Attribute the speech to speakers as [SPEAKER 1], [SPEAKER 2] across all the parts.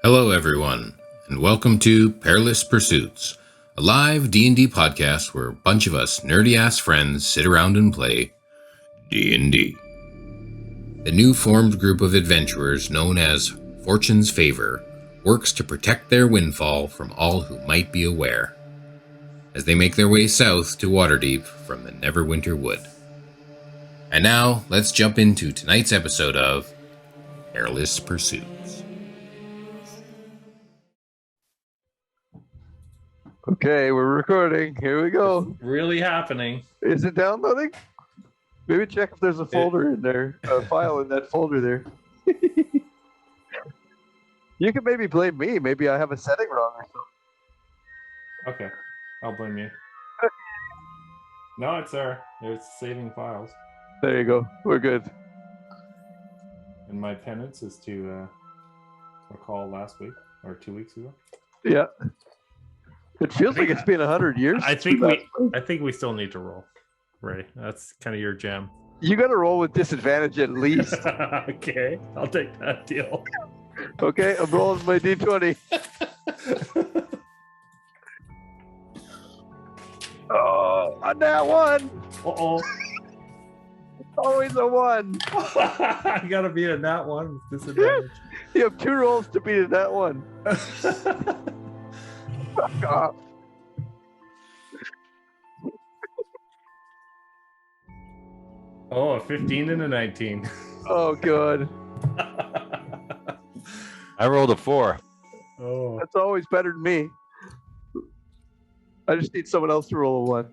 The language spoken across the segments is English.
[SPEAKER 1] Hello everyone, and welcome to Perilous Pursuits, a live D&D podcast where a bunch of us nerdy-ass friends sit around and play D&D. The new formed group of adventurers known as Fortune's Favour works to protect their windfall from all who might be aware, as they make their way south to Waterdeep from the Neverwinter Wood. And now, let's jump into tonight's episode of Perilous Pursuits.
[SPEAKER 2] Okay, we're recording. Here we go.
[SPEAKER 3] It's really happening.
[SPEAKER 2] Is it downloading? Maybe check if there's a folder in there, a file in that folder there. You can maybe blame me. Maybe I have a setting wrong or something.
[SPEAKER 3] Okay, I'll blame you. No, it's there. It's saving files.
[SPEAKER 2] There you go. We're good.
[SPEAKER 3] And my penance is to recall last week or 2 weeks ago.
[SPEAKER 2] Yeah. It feels like it's been 100 years.
[SPEAKER 3] I think we still need to roll. Ray, that's kind of your jam.
[SPEAKER 2] You got to roll with disadvantage at least.
[SPEAKER 3] Okay, I'll take that deal.
[SPEAKER 2] Okay, I'm rolling my d20. Oh, on that one.
[SPEAKER 3] Uh-oh.
[SPEAKER 2] Always a one.
[SPEAKER 3] I gotta beat a nat one with disadvantage.
[SPEAKER 2] You have 2 rolls to beat a nat one. Fuck off.
[SPEAKER 3] Oh, a 15 and a 19.
[SPEAKER 2] Oh, good.
[SPEAKER 4] I rolled a 4.
[SPEAKER 3] Oh.
[SPEAKER 2] That's always better than me. I just need someone else to roll a 1.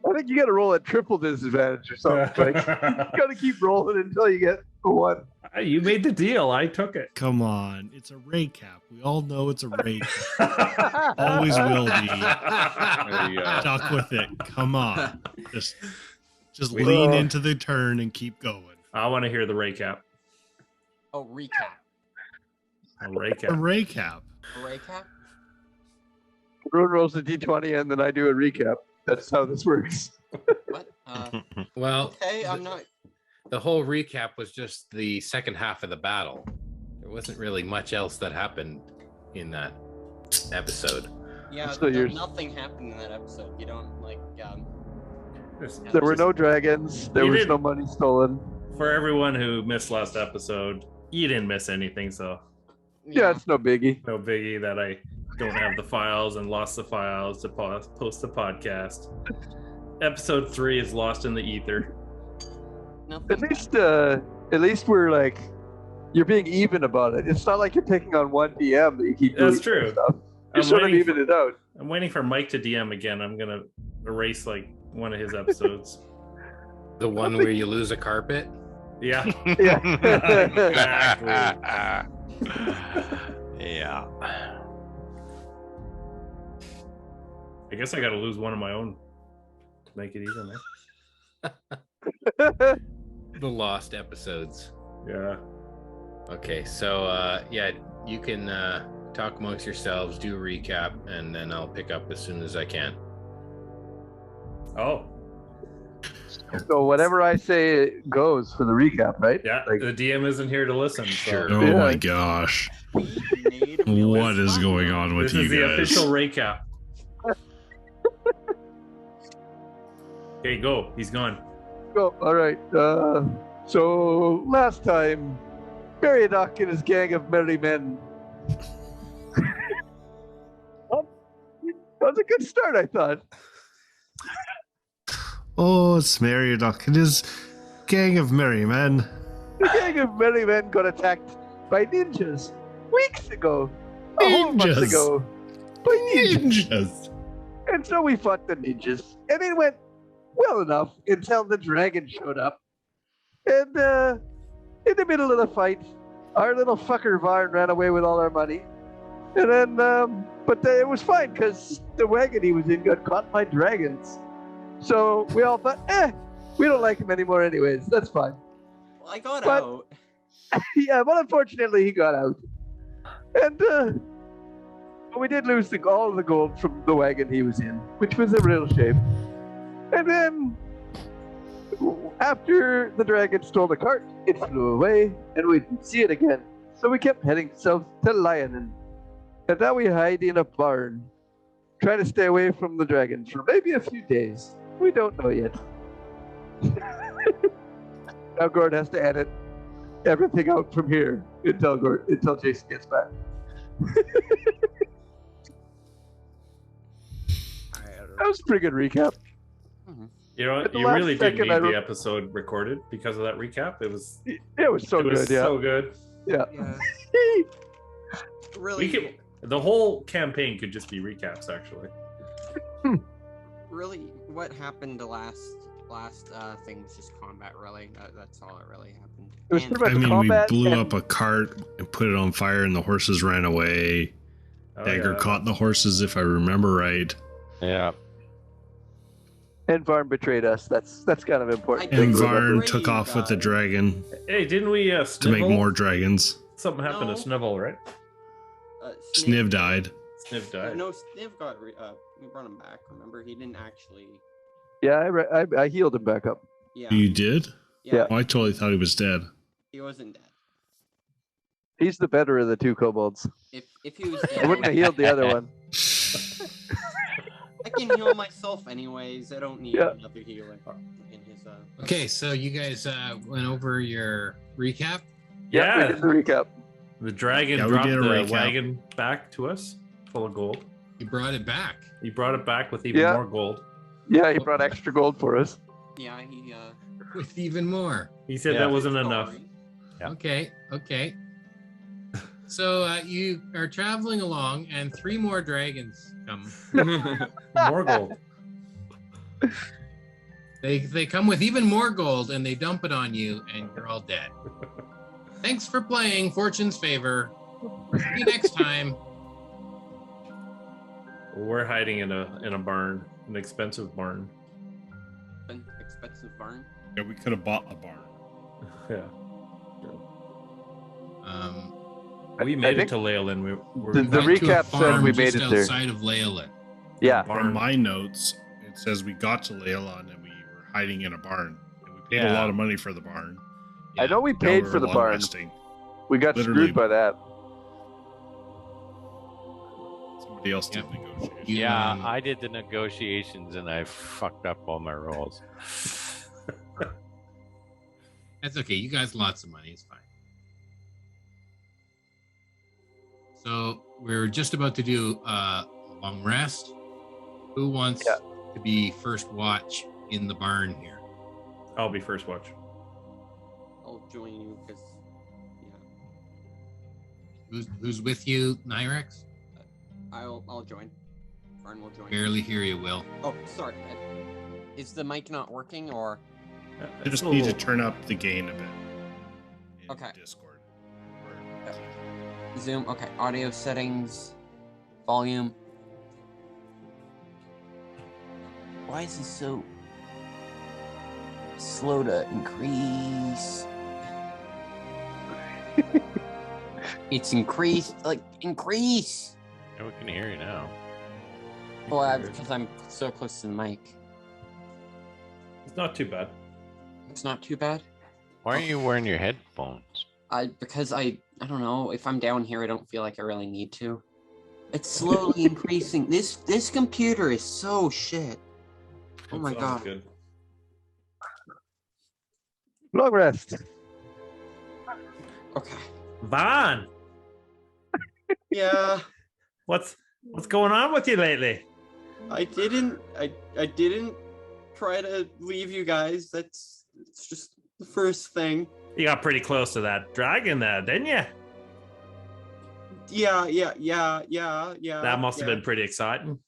[SPEAKER 2] I think you got to roll at triple disadvantage or something. Like, you got to keep rolling until you get a 1.
[SPEAKER 3] You made the deal. I took it.
[SPEAKER 5] Come on, it's a recap. We all know it's a recap. Always will be.
[SPEAKER 4] There you go.
[SPEAKER 5] Stuck with it. Come on, just lean into the turn and keep going.
[SPEAKER 3] I want to hear the recap.
[SPEAKER 6] Oh, recap.
[SPEAKER 3] A
[SPEAKER 5] A
[SPEAKER 3] recap.
[SPEAKER 5] recap.
[SPEAKER 6] A recap?
[SPEAKER 2] Everyone rolls a d20 and then I do a recap. That's how this works.
[SPEAKER 6] What?
[SPEAKER 1] Well,
[SPEAKER 6] Okay, I'm not.
[SPEAKER 1] the whole recap was just the second half of the battle. There wasn't really much else that happened in that episode.
[SPEAKER 6] Yeah,
[SPEAKER 2] So you're-
[SPEAKER 6] nothing happened in that episode. You don't like.
[SPEAKER 2] There were no dragons. There
[SPEAKER 3] You
[SPEAKER 2] was
[SPEAKER 3] didn't-
[SPEAKER 2] no money stolen.
[SPEAKER 3] For everyone who missed last episode, you didn't miss anything, so
[SPEAKER 2] Yeah, it's no biggie.
[SPEAKER 3] no biggie that I don't have the files and lost the files to post the podcast. Episode 3 is lost in the ether.
[SPEAKER 6] Nothing.
[SPEAKER 2] At least we're like, you're being even about it. It's not like you're picking on one DM that you keep doing.
[SPEAKER 3] That's true.
[SPEAKER 2] Stuff. You're
[SPEAKER 3] I'm
[SPEAKER 2] sort of
[SPEAKER 3] waiting
[SPEAKER 2] even it out.
[SPEAKER 3] I'm waiting for Mike to DM again. I'm gonna erase like one of his episodes.
[SPEAKER 1] The one where you lose a carpet?
[SPEAKER 3] Yeah.
[SPEAKER 2] Yeah.
[SPEAKER 3] Exactly.
[SPEAKER 4] Yeah.
[SPEAKER 3] I guess I gotta lose one of my own to make it even.
[SPEAKER 1] The lost episodes.
[SPEAKER 3] Yeah.
[SPEAKER 1] Okay, so yeah, you can talk amongst yourselves, do a recap, and then I'll pick up as soon as I can.
[SPEAKER 3] Oh,
[SPEAKER 2] So whatever I say goes for the recap, right?
[SPEAKER 3] yeah.
[SPEAKER 2] Like,
[SPEAKER 3] The DM isn't here to listen. So.
[SPEAKER 1] Sure.
[SPEAKER 5] Oh
[SPEAKER 2] Yeah.
[SPEAKER 5] my gosh,
[SPEAKER 6] Need a
[SPEAKER 5] what
[SPEAKER 6] real
[SPEAKER 5] is
[SPEAKER 6] fun.
[SPEAKER 5] going on with
[SPEAKER 3] This
[SPEAKER 5] you
[SPEAKER 3] is the
[SPEAKER 5] guys?
[SPEAKER 3] official recap. Okay, go. He's gone.
[SPEAKER 2] oh, all right. So last time, Meriadoc and his gang of merry men. That was a good start, I thought.
[SPEAKER 5] Oh, it's Meriadoc and his gang of merry men.
[SPEAKER 2] The gang of merry men got attacked by ninjas weeks ago. A whole month
[SPEAKER 5] Ninjas.
[SPEAKER 2] ago. By ninjas.
[SPEAKER 5] Ninjas.
[SPEAKER 2] And so we fought the ninjas. And it went well enough until the dragon showed up. And in the middle of the fight, our little fucker Varn ran away with all our money. And then, but it was fine because the wagon he was in got caught by dragons. So we all thought, we don't like him anymore anyways. That's fine.
[SPEAKER 6] Well, I got
[SPEAKER 2] But-
[SPEAKER 6] out.
[SPEAKER 2] Yeah, but unfortunately he got out. And but we did lose all of the gold from the wagon he was in, which was a real shame. And then after the dragon stole the cart, it flew away and we didn't see it again. So we kept heading south to Leilon, and now we hide in a barn, trying to stay away from the dragons for maybe a few days. We don't know yet. Now Gord has to edit everything out from here until Jason gets back. That was a pretty good recap.
[SPEAKER 3] You know,
[SPEAKER 2] At the
[SPEAKER 3] you
[SPEAKER 2] last
[SPEAKER 3] really did
[SPEAKER 2] second,
[SPEAKER 3] need
[SPEAKER 2] I
[SPEAKER 3] the
[SPEAKER 2] re-
[SPEAKER 3] episode recorded because of that recap. It was
[SPEAKER 2] So good, yeah.
[SPEAKER 3] so good.
[SPEAKER 2] Yeah.
[SPEAKER 6] Yeah.
[SPEAKER 3] We
[SPEAKER 6] Really,
[SPEAKER 3] could, the whole campaign could just be recaps, actually.
[SPEAKER 6] really, what happened the last thing was just combat. Really, that's all that really happened.
[SPEAKER 2] It was
[SPEAKER 6] And-
[SPEAKER 2] pretty
[SPEAKER 5] I
[SPEAKER 2] much
[SPEAKER 5] mean,
[SPEAKER 2] combat.
[SPEAKER 5] we blew
[SPEAKER 2] and-
[SPEAKER 5] up a cart and put it on fire, and the horses ran away.
[SPEAKER 3] Oh,
[SPEAKER 5] Dagger
[SPEAKER 3] yeah.
[SPEAKER 5] caught the horses, if I remember right.
[SPEAKER 4] Yeah.
[SPEAKER 2] And Varn betrayed us. That's kind of important.
[SPEAKER 6] I
[SPEAKER 5] And
[SPEAKER 2] thing to remember.
[SPEAKER 5] Varn
[SPEAKER 6] Great,
[SPEAKER 5] took off with the
[SPEAKER 6] guys.
[SPEAKER 5] dragon
[SPEAKER 3] Hey, didn't we
[SPEAKER 5] to
[SPEAKER 3] Snivel?
[SPEAKER 5] make more dragons.
[SPEAKER 3] Something happened
[SPEAKER 6] No.
[SPEAKER 3] to Snivel, right?
[SPEAKER 5] Sniv died.
[SPEAKER 3] Sniv died.
[SPEAKER 6] No, Sniv got. We brought him back. Remember, he didn't actually.
[SPEAKER 2] Yeah, I healed him back up.
[SPEAKER 6] Yeah.
[SPEAKER 5] You did?
[SPEAKER 6] Yeah.
[SPEAKER 5] Oh, I totally thought he was dead.
[SPEAKER 6] He wasn't dead.
[SPEAKER 2] He's the better of the two kobolds.
[SPEAKER 6] If he was
[SPEAKER 2] I
[SPEAKER 6] dead,
[SPEAKER 2] wouldn't have healed the other one.
[SPEAKER 6] I can heal myself anyways. I don't need
[SPEAKER 2] Yeah.
[SPEAKER 6] another healer in his.
[SPEAKER 1] Okay, so you guys went over your recap.
[SPEAKER 2] Yeah, we did the recap.
[SPEAKER 3] The dragon
[SPEAKER 5] Yeah, we
[SPEAKER 3] dropped
[SPEAKER 5] did a
[SPEAKER 3] the
[SPEAKER 5] recap.
[SPEAKER 3] wagon back to us, full of gold.
[SPEAKER 1] You brought it back.
[SPEAKER 3] He brought it back with even
[SPEAKER 2] Yeah.
[SPEAKER 3] more gold.
[SPEAKER 2] Yeah, he brought extra gold for us.
[SPEAKER 6] Yeah, he.
[SPEAKER 1] With even more.
[SPEAKER 3] He said
[SPEAKER 4] Yeah.
[SPEAKER 3] that wasn't enough.
[SPEAKER 4] Yeah.
[SPEAKER 1] Okay. So you are traveling along, and 3 more dragons come.
[SPEAKER 3] More gold.
[SPEAKER 1] They come with even more gold, and they dump it on you, and you're all dead. Thanks for playing Fortune's Favor. See you next time.
[SPEAKER 3] We're hiding in a barn, an expensive barn.
[SPEAKER 6] An expensive barn.
[SPEAKER 5] Yeah, we could have bought the barn.
[SPEAKER 3] Yeah. We
[SPEAKER 2] I
[SPEAKER 3] made it
[SPEAKER 2] think
[SPEAKER 3] to Leilon.
[SPEAKER 2] the
[SPEAKER 1] Went to a
[SPEAKER 2] recap said
[SPEAKER 1] farm
[SPEAKER 2] we made
[SPEAKER 1] just
[SPEAKER 2] it there.
[SPEAKER 1] outside of Leilon.
[SPEAKER 2] Yeah.
[SPEAKER 5] From my notes, it says we got to Leilon and we were hiding in a barn. And we paid a
[SPEAKER 4] Yeah.
[SPEAKER 5] lot of money for the barn.
[SPEAKER 2] I know we
[SPEAKER 5] Now
[SPEAKER 2] paid
[SPEAKER 5] we're
[SPEAKER 2] for the
[SPEAKER 5] long
[SPEAKER 2] barn.
[SPEAKER 5] resting.
[SPEAKER 2] We got
[SPEAKER 5] Literally.
[SPEAKER 2] screwed by that.
[SPEAKER 5] Somebody else did
[SPEAKER 1] Yep.
[SPEAKER 5] negotiate.
[SPEAKER 1] You,
[SPEAKER 4] Yeah,
[SPEAKER 1] um,
[SPEAKER 4] I did the negotiations and I fucked up all my rolls.
[SPEAKER 1] That's okay. You guys lots of money. It's fine. So we're just about to do a long rest. Who wants
[SPEAKER 2] Yeah.
[SPEAKER 1] to be first watch in the barn here?
[SPEAKER 3] I'll be first watch.
[SPEAKER 6] I'll join you because. Yeah.
[SPEAKER 1] Who's with you, Nyrex?
[SPEAKER 6] I'll join. Varn will join.
[SPEAKER 1] Barely hear you, Will.
[SPEAKER 6] Oh, sorry. Is the mic not working or?
[SPEAKER 5] I just need to turn up the gain a bit. In
[SPEAKER 6] Okay.
[SPEAKER 5] Discord.
[SPEAKER 6] Zoom. Okay. Audio settings. Volume. Why is this so slow to increase? It's increased. Like increase.
[SPEAKER 4] Yeah, we can hear you now.
[SPEAKER 6] Well, because I'm so close to the mic.
[SPEAKER 3] It's not too bad.
[SPEAKER 6] It's not too bad.
[SPEAKER 4] Why are you wearing your headphones?
[SPEAKER 6] Because I don't know. If I'm down here, I don't feel like I really need to. It's slowly increasing. This computer is so shit. Oh
[SPEAKER 3] That
[SPEAKER 6] my
[SPEAKER 3] sounds
[SPEAKER 6] god.
[SPEAKER 3] Good.
[SPEAKER 2] Long rest.
[SPEAKER 6] Okay.
[SPEAKER 3] Vaughn,
[SPEAKER 6] Yeah.
[SPEAKER 3] what's going on with you lately?
[SPEAKER 6] I didn't try to leave you guys. It's just the first thing.
[SPEAKER 3] You got pretty close to that dragon there, didn't you?
[SPEAKER 6] Yeah.
[SPEAKER 3] That must have been pretty exciting.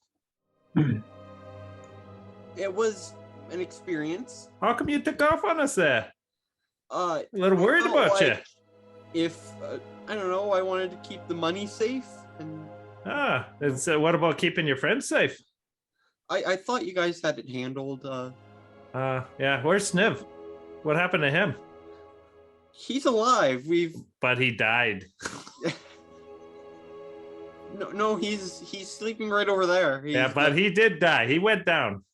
[SPEAKER 6] It was an experience.
[SPEAKER 3] How come you took off on us there?
[SPEAKER 6] A
[SPEAKER 3] little worried about you.
[SPEAKER 6] If I don't know, I wanted to keep the money safe, and
[SPEAKER 3] And so what about keeping your friends safe?
[SPEAKER 6] I thought you guys had it handled.
[SPEAKER 3] Yeah, where's Sniv? What happened to him?
[SPEAKER 6] He's alive.
[SPEAKER 3] But he died.
[SPEAKER 6] No, he's sleeping right over there.
[SPEAKER 3] Yeah, but he did die. He went down.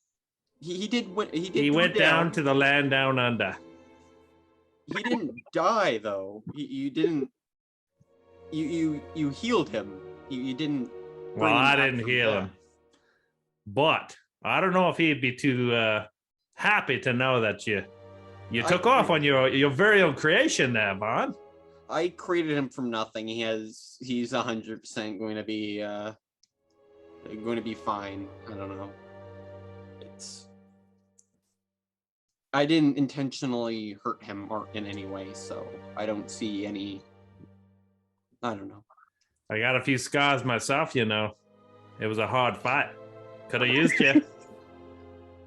[SPEAKER 6] He did.
[SPEAKER 3] He went down to the land down under.
[SPEAKER 6] He didn't die though. You didn't. You healed him. You didn't.
[SPEAKER 3] Well, I didn't heal him, but I don't know if he'd be too happy to know that you took off on your very own creation there, Bond.
[SPEAKER 6] I created him from nothing. He's 100% going to be fine. I don't know. I didn't intentionally hurt him or in any way, so I don't see any. I don't know.
[SPEAKER 3] I got a few scars myself, you know. It was a hard fight. Could have used you.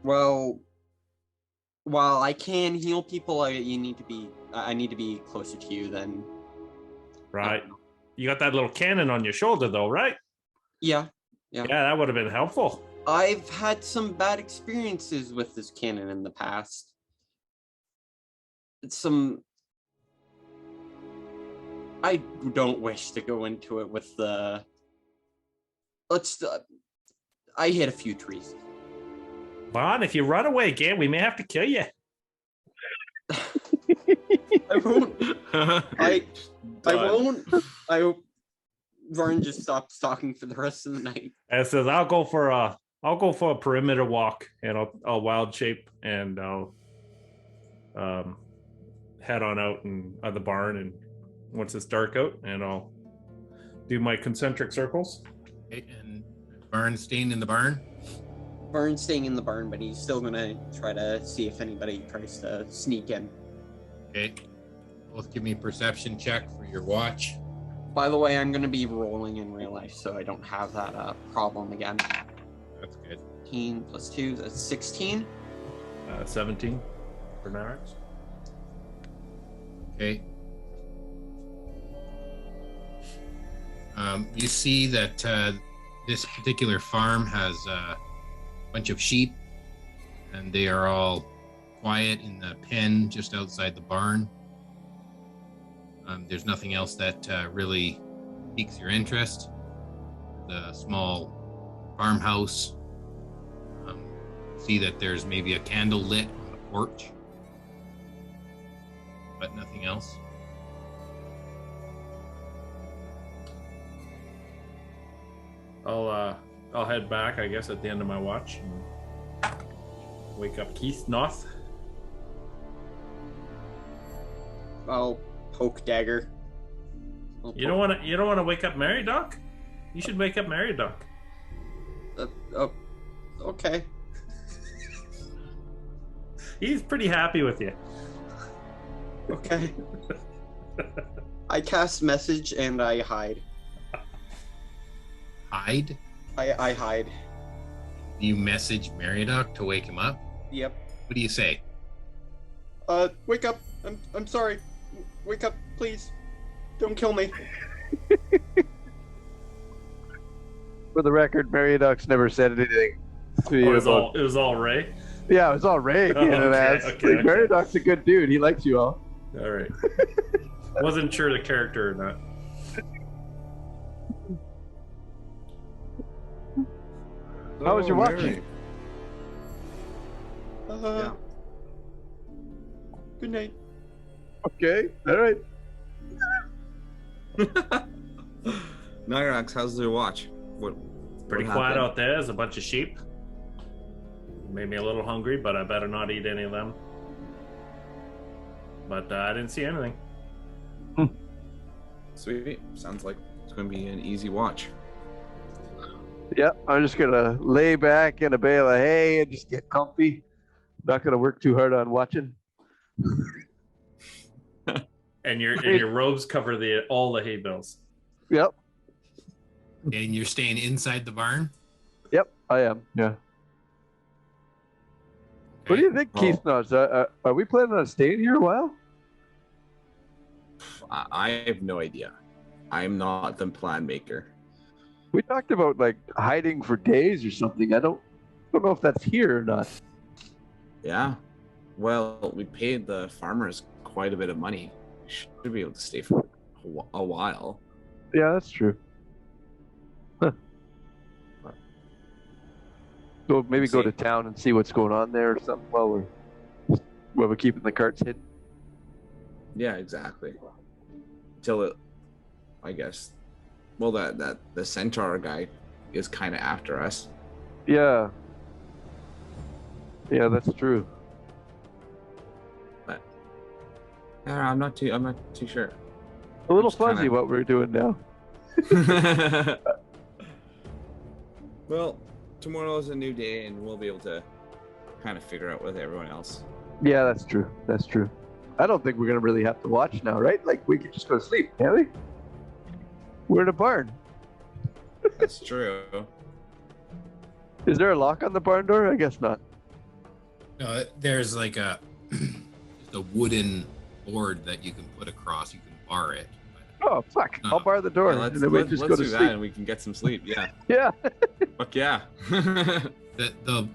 [SPEAKER 6] Well, while I can heal people, I need to be closer to you than.
[SPEAKER 3] Right. You got that little cannon on your shoulder, though, right?
[SPEAKER 6] Yeah.
[SPEAKER 3] Yeah, that would have been helpful.
[SPEAKER 6] I've had some bad experiences with this cannon in the past. I don't wish to go into it with the. I hit a few trees.
[SPEAKER 3] Bond, if you run away again, we may have to kill you.
[SPEAKER 6] I won't. I won't. Vern just stopped stalking for the rest of the night.
[SPEAKER 3] And it says, I'll go for a perimeter walk, and I'll wild shape, and I'll head on out and the barn, and once it's dark out, and I'll do my concentric circles.
[SPEAKER 1] Okay, and Barn staying in the barn?
[SPEAKER 6] Vern's staying in the barn, but he's still gonna try to see if anybody tries to sneak in.
[SPEAKER 1] Okay. Both give me a perception check for your watch.
[SPEAKER 6] By the way, I'm gonna be rolling in real life, so I don't have that problem again.
[SPEAKER 1] That's good.
[SPEAKER 6] 15 plus 2, that's 16.
[SPEAKER 3] 17 for Narax.
[SPEAKER 1] Okay. You see that this particular farm has a bunch of sheep, and they are all quiet in the pen just outside the barn. There's nothing else that really piques your interest. The small farmhouse. See that there's maybe a candle lit on the porch, but nothing else.
[SPEAKER 3] I'll head back, I guess, at the end of my watch and wake up Keith North.
[SPEAKER 6] I'll poke dagger.
[SPEAKER 3] You don't want to wake up Mary Doc? You should wake up Mary Doc.
[SPEAKER 6] Okay.
[SPEAKER 3] He's pretty happy with you.
[SPEAKER 6] Okay. I cast message and I hide.
[SPEAKER 1] Hide?
[SPEAKER 6] I hide.
[SPEAKER 1] You message Meriadoc to wake him up?
[SPEAKER 6] Yep.
[SPEAKER 1] What do you say?
[SPEAKER 6] Wake up. I'm sorry. Wake up, please. Don't kill me.
[SPEAKER 2] For the record, Meriadoc's never said anything to you.
[SPEAKER 3] It was all Ray?
[SPEAKER 2] Yeah, it was all Ray.
[SPEAKER 3] Oh, okay.
[SPEAKER 2] Meridoc's a good dude. He likes you all.
[SPEAKER 3] All right. Wasn't sure the character or not.
[SPEAKER 2] How was your watching?
[SPEAKER 6] Yeah. Good night.
[SPEAKER 2] Okay, all right.
[SPEAKER 7] Nyrax, how's the watch?
[SPEAKER 3] Pretty quiet out there. There's a bunch of sheep. Made me a little hungry, but I better not eat any of them. But I didn't see anything.
[SPEAKER 7] Sweet. Sounds like it's going to be an easy watch.
[SPEAKER 2] Yeah, I'm just gonna lay back in a bale of hay and just get comfy. Not gonna work too hard on watching.
[SPEAKER 3] And your robes cover all the hay bales.
[SPEAKER 2] Yep.
[SPEAKER 1] And you're staying inside the barn?
[SPEAKER 2] Yep, I am. Yeah. What do you think, Keith Nods? Are we planning on staying here a while?
[SPEAKER 7] I have no idea. I'm not the plan maker.
[SPEAKER 2] We talked about like hiding for days or something. I don't know if that's here or not.
[SPEAKER 7] Yeah. Well, we paid the farmers quite a bit of money. We should be able to stay for a while.
[SPEAKER 2] Yeah, that's true. Huh. So maybe go to town and see what's going on there or something while we're keeping the carts hidden.
[SPEAKER 7] Yeah, exactly. Till I guess. Well, that the centaur guy is kind of after us.
[SPEAKER 2] Yeah. Yeah, that's true.
[SPEAKER 7] But I'm not too sure.
[SPEAKER 2] A little
[SPEAKER 7] Just
[SPEAKER 2] fuzzy
[SPEAKER 7] kinda-
[SPEAKER 2] what we're doing now.
[SPEAKER 7] Well, tomorrow is a new day, and we'll be able to kind of figure out with everyone else.
[SPEAKER 2] Yeah, that's true. That's true. I don't think we're gonna really have to watch now, right? Like we could just go to sleep, can't we? We're in a barn.
[SPEAKER 7] That's true.
[SPEAKER 2] Is there a lock on the barn door? I guess not.
[SPEAKER 1] No, there's like a just a wooden board that you can put across. You can bar it.
[SPEAKER 2] Oh fuck!
[SPEAKER 1] No.
[SPEAKER 2] I'll bar the door,
[SPEAKER 7] Yeah,
[SPEAKER 2] and then we just go to
[SPEAKER 7] do that,
[SPEAKER 2] sleep.
[SPEAKER 7] and we can get some sleep. Yeah.
[SPEAKER 2] Yeah.
[SPEAKER 7] Fuck yeah.
[SPEAKER 1] The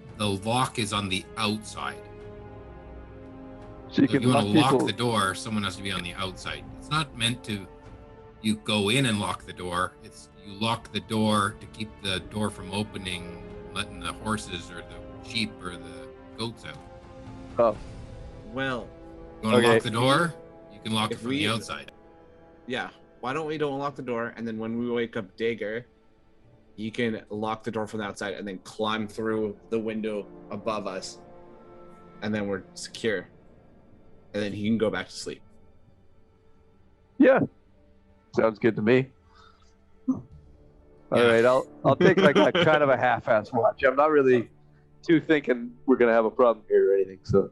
[SPEAKER 1] lock is on the outside.
[SPEAKER 2] So you
[SPEAKER 1] So if
[SPEAKER 2] can
[SPEAKER 1] you want
[SPEAKER 2] lock
[SPEAKER 1] to lock
[SPEAKER 2] people.
[SPEAKER 1] the door, someone has to be on the outside. It's not meant to. You go in and lock the door. It's you lock the door to keep the door from opening, letting the horses or the sheep or the goats out.
[SPEAKER 2] Oh,
[SPEAKER 7] Well,
[SPEAKER 1] You want to
[SPEAKER 2] Okay.
[SPEAKER 1] lock the door? You can lock it
[SPEAKER 7] If
[SPEAKER 1] from
[SPEAKER 7] we-
[SPEAKER 1] the outside.
[SPEAKER 7] yeah. Why don't we don't lock the door, and then when we wake up Dagger, you can lock the door from the outside and then climb through the window above us, and then we're secure. And then he can go back to sleep.
[SPEAKER 2] yeah. Sounds good to me. All
[SPEAKER 1] Yeah.
[SPEAKER 2] right, I'll take like a kind of a half-ass watch. I'm not really too thinking we're gonna have a problem here or anything. So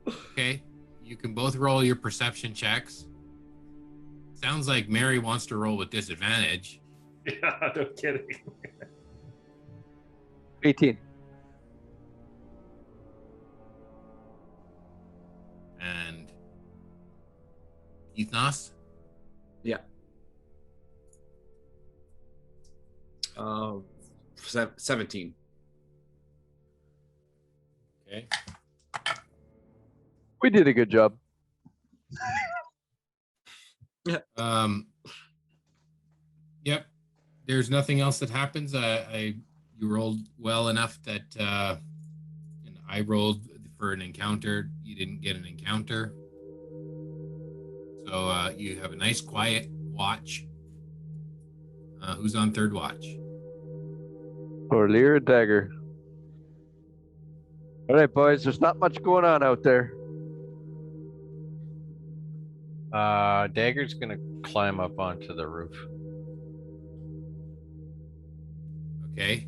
[SPEAKER 1] Okay. You can both roll your perception checks. Sounds like Mary wants to roll with disadvantage.
[SPEAKER 3] Yeah, no kidding.
[SPEAKER 2] 18.
[SPEAKER 1] And Ethnos?
[SPEAKER 7] Yeah. 17.
[SPEAKER 1] Okay.
[SPEAKER 2] We did a good job.
[SPEAKER 1] Yep. There's nothing else that happens. You rolled well enough that and I rolled for an encounter. You didn't get an encounter. So you have a nice quiet watch. Who's on third watch?
[SPEAKER 2] Or Lear and Dagger. All right, boys. There's not much going on out there.
[SPEAKER 4] Dagger's gonna climb up onto the roof.
[SPEAKER 1] Okay.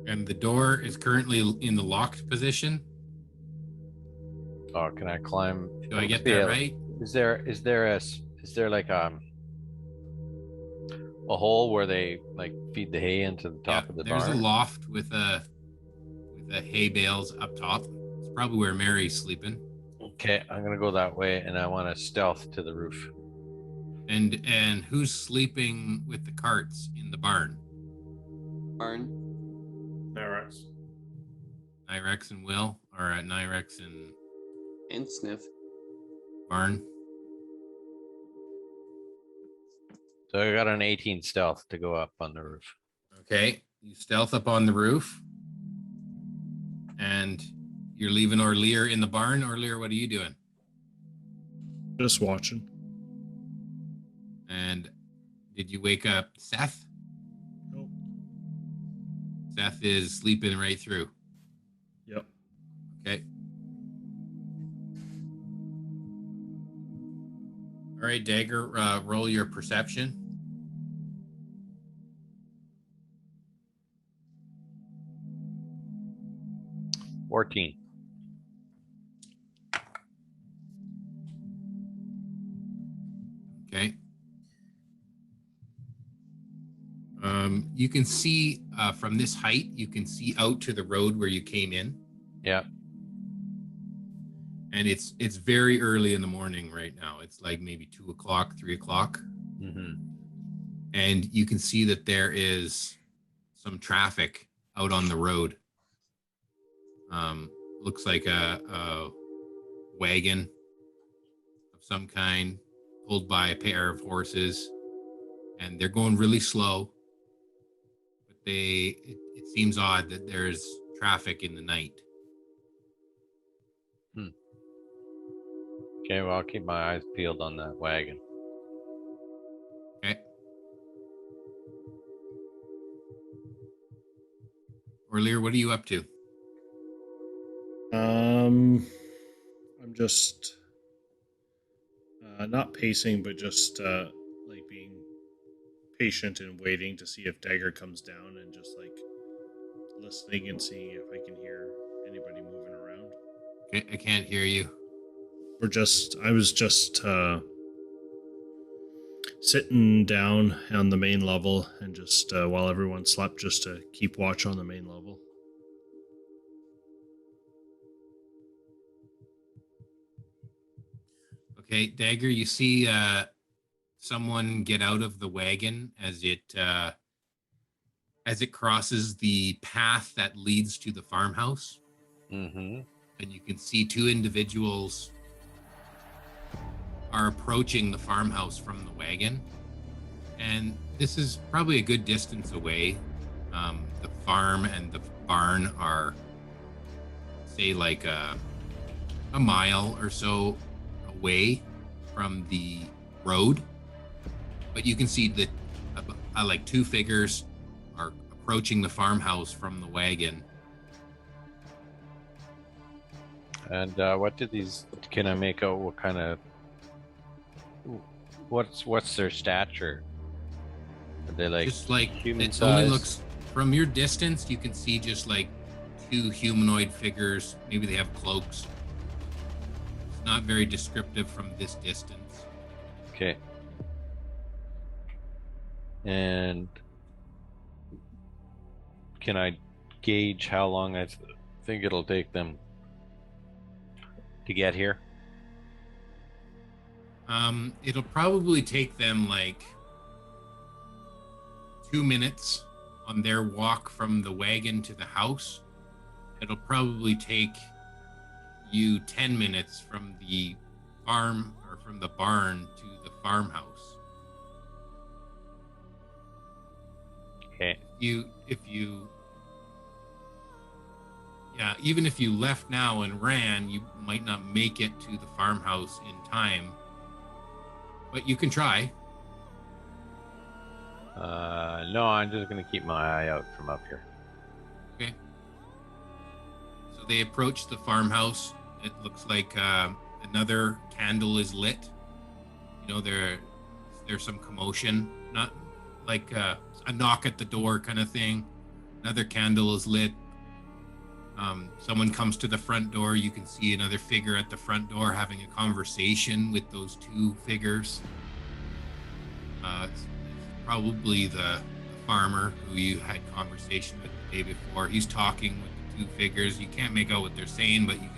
[SPEAKER 1] And the door is currently in the locked position.
[SPEAKER 4] Oh, can I climb?
[SPEAKER 1] Do I get
[SPEAKER 4] Yeah.
[SPEAKER 1] that right?
[SPEAKER 4] Is there like a hole where they like feed the hay into the top of the
[SPEAKER 1] There's
[SPEAKER 4] barn?
[SPEAKER 1] a loft with a hay bales up top. It's probably where Mary's sleeping.
[SPEAKER 4] Okay, I'm gonna go that way, and I want to stealth to the roof.
[SPEAKER 1] And who's sleeping with the carts in the barn?
[SPEAKER 6] Barn.
[SPEAKER 3] Nyrex.
[SPEAKER 1] Nyrex and Will, or Nyrex and
[SPEAKER 6] And Sniff.
[SPEAKER 1] Barn?
[SPEAKER 4] So I got an 18 stealth to go up on the roof.
[SPEAKER 1] Okay, you stealth up on the roof, and you're leaving Orlear in the barn. Orlear, what are you doing?
[SPEAKER 5] Just watching.
[SPEAKER 1] And did you wake up Seth?
[SPEAKER 5] Nope.
[SPEAKER 1] Seth is sleeping right through.
[SPEAKER 5] Yep.
[SPEAKER 1] Okay. All right, Dagger, roll your perception.
[SPEAKER 4] $14.
[SPEAKER 1] Okay. You can see from this height, you can see out to the road where you came in.
[SPEAKER 4] Yeah.
[SPEAKER 1] And it's very early in the morning right now. It's like maybe 2 o'clock, 3 o'clock.
[SPEAKER 4] Mm-hmm.
[SPEAKER 1] And you can see that there is some traffic out on the road. Looks like a wagon of some kind pulled by a pair of horses, and they're going really slow. But it seems odd that there's traffic in the night.
[SPEAKER 4] Okay, well, I'll keep my eyes peeled on that wagon.
[SPEAKER 1] Orlear, what are you up to?
[SPEAKER 5] I'm just not pacing, but just like being patient and waiting to see if Dagger comes down, and just like listening and seeing if I can hear anybody moving around.
[SPEAKER 1] I can't hear you.
[SPEAKER 5] I was just sitting down on the main level, and just while everyone slept, just to keep watch on the main level.
[SPEAKER 1] Okay, Dagger, you see someone get out of the wagon as it crosses the path that leads to the farmhouse.
[SPEAKER 4] Mm-hmm.
[SPEAKER 1] And you can see two individuals are approaching the farmhouse from the wagon. And this is probably a good distance away. The farm and the barn are, say, like a mile or so away from the road. But you can see that like two figures are approaching the farmhouse from the wagon.
[SPEAKER 4] And what did these? Can I make out what kind of? What's their stature? Are they like
[SPEAKER 1] Just like
[SPEAKER 4] human
[SPEAKER 1] it only
[SPEAKER 4] size?
[SPEAKER 1] looks from your distance, you can see just like two humanoid figures. Maybe they have cloaks. It's not very descriptive from this distance.
[SPEAKER 4] Okay. And can I gauge how long I think it'll take them to get here?
[SPEAKER 1] It'll probably take them like 2 minutes on their walk from the wagon to the house. It'll probably take you 10 minutes from the farm or from the barn to the farmhouse.
[SPEAKER 4] Okay.
[SPEAKER 1] Even if you left now and ran, you might not make it to the farmhouse in time. But you can try.
[SPEAKER 4] No, I'm just gonna keep my eye out from up here.
[SPEAKER 1] Okay. So they approach the farmhouse. It looks like another candle is lit. You know, there's some commotion, not like a knock at the door kind of thing. Another candle is lit. Someone comes to the front door. You can see another figure at the front door having a conversation with those two figures. It's probably the farmer who you had conversation with the day before. He's talking with the two figures. You can't make out what they're saying, but you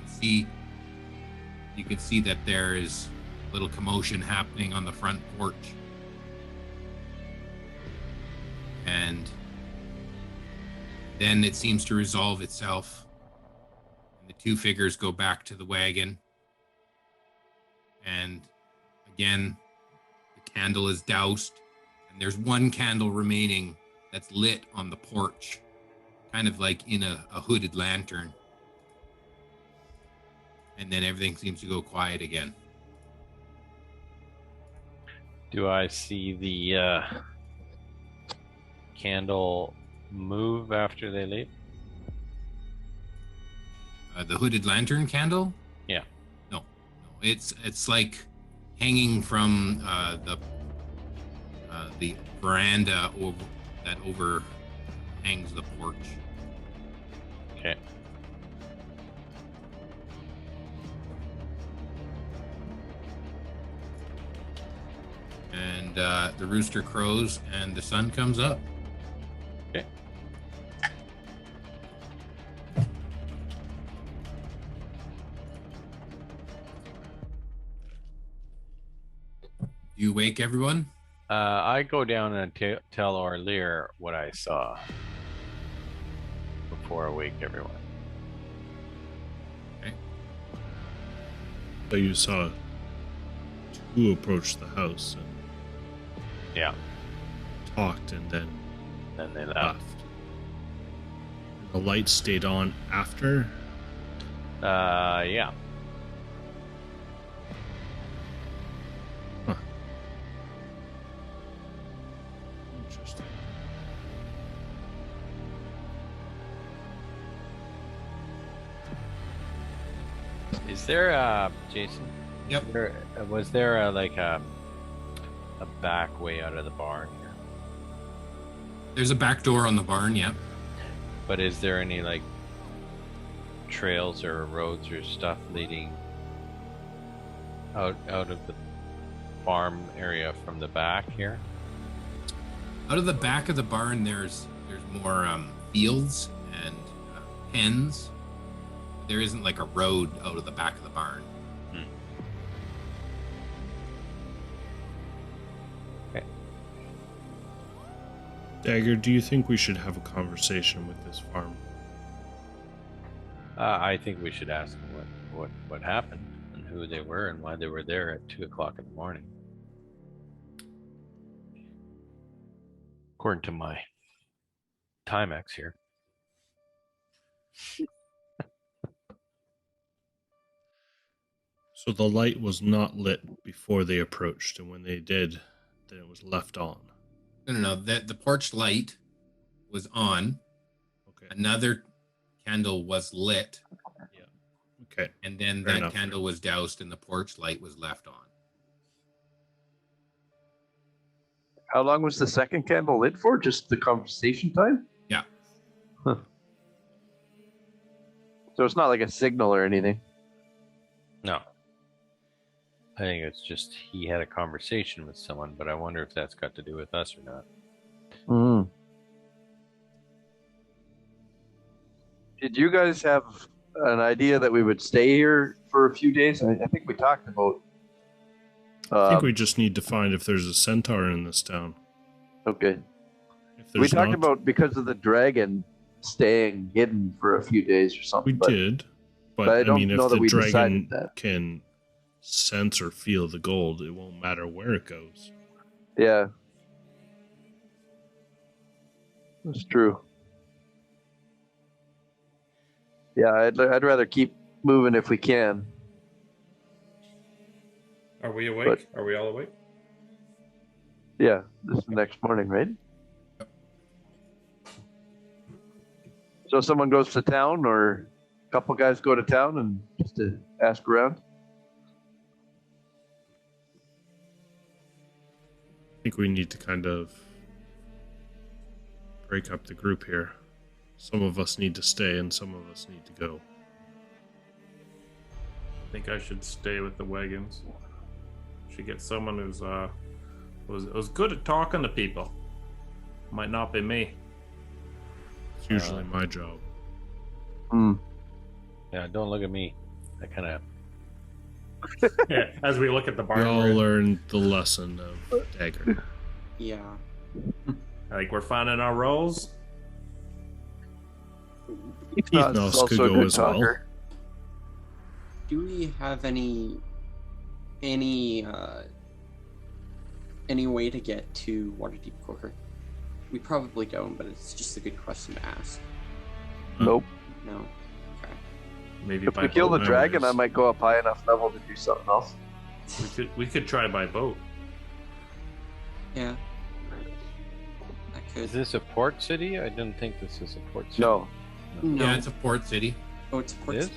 [SPEAKER 1] can see that there is a little commotion happening on the front porch. And then it seems to resolve itself. And the two figures go back to the wagon. And again, the candle is doused. And there's one candle remaining that's lit on the porch, kind of like in a hooded lantern. And then everything seems to go quiet again.
[SPEAKER 4] Do I see the candle move after they leave?
[SPEAKER 1] The hooded lantern candle?
[SPEAKER 4] Yeah.
[SPEAKER 1] No. It's like hanging from the veranda that overhangs the porch.
[SPEAKER 4] Okay.
[SPEAKER 1] And the rooster crows and the sun comes up.
[SPEAKER 4] Okay.
[SPEAKER 1] You wake everyone?
[SPEAKER 4] I go down and tell Orlear what I saw before I wake everyone.
[SPEAKER 1] Okay.
[SPEAKER 5] So you saw two approach the house and
[SPEAKER 4] Yeah.
[SPEAKER 5] talked, and then
[SPEAKER 4] They left.
[SPEAKER 5] left. The light stayed on after.
[SPEAKER 4] Yeah.
[SPEAKER 5] Interesting.
[SPEAKER 4] Is there, Jason?
[SPEAKER 1] Yep.
[SPEAKER 4] Was there a back way out of the barn here?
[SPEAKER 1] There's a back door on the barn, yep.
[SPEAKER 4] But is there any like trails or roads or stuff leading out of the farm area from the back here?
[SPEAKER 1] Out of the back of the barn, there's more fields and pens. There isn't like a road out of the back of the barn.
[SPEAKER 4] Okay.
[SPEAKER 5] Dagger, do you think we should have a conversation with this farm?
[SPEAKER 4] I think we should ask them what happened and who they were and why they were there at 2 o'clock in the morning. According to my Timex here.
[SPEAKER 5] So the light was not lit before they approached, and when they did, then it was left on.
[SPEAKER 1] No. The porch light was on.
[SPEAKER 5] Okay.
[SPEAKER 1] Another candle was lit.
[SPEAKER 5] Yeah. Okay.
[SPEAKER 1] And then
[SPEAKER 5] Fair
[SPEAKER 1] that
[SPEAKER 5] enough.
[SPEAKER 1] candle was doused and the porch light was left on.
[SPEAKER 2] How long was the second candle lit for? Just the conversation time?
[SPEAKER 1] Yeah.
[SPEAKER 2] Huh. So it's not like a signal or anything.
[SPEAKER 4] No. I think it's just he had a conversation with someone, but I wonder if that's got to do with us or not.
[SPEAKER 2] Mm. Did you guys have an idea that we would stay here for a few days? I think we talked about.
[SPEAKER 5] I think we just need to find if there's a centaur in this town.
[SPEAKER 2] Okay.
[SPEAKER 5] If
[SPEAKER 2] We
[SPEAKER 5] there's
[SPEAKER 2] talked
[SPEAKER 5] not,
[SPEAKER 2] about because of the dragon staying hidden for a few days or
[SPEAKER 5] we
[SPEAKER 2] something. but
[SPEAKER 5] did,
[SPEAKER 2] I
[SPEAKER 5] but I
[SPEAKER 2] don't
[SPEAKER 5] mean, if
[SPEAKER 2] know that
[SPEAKER 5] the
[SPEAKER 2] we
[SPEAKER 5] dragon
[SPEAKER 2] decided that.
[SPEAKER 5] can sense or feel the gold, it won't matter where it goes.
[SPEAKER 2] Yeah. That's true. Yeah, I'd rather keep moving if we can.
[SPEAKER 3] Are we awake? Are we all awake?
[SPEAKER 2] Yeah, this is the next morning, right? So someone goes to town, or a couple guys go to town and just to ask around.
[SPEAKER 5] I think we need to kind of break up the group here. Some of us need to stay and some of us need to go.
[SPEAKER 3] I think I should stay with the wagons. Should get someone who's was good at talking to people. Might not be me.
[SPEAKER 5] It's usually my job.
[SPEAKER 2] Hmm.
[SPEAKER 4] Yeah, don't look at me. I kind of.
[SPEAKER 3] Yeah, as we look at the
[SPEAKER 5] We
[SPEAKER 3] barn,
[SPEAKER 5] all
[SPEAKER 3] we're-
[SPEAKER 5] learned the lesson of Dagger.
[SPEAKER 6] Yeah.
[SPEAKER 3] I think we're finding our roles.
[SPEAKER 5] Ethnos could
[SPEAKER 2] also a
[SPEAKER 5] go
[SPEAKER 2] good
[SPEAKER 5] as well.
[SPEAKER 2] talker.
[SPEAKER 6] Do we have any way to get to Waterdeep quicker? We probably don't, but it's just a good question to ask.
[SPEAKER 2] Nope.
[SPEAKER 6] No. Okay.
[SPEAKER 3] Maybe
[SPEAKER 2] If
[SPEAKER 3] by
[SPEAKER 2] we kill the
[SPEAKER 3] boat.
[SPEAKER 2] dragon, I
[SPEAKER 5] anyways.
[SPEAKER 2] might go up high enough level to do something else.
[SPEAKER 3] We could try by boat.
[SPEAKER 6] Yeah. I
[SPEAKER 4] Is
[SPEAKER 6] could.
[SPEAKER 4] this a port city? I didn't think this is a port city.
[SPEAKER 2] No,
[SPEAKER 6] No.
[SPEAKER 1] Yeah, it's a port city.
[SPEAKER 6] Oh, it's a
[SPEAKER 4] It
[SPEAKER 6] port.
[SPEAKER 4] is?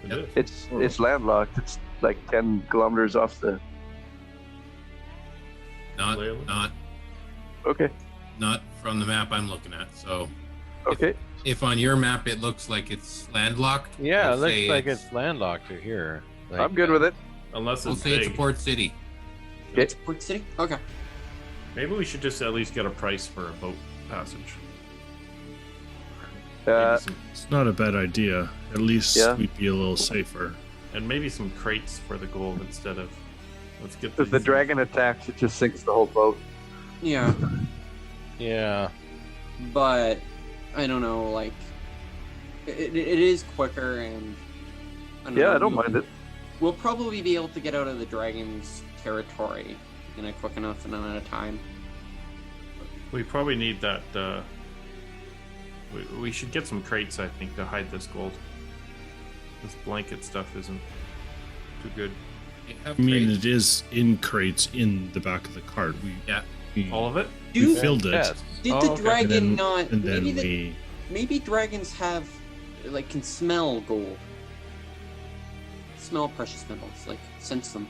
[SPEAKER 3] It is.
[SPEAKER 2] it's landlocked. It's like 10 kilometers off the.
[SPEAKER 3] Leilon?
[SPEAKER 2] Okay.
[SPEAKER 1] Not from the map I'm looking at. So
[SPEAKER 2] Okay.
[SPEAKER 1] if on your map it looks like it's landlocked,
[SPEAKER 4] Yeah,
[SPEAKER 1] we'll
[SPEAKER 4] it looks
[SPEAKER 1] say
[SPEAKER 4] like it's landlocked to here. Like,
[SPEAKER 2] I'm good with it.
[SPEAKER 3] Unless
[SPEAKER 1] We'll
[SPEAKER 3] it's
[SPEAKER 1] say it's a
[SPEAKER 3] big.
[SPEAKER 1] port city.
[SPEAKER 2] Okay.
[SPEAKER 6] It's a port city. Okay.
[SPEAKER 3] Maybe we should just at least get a price for a boat passage.
[SPEAKER 2] Uh,
[SPEAKER 3] Maybe
[SPEAKER 5] It's not a bad idea. At least
[SPEAKER 2] Yeah.
[SPEAKER 5] we'd be a little safer.
[SPEAKER 3] and maybe some crates for the gold instead of. Let's get
[SPEAKER 2] if the
[SPEAKER 3] these-
[SPEAKER 2] dragon attacks, it just sinks the whole boat.
[SPEAKER 6] Yeah.
[SPEAKER 4] Yeah.
[SPEAKER 6] But I don't know. Like, it is quicker, and
[SPEAKER 2] Yeah, I don't mind it.
[SPEAKER 6] We'll probably be able to get out of the dragon's territory in a quick enough amount of time.
[SPEAKER 3] We probably need that. We should get some crates, I think, to hide this gold. This blanket stuff isn't too good.
[SPEAKER 1] You have
[SPEAKER 5] I mean,
[SPEAKER 1] crates.
[SPEAKER 5] it is in crates in the back of the cart.
[SPEAKER 1] Yeah.
[SPEAKER 5] We
[SPEAKER 3] All of it?
[SPEAKER 5] we
[SPEAKER 6] Dude,
[SPEAKER 5] filled it,
[SPEAKER 4] Yes.
[SPEAKER 6] Did
[SPEAKER 3] Oh,
[SPEAKER 6] the
[SPEAKER 3] okay.
[SPEAKER 6] dragon
[SPEAKER 5] and then,
[SPEAKER 6] not?
[SPEAKER 5] and then
[SPEAKER 6] Maybe
[SPEAKER 5] we.
[SPEAKER 6] maybe dragons have, like, can smell gold. smell precious metals, like sense them.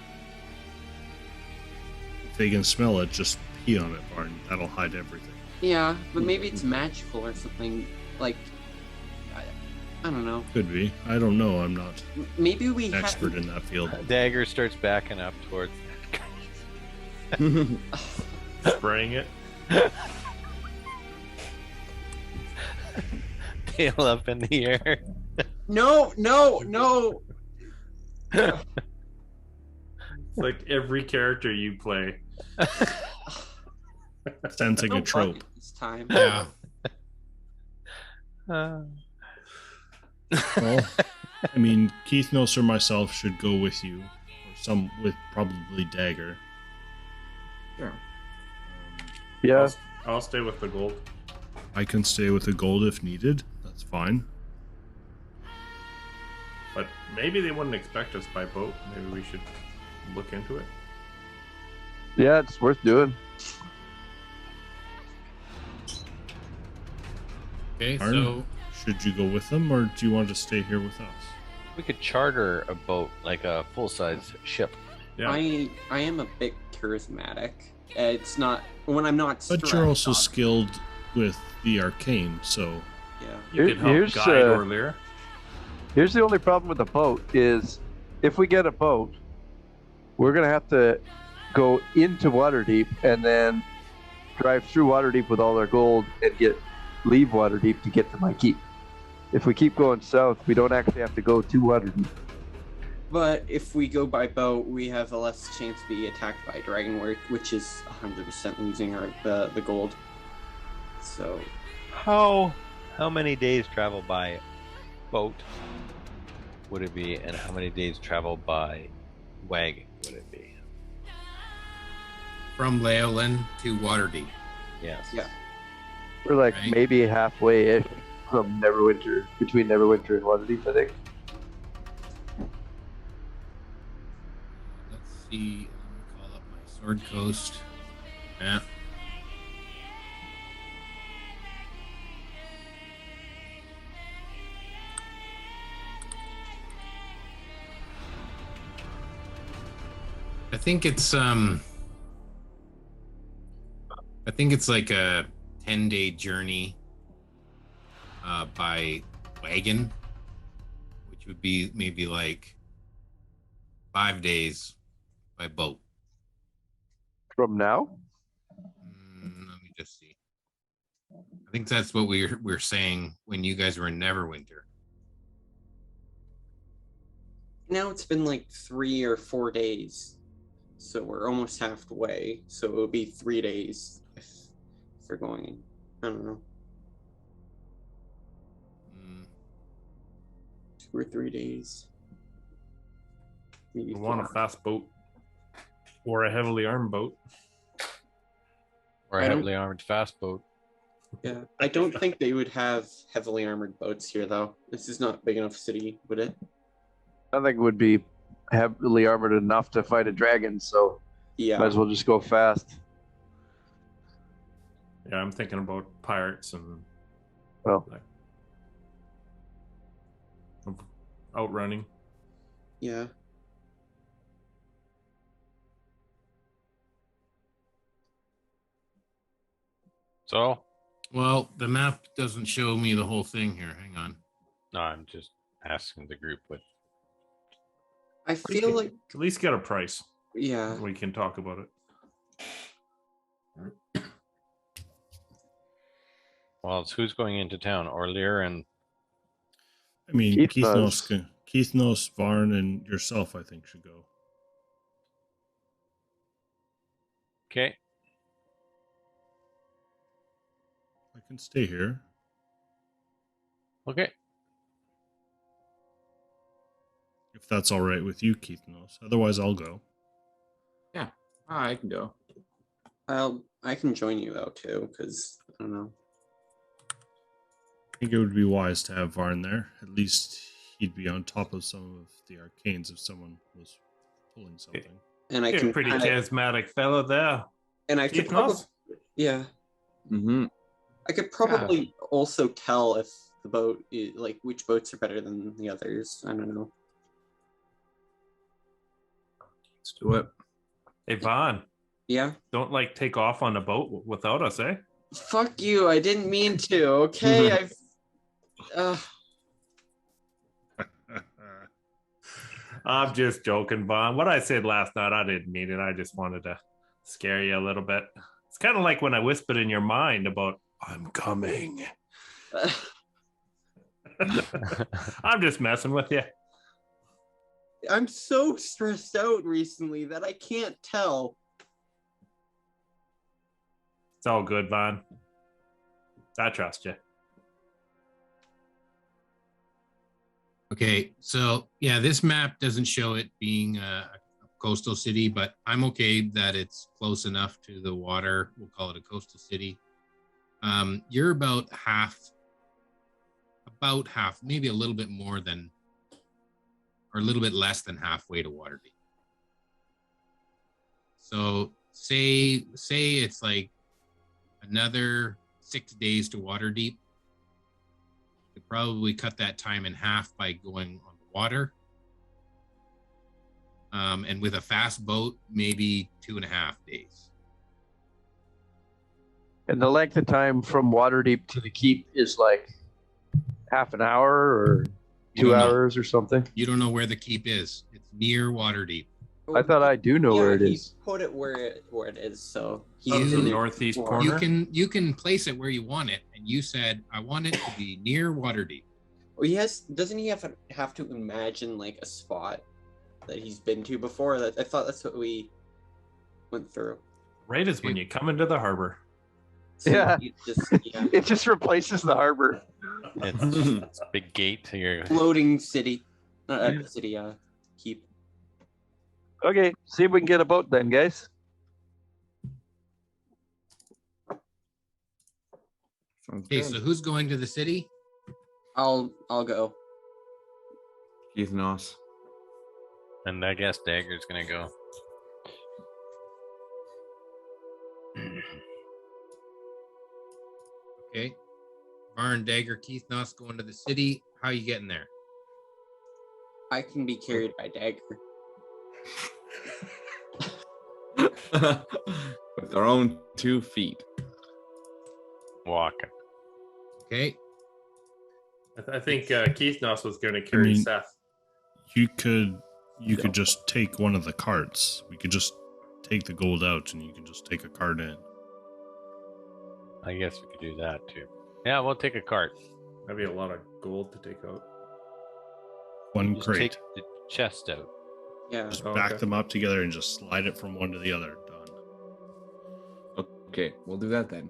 [SPEAKER 5] If they can smell it, just pee on it, Barn. That'll hide everything.
[SPEAKER 6] Yeah, but maybe it's magical or something. Like, I don't know.
[SPEAKER 5] Could be. I don't know. I'm not
[SPEAKER 6] Maybe we
[SPEAKER 5] an expert in that field.
[SPEAKER 4] Dagger starts backing up towards.
[SPEAKER 3] Spraying it.
[SPEAKER 4] Tail up in the air.
[SPEAKER 6] No.
[SPEAKER 3] It's like every character you play.
[SPEAKER 5] Sensing
[SPEAKER 6] No
[SPEAKER 5] a trope.
[SPEAKER 6] bucket this time.
[SPEAKER 1] Yeah.
[SPEAKER 5] Well, I mean, Keith Nos or myself should go with you, or some with probably Dagger.
[SPEAKER 7] Sure.
[SPEAKER 2] Yeah.
[SPEAKER 3] I'll stay with the gold.
[SPEAKER 5] I can stay with the gold if needed. That's fine.
[SPEAKER 3] But maybe they wouldn't expect us by boat. Maybe we should look into it.
[SPEAKER 2] Yeah, it's worth doing.
[SPEAKER 1] Okay,
[SPEAKER 5] Arn,
[SPEAKER 1] so
[SPEAKER 5] should you go with them, or do you want to stay here with us?
[SPEAKER 4] We could charter a boat, like a full-size ship.
[SPEAKER 3] Yeah.
[SPEAKER 6] I am a bit charismatic. It's not when I'm not stressed.
[SPEAKER 5] But you're also
[SPEAKER 6] on-
[SPEAKER 5] skilled with the arcane, so
[SPEAKER 6] Yeah.
[SPEAKER 3] You could help
[SPEAKER 2] Here's,
[SPEAKER 3] guide
[SPEAKER 2] uh,
[SPEAKER 3] Orlear.
[SPEAKER 2] Here's the only problem with the boat is if we get a boat, we're gonna have to go into Waterdeep and then drive through Waterdeep with all our gold and leave Waterdeep to get to my keep. If we keep going south, we don't actually have to go to Waterdeep.
[SPEAKER 6] But if we go by boat, we have a less chance to be attacked by a dragon, which is 100% losing the gold. So
[SPEAKER 4] How many days travel by boat would it be, and how many days travel by wagon would it be?
[SPEAKER 1] from Leilon to Waterdeep.
[SPEAKER 4] Yes.
[SPEAKER 6] Yeah.
[SPEAKER 2] We're like
[SPEAKER 1] Right.
[SPEAKER 2] maybe halfway-ish from Neverwinter, between Neverwinter and Waterdeep, I think.
[SPEAKER 1] Let's see. Let me call up my Sword Coast map. I think it's like a 10-day journey by wagon, which would be maybe like 5 days by boat.
[SPEAKER 2] From now?
[SPEAKER 1] Let me just see. I think that's what we're saying when you guys were in Neverwinter.
[SPEAKER 6] now it's been like 3 or 4 days, so we're almost halfway. So it would be 3 days if we're going. I don't know,
[SPEAKER 1] Mm,
[SPEAKER 6] 2 or 3 days. Maybe
[SPEAKER 3] We want a
[SPEAKER 6] 4.
[SPEAKER 3] fast boat or a heavily armed boat.
[SPEAKER 4] Or a
[SPEAKER 6] I don't-
[SPEAKER 4] heavily armed fast boat.
[SPEAKER 6] Yeah, I don't think they would have heavily armored boats here, though. This is not big enough city, would it?
[SPEAKER 2] I think it would be heavily armored enough to fight a dragon, so
[SPEAKER 6] Yeah.
[SPEAKER 2] might as well just go fast.
[SPEAKER 3] Yeah, I'm thinking about pirates and
[SPEAKER 2] Well,
[SPEAKER 3] outrunning.
[SPEAKER 6] Yeah.
[SPEAKER 4] So,
[SPEAKER 1] well, the map doesn't show me the whole thing here. Hang on.
[SPEAKER 4] no, I'm just asking the group what.
[SPEAKER 6] I feel like,
[SPEAKER 3] At least get a price.
[SPEAKER 6] yeah.
[SPEAKER 3] We can talk about it.
[SPEAKER 4] Well, it's who's going into town? Orlear and
[SPEAKER 5] I mean,
[SPEAKER 2] Keith
[SPEAKER 5] Keith Nos, Varn, and yourself, I think, should go.
[SPEAKER 4] okay.
[SPEAKER 5] I can stay here.
[SPEAKER 4] Okay.
[SPEAKER 5] If that's all right with you, Keith Nos. Otherwise, I'll go.
[SPEAKER 7] I can go.
[SPEAKER 6] I can join you though too, because I don't know.
[SPEAKER 5] I think it would be wise to have Varn there. At least he'd be on top of some of the arcanes if someone was pulling something.
[SPEAKER 6] And I
[SPEAKER 3] You're
[SPEAKER 6] can
[SPEAKER 3] a pretty
[SPEAKER 6] kinda-
[SPEAKER 3] charismatic fellow there.
[SPEAKER 6] and I could
[SPEAKER 3] Keith
[SPEAKER 6] probably,
[SPEAKER 3] Nos?
[SPEAKER 6] yeah,
[SPEAKER 7] Mm-hmm.
[SPEAKER 6] I could probably also tell if the boat is, like which boats are better than the others. I don't know.
[SPEAKER 7] Let's do it.
[SPEAKER 3] Hey, Vaughn,
[SPEAKER 6] Yeah.
[SPEAKER 3] don't like take off on a boat without us, eh?
[SPEAKER 6] Fuck you. I didn't mean to. Okay.
[SPEAKER 3] I'm just joking, Vaughn. What I said last night, I didn't mean it. I just wanted to scare you a little bit. It's kind of like when I whispered in your mind about, I'm coming. I'm just messing with you.
[SPEAKER 6] I'm so stressed out recently that I can't tell.
[SPEAKER 3] It's all good, Vaughn. I trust you.
[SPEAKER 1] Okay, so yeah, this map doesn't show it being a coastal city, but I'm okay that it's close enough to the water. We'll call it a coastal city. You're about half, maybe a little bit more than, or a little bit less than halfway to Waterdeep. So say it's like another 6 days to Waterdeep. Could probably cut that time in half by going on the water. And with a fast boat, maybe 2.5 days.
[SPEAKER 2] And the length of time from Waterdeep to the keep is like half an hour or
[SPEAKER 1] You
[SPEAKER 2] 2
[SPEAKER 1] don't know.
[SPEAKER 2] hours or something.
[SPEAKER 1] You don't know where the keep is. It's near Waterdeep.
[SPEAKER 2] I thought I do know where it
[SPEAKER 6] he
[SPEAKER 2] is.
[SPEAKER 6] put it where it is, so
[SPEAKER 3] Oh,
[SPEAKER 6] he's
[SPEAKER 3] the
[SPEAKER 6] in it
[SPEAKER 3] northeast
[SPEAKER 6] before.
[SPEAKER 3] corner?
[SPEAKER 1] You can place it where you want it, and you said I want it to be near Waterdeep.
[SPEAKER 6] Well, doesn't he have to imagine like a spot that he's been to before? I thought that's what we went through.
[SPEAKER 3] Right as when you come into the harbor.
[SPEAKER 6] So
[SPEAKER 2] Yeah.
[SPEAKER 6] yeah.
[SPEAKER 2] It just replaces the harbor.
[SPEAKER 4] It's a big gate to your.
[SPEAKER 6] Floating city, not city. Keep.
[SPEAKER 2] Okay, see if we can get a boat then, guys.
[SPEAKER 7] Sounds
[SPEAKER 1] Okay,
[SPEAKER 7] good.
[SPEAKER 1] so who's going to the city?
[SPEAKER 6] I'll go.
[SPEAKER 7] Keith Noss.
[SPEAKER 4] And I guess Dagger's gonna go.
[SPEAKER 1] Okay. Varn, Dagger, Keith Noss going to the city. How are you getting there?
[SPEAKER 6] I can be carried by Dagger.
[SPEAKER 7] With their own 2 feet.
[SPEAKER 4] Walking.
[SPEAKER 1] Okay.
[SPEAKER 3] I think Keith Noss was going to carry
[SPEAKER 5] mean-
[SPEAKER 3] Seth.
[SPEAKER 5] You could just take one of the carts. We could just take the gold out, and you can just take a cart in.
[SPEAKER 4] I guess we could do that too. Yeah, we'll take a cart.
[SPEAKER 3] That'd be a lot of gold to take out.
[SPEAKER 5] One
[SPEAKER 4] Just
[SPEAKER 5] crate.
[SPEAKER 4] take the chest out.
[SPEAKER 6] Yeah.
[SPEAKER 5] Just
[SPEAKER 3] Oh,
[SPEAKER 5] back
[SPEAKER 3] okay.
[SPEAKER 5] them up together and just slide it from one to the other. Done.
[SPEAKER 7] Okay, we'll do that then.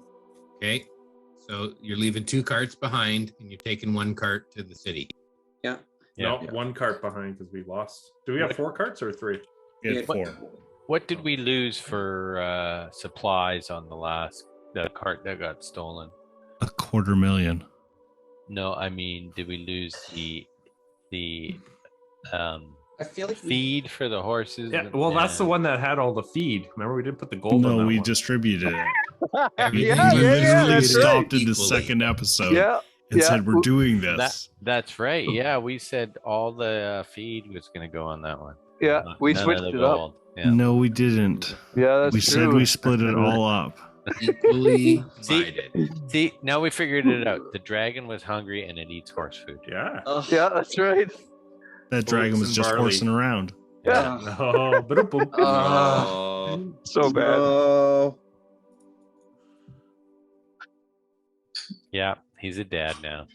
[SPEAKER 1] Okay. So you're leaving 2 carts behind, and you're taking 1 cart to the city.
[SPEAKER 6] Yeah.
[SPEAKER 4] Yeah.
[SPEAKER 3] No, 1 cart behind because we lost. Do we have 4 carts or 3?
[SPEAKER 5] We had
[SPEAKER 6] Yeah.
[SPEAKER 5] 4.
[SPEAKER 4] What did we lose for supplies on the cart that got stolen?
[SPEAKER 5] 250,000.
[SPEAKER 4] No, I mean, did we lose the
[SPEAKER 6] I feel like
[SPEAKER 4] feed for the horses?
[SPEAKER 3] Yeah, well, that's the
[SPEAKER 4] and-
[SPEAKER 3] one that had all the feed. Remember, we didn't put the gold on
[SPEAKER 5] No,
[SPEAKER 3] that
[SPEAKER 5] we
[SPEAKER 3] one.
[SPEAKER 5] distributed it.
[SPEAKER 1] Everything
[SPEAKER 2] Yeah,
[SPEAKER 5] we
[SPEAKER 2] yeah,
[SPEAKER 5] literally
[SPEAKER 2] that's right.
[SPEAKER 5] stopped in the
[SPEAKER 1] Equally.
[SPEAKER 5] second episode
[SPEAKER 2] Yeah,
[SPEAKER 5] and
[SPEAKER 2] yeah.
[SPEAKER 5] said we're doing this.
[SPEAKER 4] That's right. Yeah, we said all the feed was going to go on that one.
[SPEAKER 2] yeah. We
[SPEAKER 4] None of
[SPEAKER 2] switched
[SPEAKER 4] the
[SPEAKER 2] it up.
[SPEAKER 4] gold. Yeah.
[SPEAKER 5] No, we didn't.
[SPEAKER 2] Yeah, that's
[SPEAKER 5] We
[SPEAKER 2] true.
[SPEAKER 5] said we split it all up.
[SPEAKER 1] Equally
[SPEAKER 4] See?
[SPEAKER 1] divided.
[SPEAKER 4] See, now we figured it out. The dragon was hungry and it eats horse food.
[SPEAKER 3] Yeah.
[SPEAKER 6] Ugh.
[SPEAKER 2] Yeah, that's right.
[SPEAKER 5] That dragon was
[SPEAKER 3] and
[SPEAKER 5] just
[SPEAKER 3] barley.
[SPEAKER 5] horsing around.
[SPEAKER 2] Yeah.
[SPEAKER 3] Oh, ba-da-boom.
[SPEAKER 2] So bad.
[SPEAKER 7] Oh.
[SPEAKER 4] Yeah, he's a dad now.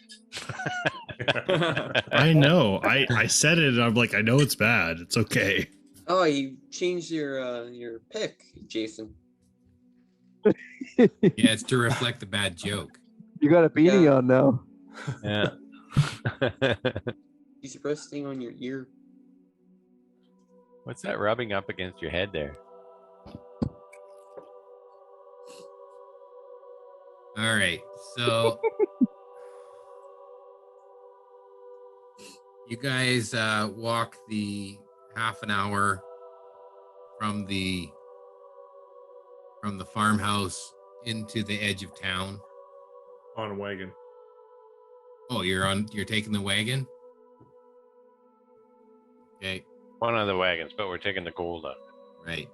[SPEAKER 5] I know. I said it and I'm like, I know it's bad. It's okay.
[SPEAKER 6] Oh, you changed your pick, Jason.
[SPEAKER 1] Yeah, it's to reflect the bad joke.
[SPEAKER 2] You got a beanie
[SPEAKER 6] Yeah.
[SPEAKER 2] on now.
[SPEAKER 4] Yeah.
[SPEAKER 6] He's resting on your ear.
[SPEAKER 4] What's that rubbing up against your head there?
[SPEAKER 1] All right. So you guys walk the half an hour from the farmhouse into the edge of town.
[SPEAKER 3] On a wagon.
[SPEAKER 1] Oh, you're taking the wagon? Okay.
[SPEAKER 4] One of the wagons, but we're taking the gold out.
[SPEAKER 1] Right.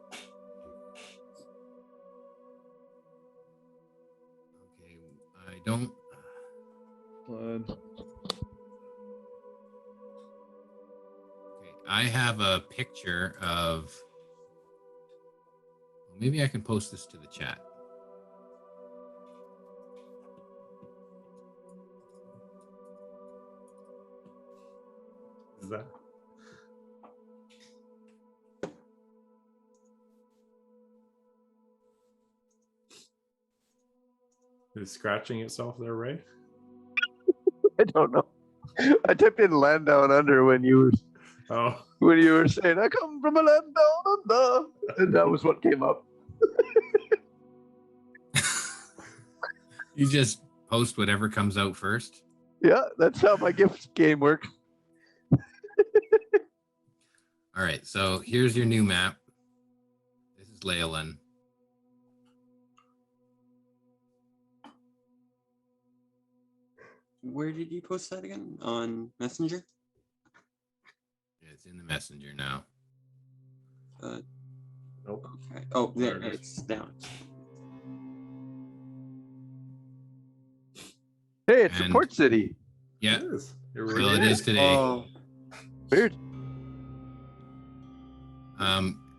[SPEAKER 1] Okay, I don't.
[SPEAKER 2] Blood.
[SPEAKER 1] Okay, I have a picture of. Well, maybe I can post this to the chat.
[SPEAKER 3] Is that? Is it scratching itself there, Ray?
[SPEAKER 2] I don't know. I typed in land down under when you
[SPEAKER 3] Oh,
[SPEAKER 2] were saying I come from a land down under, and that was what came up.
[SPEAKER 1] You just post whatever comes out first.
[SPEAKER 2] Yeah, that's how my gift game works.
[SPEAKER 1] All right, so here's your new map. This is Leilon.
[SPEAKER 6] Where did you post that again? On Messenger?
[SPEAKER 1] It's in the messenger now.
[SPEAKER 3] nope.
[SPEAKER 6] Okay. Oh, there
[SPEAKER 3] There it is.
[SPEAKER 6] it's down.
[SPEAKER 2] Hey, it's
[SPEAKER 1] And-
[SPEAKER 2] a port city.
[SPEAKER 1] Yeah,
[SPEAKER 3] It is. It
[SPEAKER 1] well,
[SPEAKER 3] really
[SPEAKER 1] it is today.
[SPEAKER 6] Oh,
[SPEAKER 2] Weird.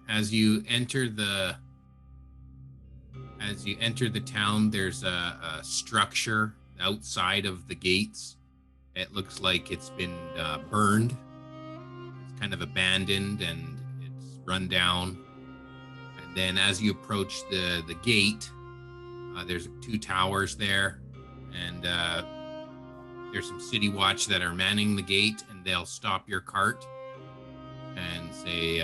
[SPEAKER 1] As you enter the town, there's a structure outside of the gates. It looks like it's been burned. It's kind of abandoned and it's run down. And then as you approach the gate, there's 2 towers there, and there's some city watch that are manning the gate, and they'll stop your cart and say,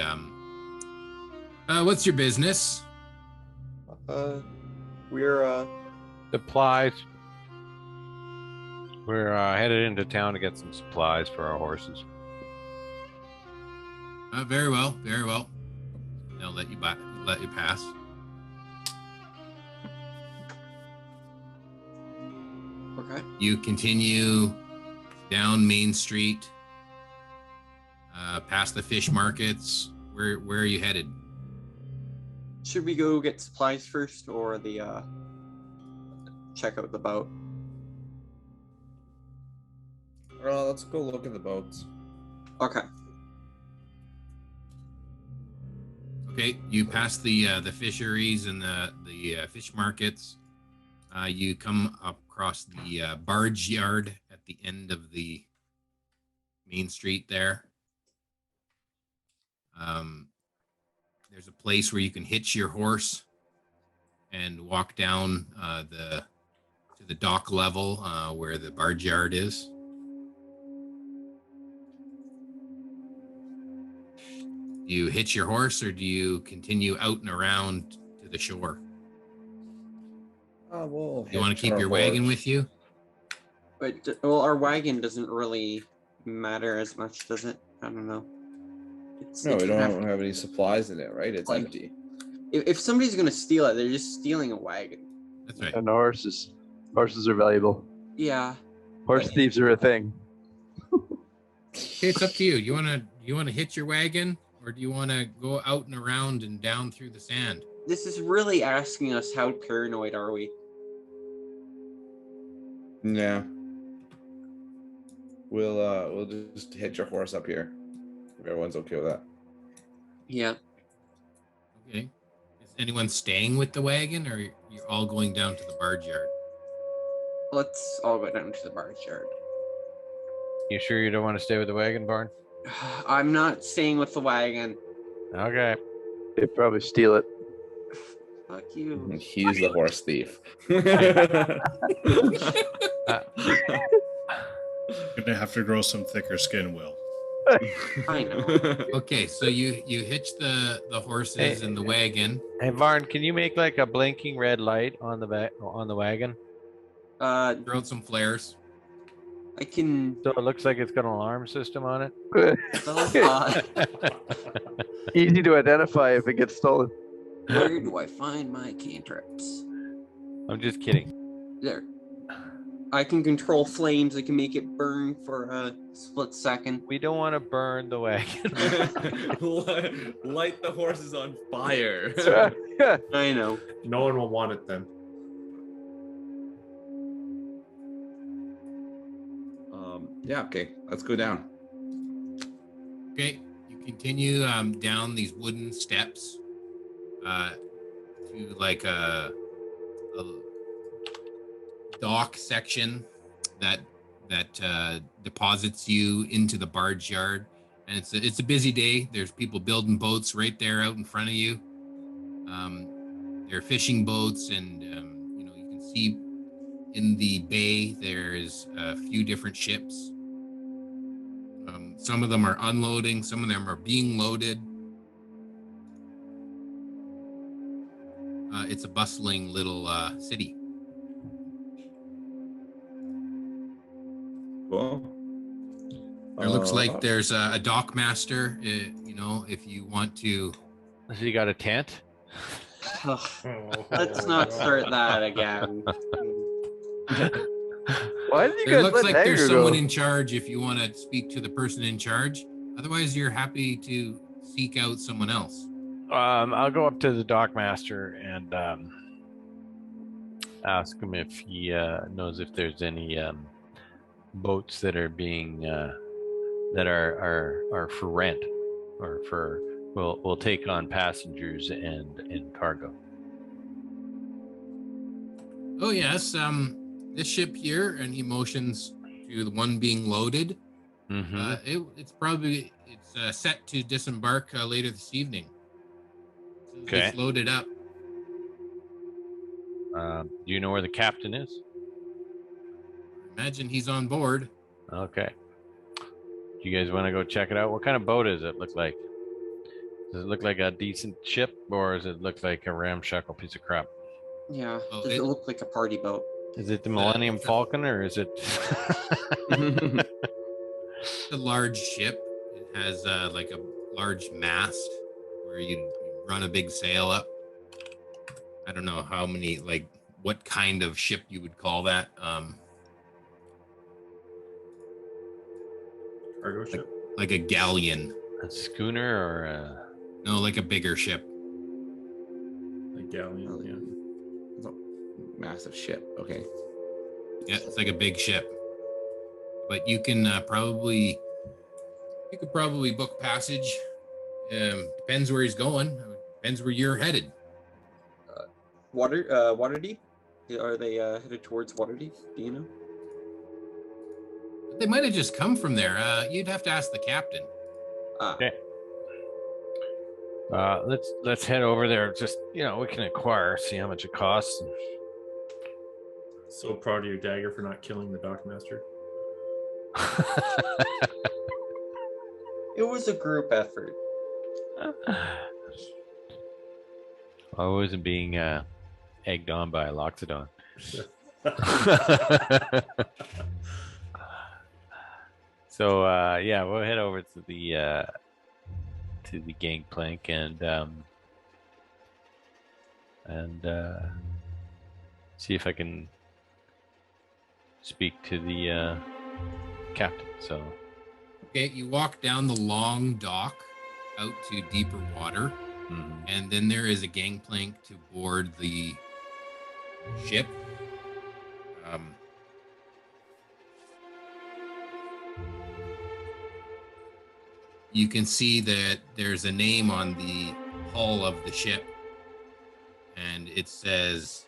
[SPEAKER 1] what's your business?
[SPEAKER 6] we're
[SPEAKER 4] Supplies. We're headed into town to get some supplies for our horses.
[SPEAKER 1] Very well, very well. They'll let you pass.
[SPEAKER 6] okay.
[SPEAKER 1] You continue down Main Street, past the fish markets. Where are you headed?
[SPEAKER 6] Should we go get supplies first, or the check out the boat?
[SPEAKER 7] Well, let's go look at the boats.
[SPEAKER 6] Okay.
[SPEAKER 1] Okay, you pass the fisheries and the fish markets. You come across the barge yard at the end of the main street there. There's a place where you can hitch your horse and walk down to the dock level where the barge yard is. Do you hitch your horse, or do you continue out and around to the shore?
[SPEAKER 7] We'll
[SPEAKER 1] You want to
[SPEAKER 7] hitch
[SPEAKER 1] keep
[SPEAKER 7] our
[SPEAKER 1] your wagon
[SPEAKER 7] horse.
[SPEAKER 1] with you?
[SPEAKER 6] But well, our wagon doesn't really matter as much, does it? I don't know.
[SPEAKER 7] No,
[SPEAKER 6] it
[SPEAKER 7] we
[SPEAKER 6] doesn't
[SPEAKER 7] don't have any supplies in it, right? It's
[SPEAKER 6] Like-
[SPEAKER 7] empty.
[SPEAKER 6] If somebody's gonna steal it, they're just stealing a wagon.
[SPEAKER 1] That's right.
[SPEAKER 2] And the horses. Horses are valuable.
[SPEAKER 6] Yeah.
[SPEAKER 2] Horse thieves are a thing.
[SPEAKER 1] Okay, it's up to you. You wanna hitch your wagon, or do you want to go out and around and down through the sand?
[SPEAKER 6] This is really asking us how paranoid are we?
[SPEAKER 7] Yeah. We'll just hitch your horse up here. If everyone's okay with that.
[SPEAKER 6] Yeah.
[SPEAKER 1] Okay. Is anyone staying with the wagon, or you're all going down to the barge yard?
[SPEAKER 6] Let's all go down to the barge yard.
[SPEAKER 4] You sure you don't want to stay with the wagon barn?
[SPEAKER 6] I'm not staying with the wagon.
[SPEAKER 4] Okay.
[SPEAKER 2] They probably steal it.
[SPEAKER 6] Fuck you.
[SPEAKER 7] He's the horse thief.
[SPEAKER 5] Gonna have to grow some thicker skin, Will.
[SPEAKER 6] I know.
[SPEAKER 1] Okay, so you hitch the horses and the wagon.
[SPEAKER 4] Hey, Varn, can you make like a blinking red light on the wagon
[SPEAKER 1] Throw out some flares.
[SPEAKER 6] I can.
[SPEAKER 4] so it looks like it's got an alarm system on it?
[SPEAKER 2] Easy to identify if it gets stolen.
[SPEAKER 6] Where do I find my cantrips?
[SPEAKER 4] I'm just kidding.
[SPEAKER 6] There. I can control flames. I can make it burn for a split second.
[SPEAKER 4] We don't want to burn the wagon.
[SPEAKER 7] Light the horses on fire.
[SPEAKER 6] I know.
[SPEAKER 3] No one will want it then.
[SPEAKER 7] Yeah, okay. Let's go down.
[SPEAKER 1] Okay, you continue down these wooden steps to like a dock section that deposits you into the barge yard, and it's a busy day. There's people building boats right there out in front of you. There are fishing boats, and you can see in the bay there's a few different ships. Some of them are unloading, some of them are being loaded. It's a bustling little city.
[SPEAKER 7] Cool.
[SPEAKER 1] It looks like there's a dock master, if you want to.
[SPEAKER 4] So you got a tent?
[SPEAKER 6] Let's not start that again.
[SPEAKER 2] Why did you
[SPEAKER 1] It
[SPEAKER 2] guys
[SPEAKER 1] looks
[SPEAKER 2] let
[SPEAKER 1] like
[SPEAKER 2] Dagger
[SPEAKER 1] there's someone
[SPEAKER 2] go?
[SPEAKER 1] in charge if you want to speak to the person in charge. Otherwise, you're happy to seek out someone else.
[SPEAKER 4] I'll go up to the dock master and ask him if he knows if there's any boats that are being that are for rent or for will take on passengers and cargo.
[SPEAKER 1] Oh yes, this ship here, and he motions to the one being loaded.
[SPEAKER 4] Mm-hmm.
[SPEAKER 1] It's set to disembark later this evening.
[SPEAKER 4] Okay.
[SPEAKER 1] It's loaded up.
[SPEAKER 4] Do you know where the captain is?
[SPEAKER 1] Imagine he's on board.
[SPEAKER 4] Okay. Do you guys want to go check it out? What kind of boat does it look like? Does it look like a decent ship, or does it look like a ramshackle piece of crap?
[SPEAKER 6] Yeah.
[SPEAKER 1] Oh,
[SPEAKER 6] Does it look like a party boat?
[SPEAKER 4] Is it the Millennium Falcon, or is it?
[SPEAKER 1] It's a large ship. It has like a large mast where you run a big sail up. I don't know how many, like, what kind of ship you would call that.
[SPEAKER 3] Cargo ship.
[SPEAKER 1] Like a galleon.
[SPEAKER 4] A schooner or a...
[SPEAKER 1] No, like a bigger ship.
[SPEAKER 3] A galleon. Yeah.
[SPEAKER 7] It's a massive ship. Okay.
[SPEAKER 1] Yeah, it's like a big ship. But you can you could probably book passage. Depends where he's going. Depends where you're headed.
[SPEAKER 6] Waterdeep? Are they headed towards Waterdeep? Do you know?
[SPEAKER 1] They might have just come from there. You'd have to ask the captain.
[SPEAKER 4] Okay. Let's head over there. Just we can inquire, see how much it costs.
[SPEAKER 3] So proud of you, Dagger, for not killing the dockmaster.
[SPEAKER 6] It was a group effort.
[SPEAKER 4] I wasn't being egged on by Loxodon. So yeah, we'll head over to the gangplank and see if I can speak to the captain. So
[SPEAKER 1] Okay, you walk down the long dock out to deeper water, and then there is a gangplank to board the ship. You can see that there's a name on the hull of the ship, and it says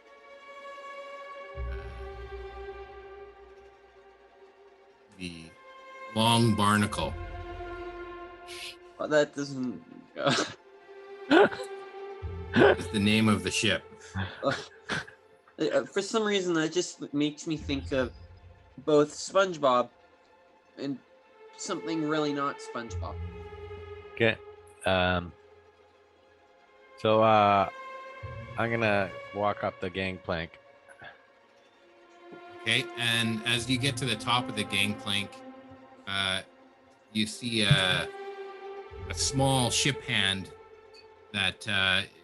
[SPEAKER 1] the Long Barnacle.
[SPEAKER 6] Oh, that doesn't.
[SPEAKER 1] Is the name of the ship.
[SPEAKER 6] For some reason, that just makes me think of both SpongeBob and something really not SpongeBob.
[SPEAKER 4] okay. So I'm gonna walk up the gangplank.
[SPEAKER 1] Okay, and as you get to the top of the gangplank, you see a small ship hand that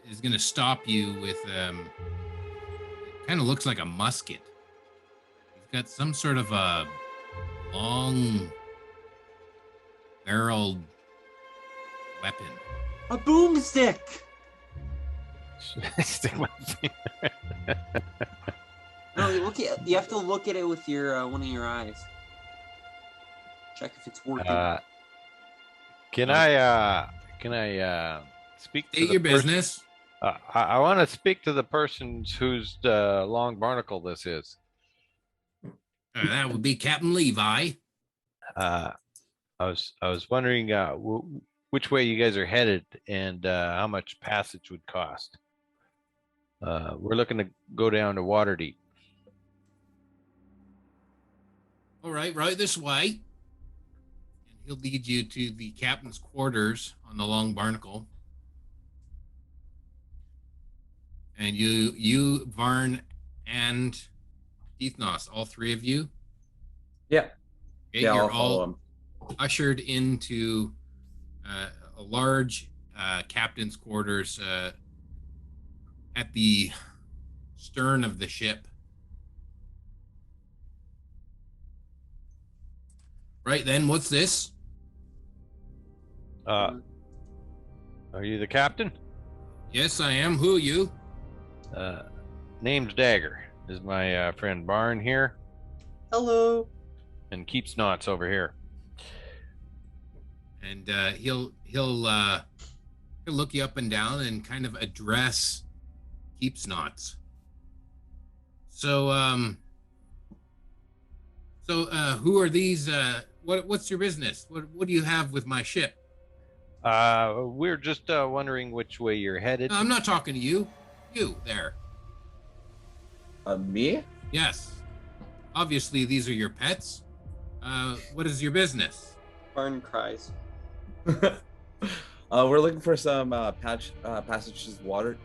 [SPEAKER 1] is going to stop you with. It kind of looks like a musket. He's got some sort of a long barreled weapon.
[SPEAKER 6] A boomstick.
[SPEAKER 4] Stick my finger.
[SPEAKER 6] No, you have to look at it with your one of your eyes. Check if it's working.
[SPEAKER 4] Can I speak to
[SPEAKER 1] State
[SPEAKER 4] the
[SPEAKER 1] your
[SPEAKER 4] person?
[SPEAKER 1] business.
[SPEAKER 4] I want to speak to the person whose long barnacle this is.
[SPEAKER 1] That would be Captain Levi.
[SPEAKER 4] I was wondering which way you guys are headed and how much passage would cost. We're looking to go down to Waterdeep.
[SPEAKER 1] All right this way. And he'll lead you to the captain's quarters on the Long Barnacle. And you, Varn, and Heathnos, all three of you.
[SPEAKER 7] Yeah.
[SPEAKER 1] Okay,
[SPEAKER 7] Yeah,
[SPEAKER 1] you're
[SPEAKER 7] I'll follow
[SPEAKER 1] all
[SPEAKER 7] him.
[SPEAKER 1] ushered into a large captain's quarters at the stern of the ship. Right then, what's this?
[SPEAKER 4] Are you the captain?
[SPEAKER 1] Yes, I am. Who are you?
[SPEAKER 4] Name's Dagger. Is my friend Barn here?
[SPEAKER 6] Hello.
[SPEAKER 4] And Keeps Knots over here.
[SPEAKER 1] And he'll look you up and down and kind of address Keeps Knots. So who are these? What's your business? What do you have with my ship?
[SPEAKER 4] We're just wondering which way you're headed.
[SPEAKER 1] No, I'm not talking to you. You there.
[SPEAKER 7] Me?
[SPEAKER 1] Yes. Obviously, these are your pets. What is your business?
[SPEAKER 6] Barn cries.
[SPEAKER 7] We're looking for some passage to Waterdeep.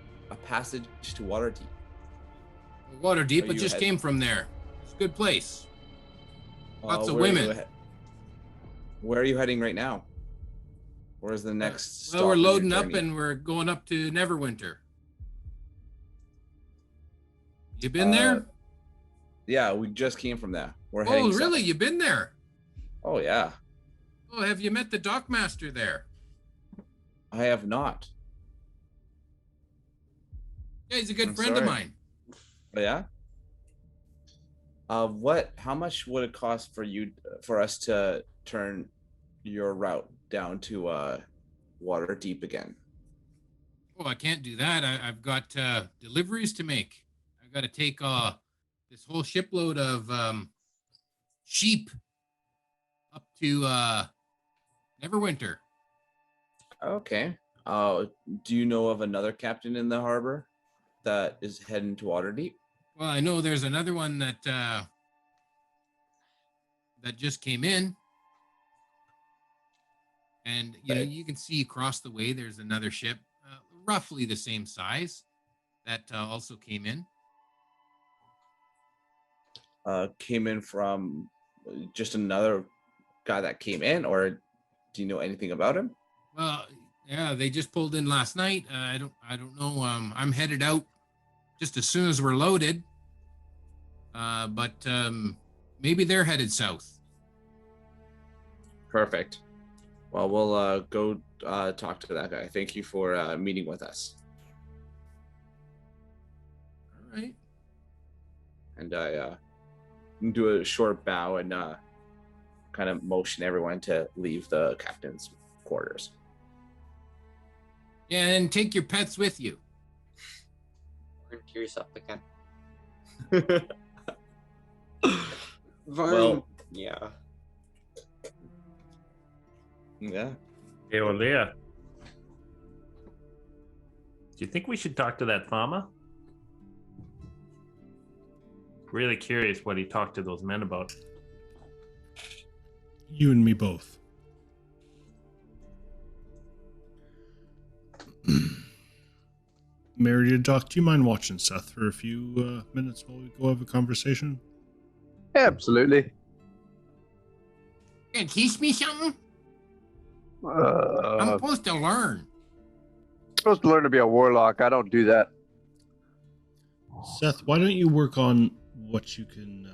[SPEAKER 1] Waterdeep.
[SPEAKER 7] Are
[SPEAKER 1] It
[SPEAKER 7] you
[SPEAKER 1] just
[SPEAKER 7] headed-
[SPEAKER 1] came from there. It's a good place. Lots of
[SPEAKER 7] where are you
[SPEAKER 1] women.
[SPEAKER 7] Where are you heading right now? Where's the next stop
[SPEAKER 1] Well, we're
[SPEAKER 7] in your
[SPEAKER 1] loading up
[SPEAKER 7] journey?
[SPEAKER 1] and we're going up to Neverwinter. You been there?
[SPEAKER 7] Yeah, we just came from there. We're
[SPEAKER 1] Oh,
[SPEAKER 7] heading
[SPEAKER 1] really?
[SPEAKER 7] south.
[SPEAKER 1] You been there?
[SPEAKER 7] Oh, yeah.
[SPEAKER 1] Oh, have you met the dockmaster there?
[SPEAKER 7] I have not.
[SPEAKER 1] Yeah, he's a good
[SPEAKER 7] I'm
[SPEAKER 1] friend of
[SPEAKER 7] sorry.
[SPEAKER 1] mine.
[SPEAKER 7] Oh, yeah? How much would it cost for us to turn your route down to Waterdeep again?
[SPEAKER 1] Oh, I can't do that. I've got deliveries to make. I've got to take this whole shipload of sheep up to Neverwinter.
[SPEAKER 7] Okay. Do you know of another captain in the harbor that is heading to Waterdeep?
[SPEAKER 1] Well, I know there's another one that just came in. And, you know, you can see across the way, there's another ship, roughly the same size, that also came in.
[SPEAKER 7] Came in from just another guy that came in, or do you know anything about him?
[SPEAKER 1] Well, yeah, they just pulled in last night. I don't know. I'm headed out just as soon as we're loaded. But maybe they're headed south.
[SPEAKER 7] Perfect. Well, we'll go talk to that guy. Thank you for meeting with us.
[SPEAKER 1] All right.
[SPEAKER 7] And I do a short bow and kind of motion everyone to leave the captain's quarters.
[SPEAKER 1] Yeah, and take your pets with you.
[SPEAKER 6] Tears up again.
[SPEAKER 7] Well,
[SPEAKER 6] yeah.
[SPEAKER 7] Yeah.
[SPEAKER 3] Hey, Olea. Do you think we should talk to that farmer? Really curious what he talked to those men about.
[SPEAKER 5] You and me both. Mary, to Doc, do you mind watching Seth for a few minutes while we go have a conversation?
[SPEAKER 2] Absolutely.
[SPEAKER 1] Can you teach me something? I'm
[SPEAKER 2] I'm
[SPEAKER 1] supposed to learn.
[SPEAKER 2] supposed to learn to be a warlock. I don't do that.
[SPEAKER 5] Seth, why don't you work on what you can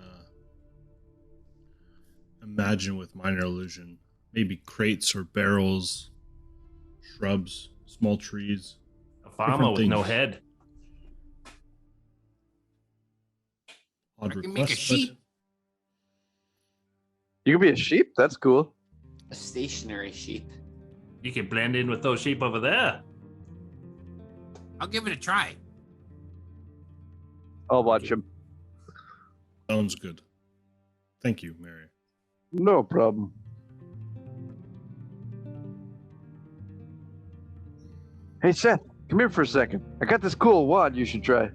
[SPEAKER 5] imagine with minor illusion. Maybe crates or barrels, shrubs, small trees.
[SPEAKER 3] A farmer
[SPEAKER 5] Different
[SPEAKER 3] with no
[SPEAKER 5] things.
[SPEAKER 3] head.
[SPEAKER 5] Odd
[SPEAKER 1] I can
[SPEAKER 5] request,
[SPEAKER 1] make a
[SPEAKER 5] but
[SPEAKER 1] sheep.
[SPEAKER 2] You can be a sheep? That's cool.
[SPEAKER 6] A stationary sheep.
[SPEAKER 3] You can blend in with those sheep over there.
[SPEAKER 1] I'll give it a try.
[SPEAKER 2] I'll watch him.
[SPEAKER 5] sounds good. Thank you, Mary.
[SPEAKER 2] No problem. Hey, Seth, come here for a second. I got this cool wand you should try.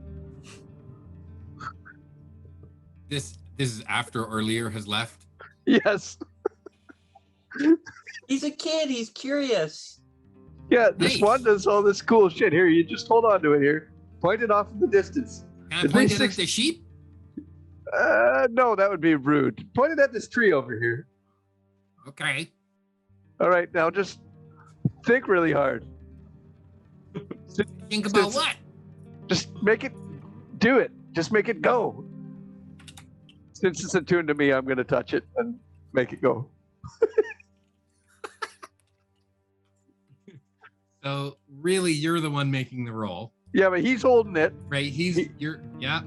[SPEAKER 1] This is after Orlear has left.
[SPEAKER 2] Yes.
[SPEAKER 6] He's a kid. He's curious.
[SPEAKER 2] Yeah, this
[SPEAKER 1] Nice.
[SPEAKER 2] wand does all this cool shit. Here, you just hold on to it here. Point it off in the distance.
[SPEAKER 1] Can I
[SPEAKER 2] At
[SPEAKER 1] point
[SPEAKER 2] least
[SPEAKER 1] it at
[SPEAKER 2] 6
[SPEAKER 1] the sheep?
[SPEAKER 2] No, that would be rude. Point it at this tree over here.
[SPEAKER 1] Okay.
[SPEAKER 2] All right, now just think really hard.
[SPEAKER 1] Think about
[SPEAKER 2] Since-
[SPEAKER 1] what?
[SPEAKER 2] Just make it, do it. Just make it go. Since it's attuned to me, I'm going to touch it and make it go.
[SPEAKER 1] So really, you're the one making the roll,
[SPEAKER 2] Yeah, but he's holding it.
[SPEAKER 1] right? Yeah.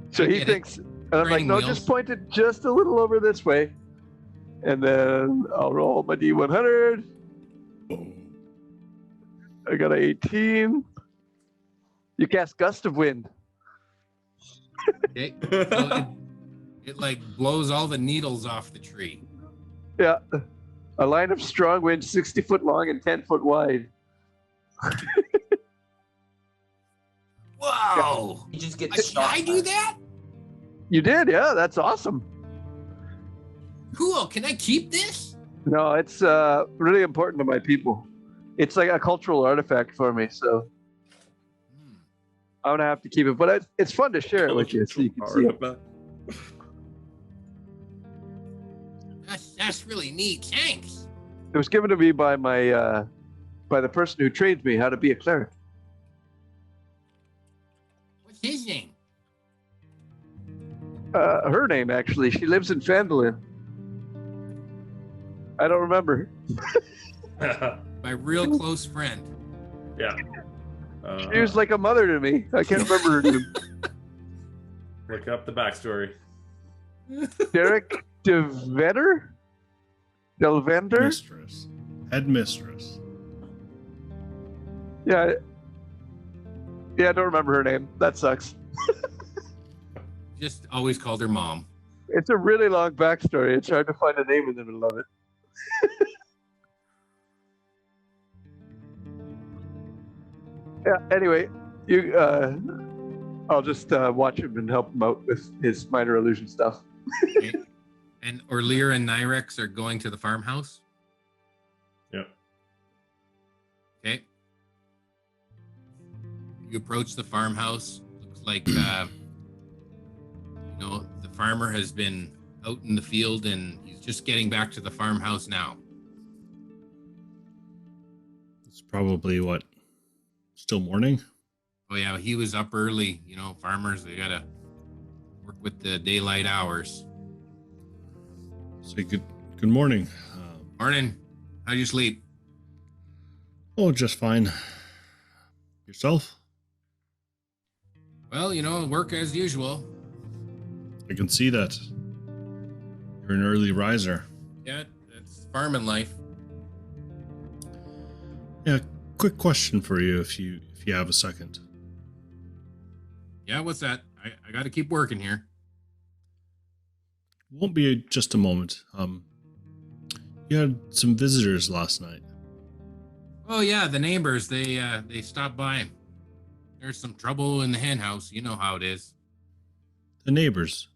[SPEAKER 2] So
[SPEAKER 1] I
[SPEAKER 2] he
[SPEAKER 1] get it.
[SPEAKER 2] thinks, and I'm like,
[SPEAKER 1] Training
[SPEAKER 2] no,
[SPEAKER 1] wheels.
[SPEAKER 2] just point it just a little over this way. And then I'll roll my D100. I got an 18. You cast Gust of Wind.
[SPEAKER 1] Okay. So it like blows all the needles off the tree.
[SPEAKER 2] Yeah. A line of strong wind, 60 foot long and 10 foot wide.
[SPEAKER 1] Whoa!
[SPEAKER 6] He just gets
[SPEAKER 1] Did
[SPEAKER 6] shot.
[SPEAKER 1] I do that?
[SPEAKER 2] You did, yeah, that's awesome.
[SPEAKER 1] Cool. Can I keep this?
[SPEAKER 2] No, it's really important to my people. It's like a cultural artifact for me, so I'm gonna have to keep it. But it's fun to share it with you, so you can see it.
[SPEAKER 1] That's really neat. Thanks.
[SPEAKER 2] It was given to me by my by the person who trained me how to be a cleric.
[SPEAKER 1] What's his name?
[SPEAKER 2] Her name actually. She lives in Fandolin. I don't remember.
[SPEAKER 1] My real close friend.
[SPEAKER 3] Yeah.
[SPEAKER 2] She was like a mother to me. I can't remember her name.
[SPEAKER 3] Look up the backstory.
[SPEAKER 2] Derek DeVender? Delvender?
[SPEAKER 5] Mistress. Headmistress.
[SPEAKER 2] Yeah. Yeah, I don't remember her name. That sucks.
[SPEAKER 1] Just always called her mom.
[SPEAKER 2] It's a really long backstory. It's hard to find a name in the middle of it. Yeah, anyway, I'll just watch him and help him out with his minor illusion stuff.
[SPEAKER 1] Okay. And Orlear and Nyrex are going to the farmhouse.
[SPEAKER 3] Yep.
[SPEAKER 1] Okay. You approach the farmhouse. Looks like the farmer has been out in the field and he's just getting back to the farmhouse now.
[SPEAKER 5] It's probably what? Still morning?
[SPEAKER 1] Oh yeah, he was up early. Farmers, they gotta work with the daylight hours.
[SPEAKER 5] Say good morning.
[SPEAKER 1] Morning. How'd you sleep?
[SPEAKER 5] Oh, just fine. Yourself?
[SPEAKER 1] Well, work as usual.
[SPEAKER 5] I can see that. You're an early riser.
[SPEAKER 1] Yeah, that's farming life.
[SPEAKER 5] Yeah, quick question for you if you have a second.
[SPEAKER 1] Yeah, what's that? I gotta keep working here.
[SPEAKER 5] Won't be just a moment. You had some visitors last night.
[SPEAKER 1] Oh yeah, the neighbors, they stopped by. There's some trouble in the hen house. You know how it is.
[SPEAKER 5] The neighbors.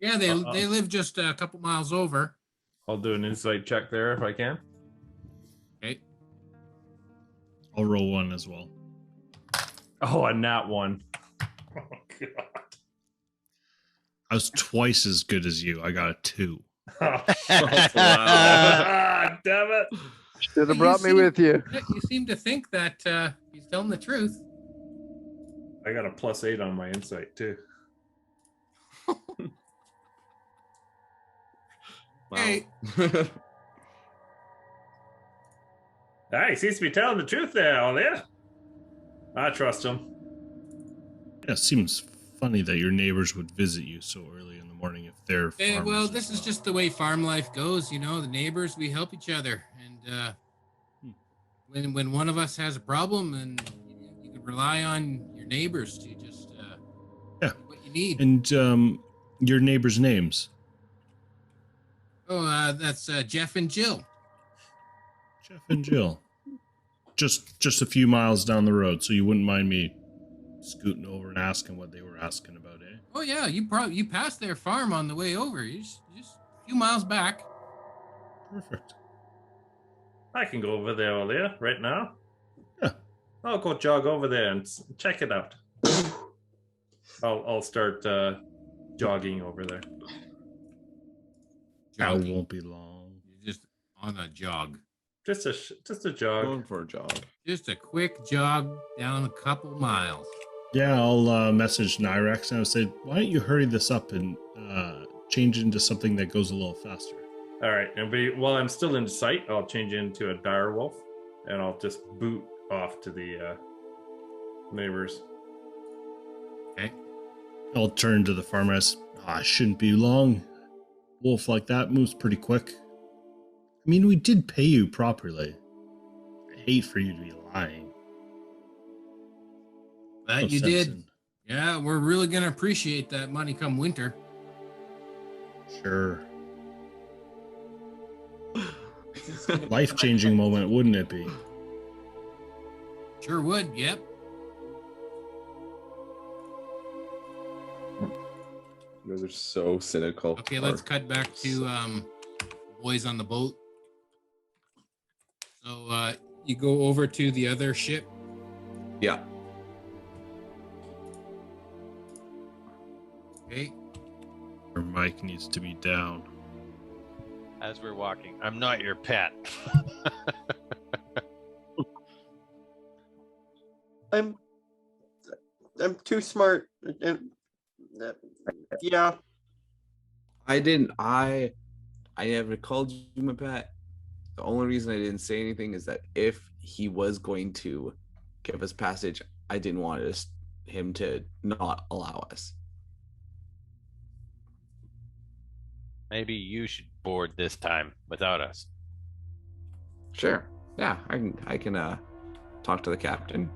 [SPEAKER 1] Yeah, they live just a couple miles over.
[SPEAKER 3] I'll do an insight check there if I can.
[SPEAKER 1] Okay.
[SPEAKER 5] I'll roll one as well.
[SPEAKER 3] Oh, a nat one. Oh, God.
[SPEAKER 5] I was twice as good as you. I got a 2.
[SPEAKER 3] Wow. Ah, damn it.
[SPEAKER 2] Should have brought me with you.
[SPEAKER 1] You seem to think that he's telling the truth.
[SPEAKER 3] I got a +8 on my insight, too.
[SPEAKER 8] Hey.
[SPEAKER 3] He seems to be telling the truth there, Ollie. I trust him.
[SPEAKER 5] Yeah, it seems funny that your neighbors would visit you so early in the morning if they're farmers.
[SPEAKER 8] Well, this is just the way farm life goes, you know. The neighbors, we help each other, and when one of us has a problem, and you can rely on your neighbors to just
[SPEAKER 5] Yeah.
[SPEAKER 8] what you need.
[SPEAKER 5] And your neighbors' names?
[SPEAKER 8] Oh, that's Jeff and Jill.
[SPEAKER 5] Jeff and Jill. Just a few miles down the road, so you wouldn't mind me scooting over and asking what they were asking about, eh?
[SPEAKER 8] Oh yeah, you passed their farm on the way over. You just a few miles back.
[SPEAKER 5] Perfect.
[SPEAKER 3] I can go over there, Ollie, right now.
[SPEAKER 5] Yeah.
[SPEAKER 3] I'll go jog over there and check it out. I'll start jogging over there.
[SPEAKER 5] That won't be long.
[SPEAKER 8] You're just on a jog.
[SPEAKER 3] Just a jog.
[SPEAKER 7] Going for a jog.
[SPEAKER 8] Just a quick jog down a couple miles.
[SPEAKER 5] Yeah, I'll message Nyrex and I'll say, why don't you hurry this up and change into something that goes a little faster?
[SPEAKER 3] All right, and while I'm still in sight, I'll change into a dire wolf, and I'll just boot off to the neighbors.
[SPEAKER 8] Okay.
[SPEAKER 5] I'll turn to the farmer and say, it shouldn't be long. Wolf like that moves pretty quick. I mean, we did pay you properly. I hate for you to be lying.
[SPEAKER 8] That you did. Yeah, we're really going to appreciate that money come winter.
[SPEAKER 5] Sure. Life-changing moment, wouldn't it be?
[SPEAKER 8] Sure would, yep.
[SPEAKER 9] You guys are so cynical.
[SPEAKER 8] Okay, let's cut back to boys on the boat. So you go over to the other ship.
[SPEAKER 7] Yeah.
[SPEAKER 8] Okay.
[SPEAKER 5] Your mic needs to be down.
[SPEAKER 4] As we're walking, I'm not your pet.
[SPEAKER 6] I'm too smart. Yeah.
[SPEAKER 7] I never called you my pet. The only reason I didn't say anything is that if he was going to give us passage, I didn't want him to not allow us.
[SPEAKER 4] Maybe you should board this time without us.
[SPEAKER 7] Sure. Yeah, I can talk to the captain.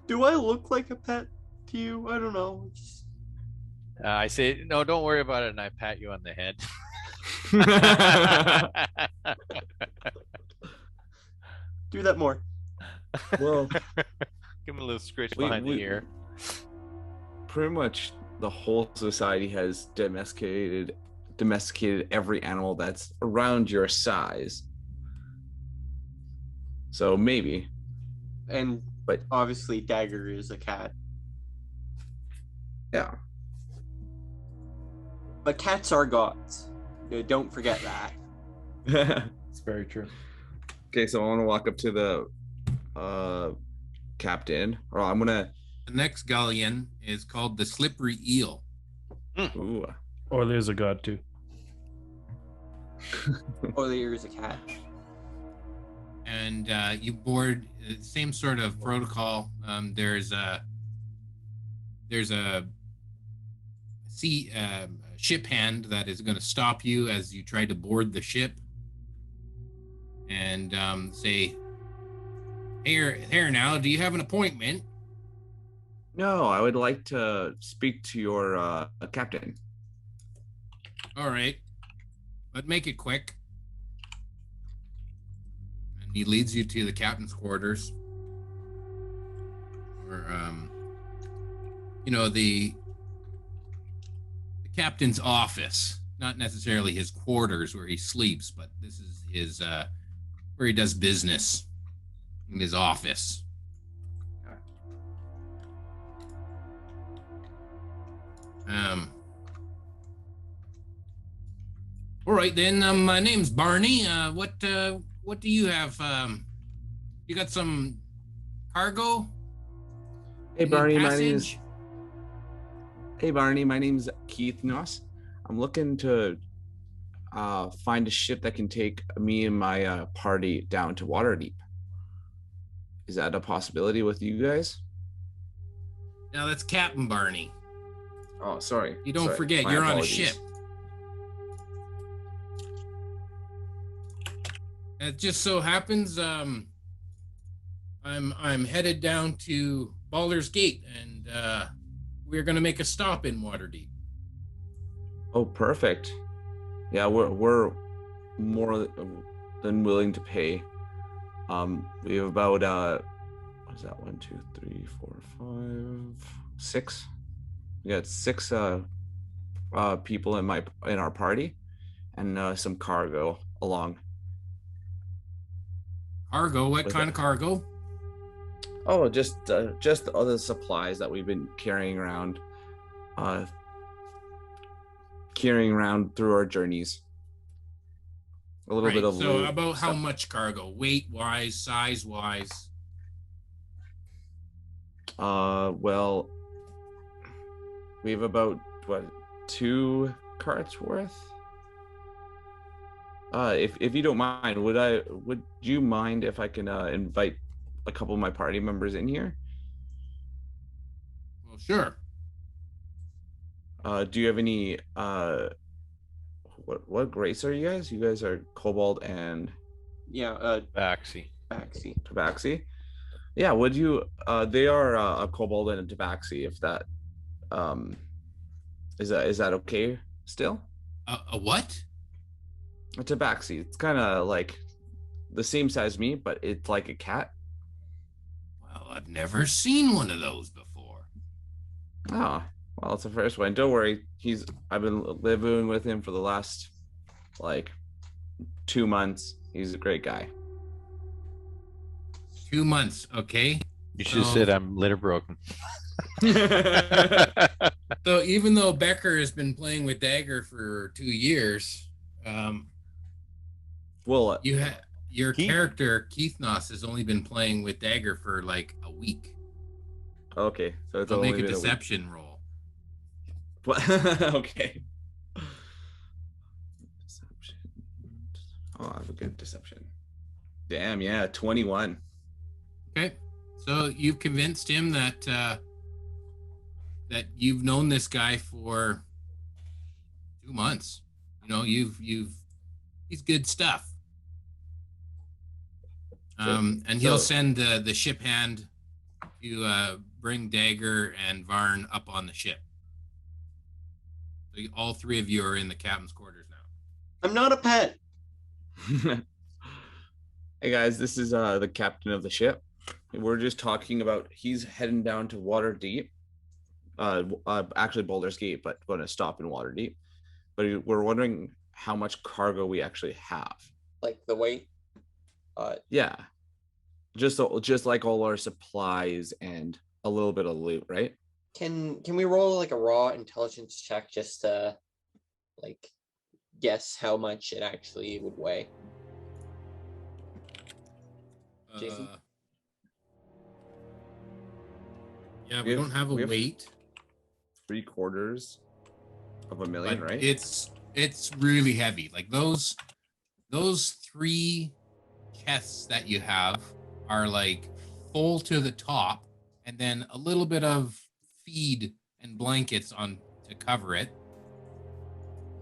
[SPEAKER 6] Do I look like a pet to you? I don't know.
[SPEAKER 4] I say, no, don't worry about it, and I pat you on the head.
[SPEAKER 6] Do that more.
[SPEAKER 7] Well,
[SPEAKER 4] give him a little scritch behind the ear.
[SPEAKER 7] Pretty much the whole society has domesticated every animal that's around your size. So maybe.
[SPEAKER 6] But obviously Dagger is a cat.
[SPEAKER 7] Yeah.
[SPEAKER 6] But cats are gods. Don't forget that.
[SPEAKER 9] It's very true.
[SPEAKER 7] Okay, so I want to walk up to the captain, or I'm gonna.
[SPEAKER 8] The next galleon is called the Slippery Eel.
[SPEAKER 7] Ooh.
[SPEAKER 5] Or there's a god too.
[SPEAKER 6] Or there is a cat.
[SPEAKER 8] And you board same sort of protocol. There's a ship hand that is going to stop you as you try to board the ship, and say, "Here now, do you have an appointment?"
[SPEAKER 7] No, I would like to speak to your captain.
[SPEAKER 8] All right, but make it quick. And he leads you to the captain's quarters, or the captain's office. Not necessarily his quarters where he sleeps, but this is his where he does business, in his office. All right then. My name's Barney. What do you have? You got some cargo?
[SPEAKER 7] Hey
[SPEAKER 8] Any
[SPEAKER 7] Barney,
[SPEAKER 8] passage?
[SPEAKER 7] my name's Keith Noss. I'm looking to find a ship that can take me and my party down to Waterdeep. Is that a possibility with you guys?
[SPEAKER 8] Now that's Captain Barney.
[SPEAKER 7] Oh, sorry.
[SPEAKER 8] You don't
[SPEAKER 7] Sorry.
[SPEAKER 8] forget,
[SPEAKER 7] My
[SPEAKER 8] you're on a
[SPEAKER 7] apologies.
[SPEAKER 8] ship. It just so happens, I'm headed down to Baldur's Gate, and we're gonna make a stop in Waterdeep.
[SPEAKER 7] Oh, perfect. Yeah, we're more than willing to pay. We have about what is that? 1, 2, 3, 4, 5, 6. We got 6 people in our party, and some cargo along.
[SPEAKER 8] Cargo? What
[SPEAKER 7] With
[SPEAKER 8] kind
[SPEAKER 7] that.
[SPEAKER 8] of cargo?
[SPEAKER 7] Oh, just the other supplies that we've been carrying around through our journeys. A little bit of
[SPEAKER 8] so
[SPEAKER 7] loot.
[SPEAKER 8] about how
[SPEAKER 7] stuff.
[SPEAKER 8] much cargo? Weight-wise, size-wise?
[SPEAKER 7] Well, we have about 2 carts worth. If you don't mind, would you mind if I can invite a couple of my party members in here?
[SPEAKER 8] Well, sure.
[SPEAKER 7] Do you have any what race are you guys? You guys are Kobold and
[SPEAKER 6] Yeah,
[SPEAKER 4] Baxi.
[SPEAKER 6] Tabaxi.
[SPEAKER 7] Yeah, would you they are a Kobold and a Tabaxi, if that is that okay still?
[SPEAKER 8] A what?
[SPEAKER 7] A Tabaxi. It's kind of like the same size as me, but it's like a cat.
[SPEAKER 8] Well, I've never seen one of those before.
[SPEAKER 7] Oh, well, it's the first one. Don't worry. I've been living with him for the last 2 months. He's a great guy.
[SPEAKER 8] 2 months, okay?
[SPEAKER 4] You should have said I'm litter broken.
[SPEAKER 8] So even though Becker has been playing with Dagger for 2 years,
[SPEAKER 7] Well,
[SPEAKER 8] your character Keith Noss has only been playing with Dagger for like a week.
[SPEAKER 7] Okay, so it's
[SPEAKER 8] I'll
[SPEAKER 7] only
[SPEAKER 8] make a
[SPEAKER 7] been
[SPEAKER 8] deception roll.
[SPEAKER 7] Okay. Deception. Oh, I have a good deception. Damn, yeah, 21.
[SPEAKER 8] Okay, so you've convinced him that that you've known this guy for 2 months. You know, he's good stuff. And he'll send the ship hand to bring Dagger and Varn up on the ship. So all 3 of you are in the captain's quarters now.
[SPEAKER 6] I'm not a pet.
[SPEAKER 7] Hey guys, this is the captain of the ship. We're just talking about he's heading down to Waterdeep. Actually Baldur's Gate, but going to stop in Waterdeep. But we're wondering how much cargo we actually have.
[SPEAKER 6] Like the weight?
[SPEAKER 7] Yeah. Just like all our supplies and a little bit of loot, right?
[SPEAKER 6] Can we roll like a raw intelligence check just to like guess how much it actually would weigh? Jason?
[SPEAKER 8] Yeah, we don't have a weight.
[SPEAKER 7] 3/4 of a million,
[SPEAKER 8] But
[SPEAKER 7] right?
[SPEAKER 8] It's really heavy. Like those 3 chests that you have are like full to the top, and then a little bit of feed and blankets on to cover it.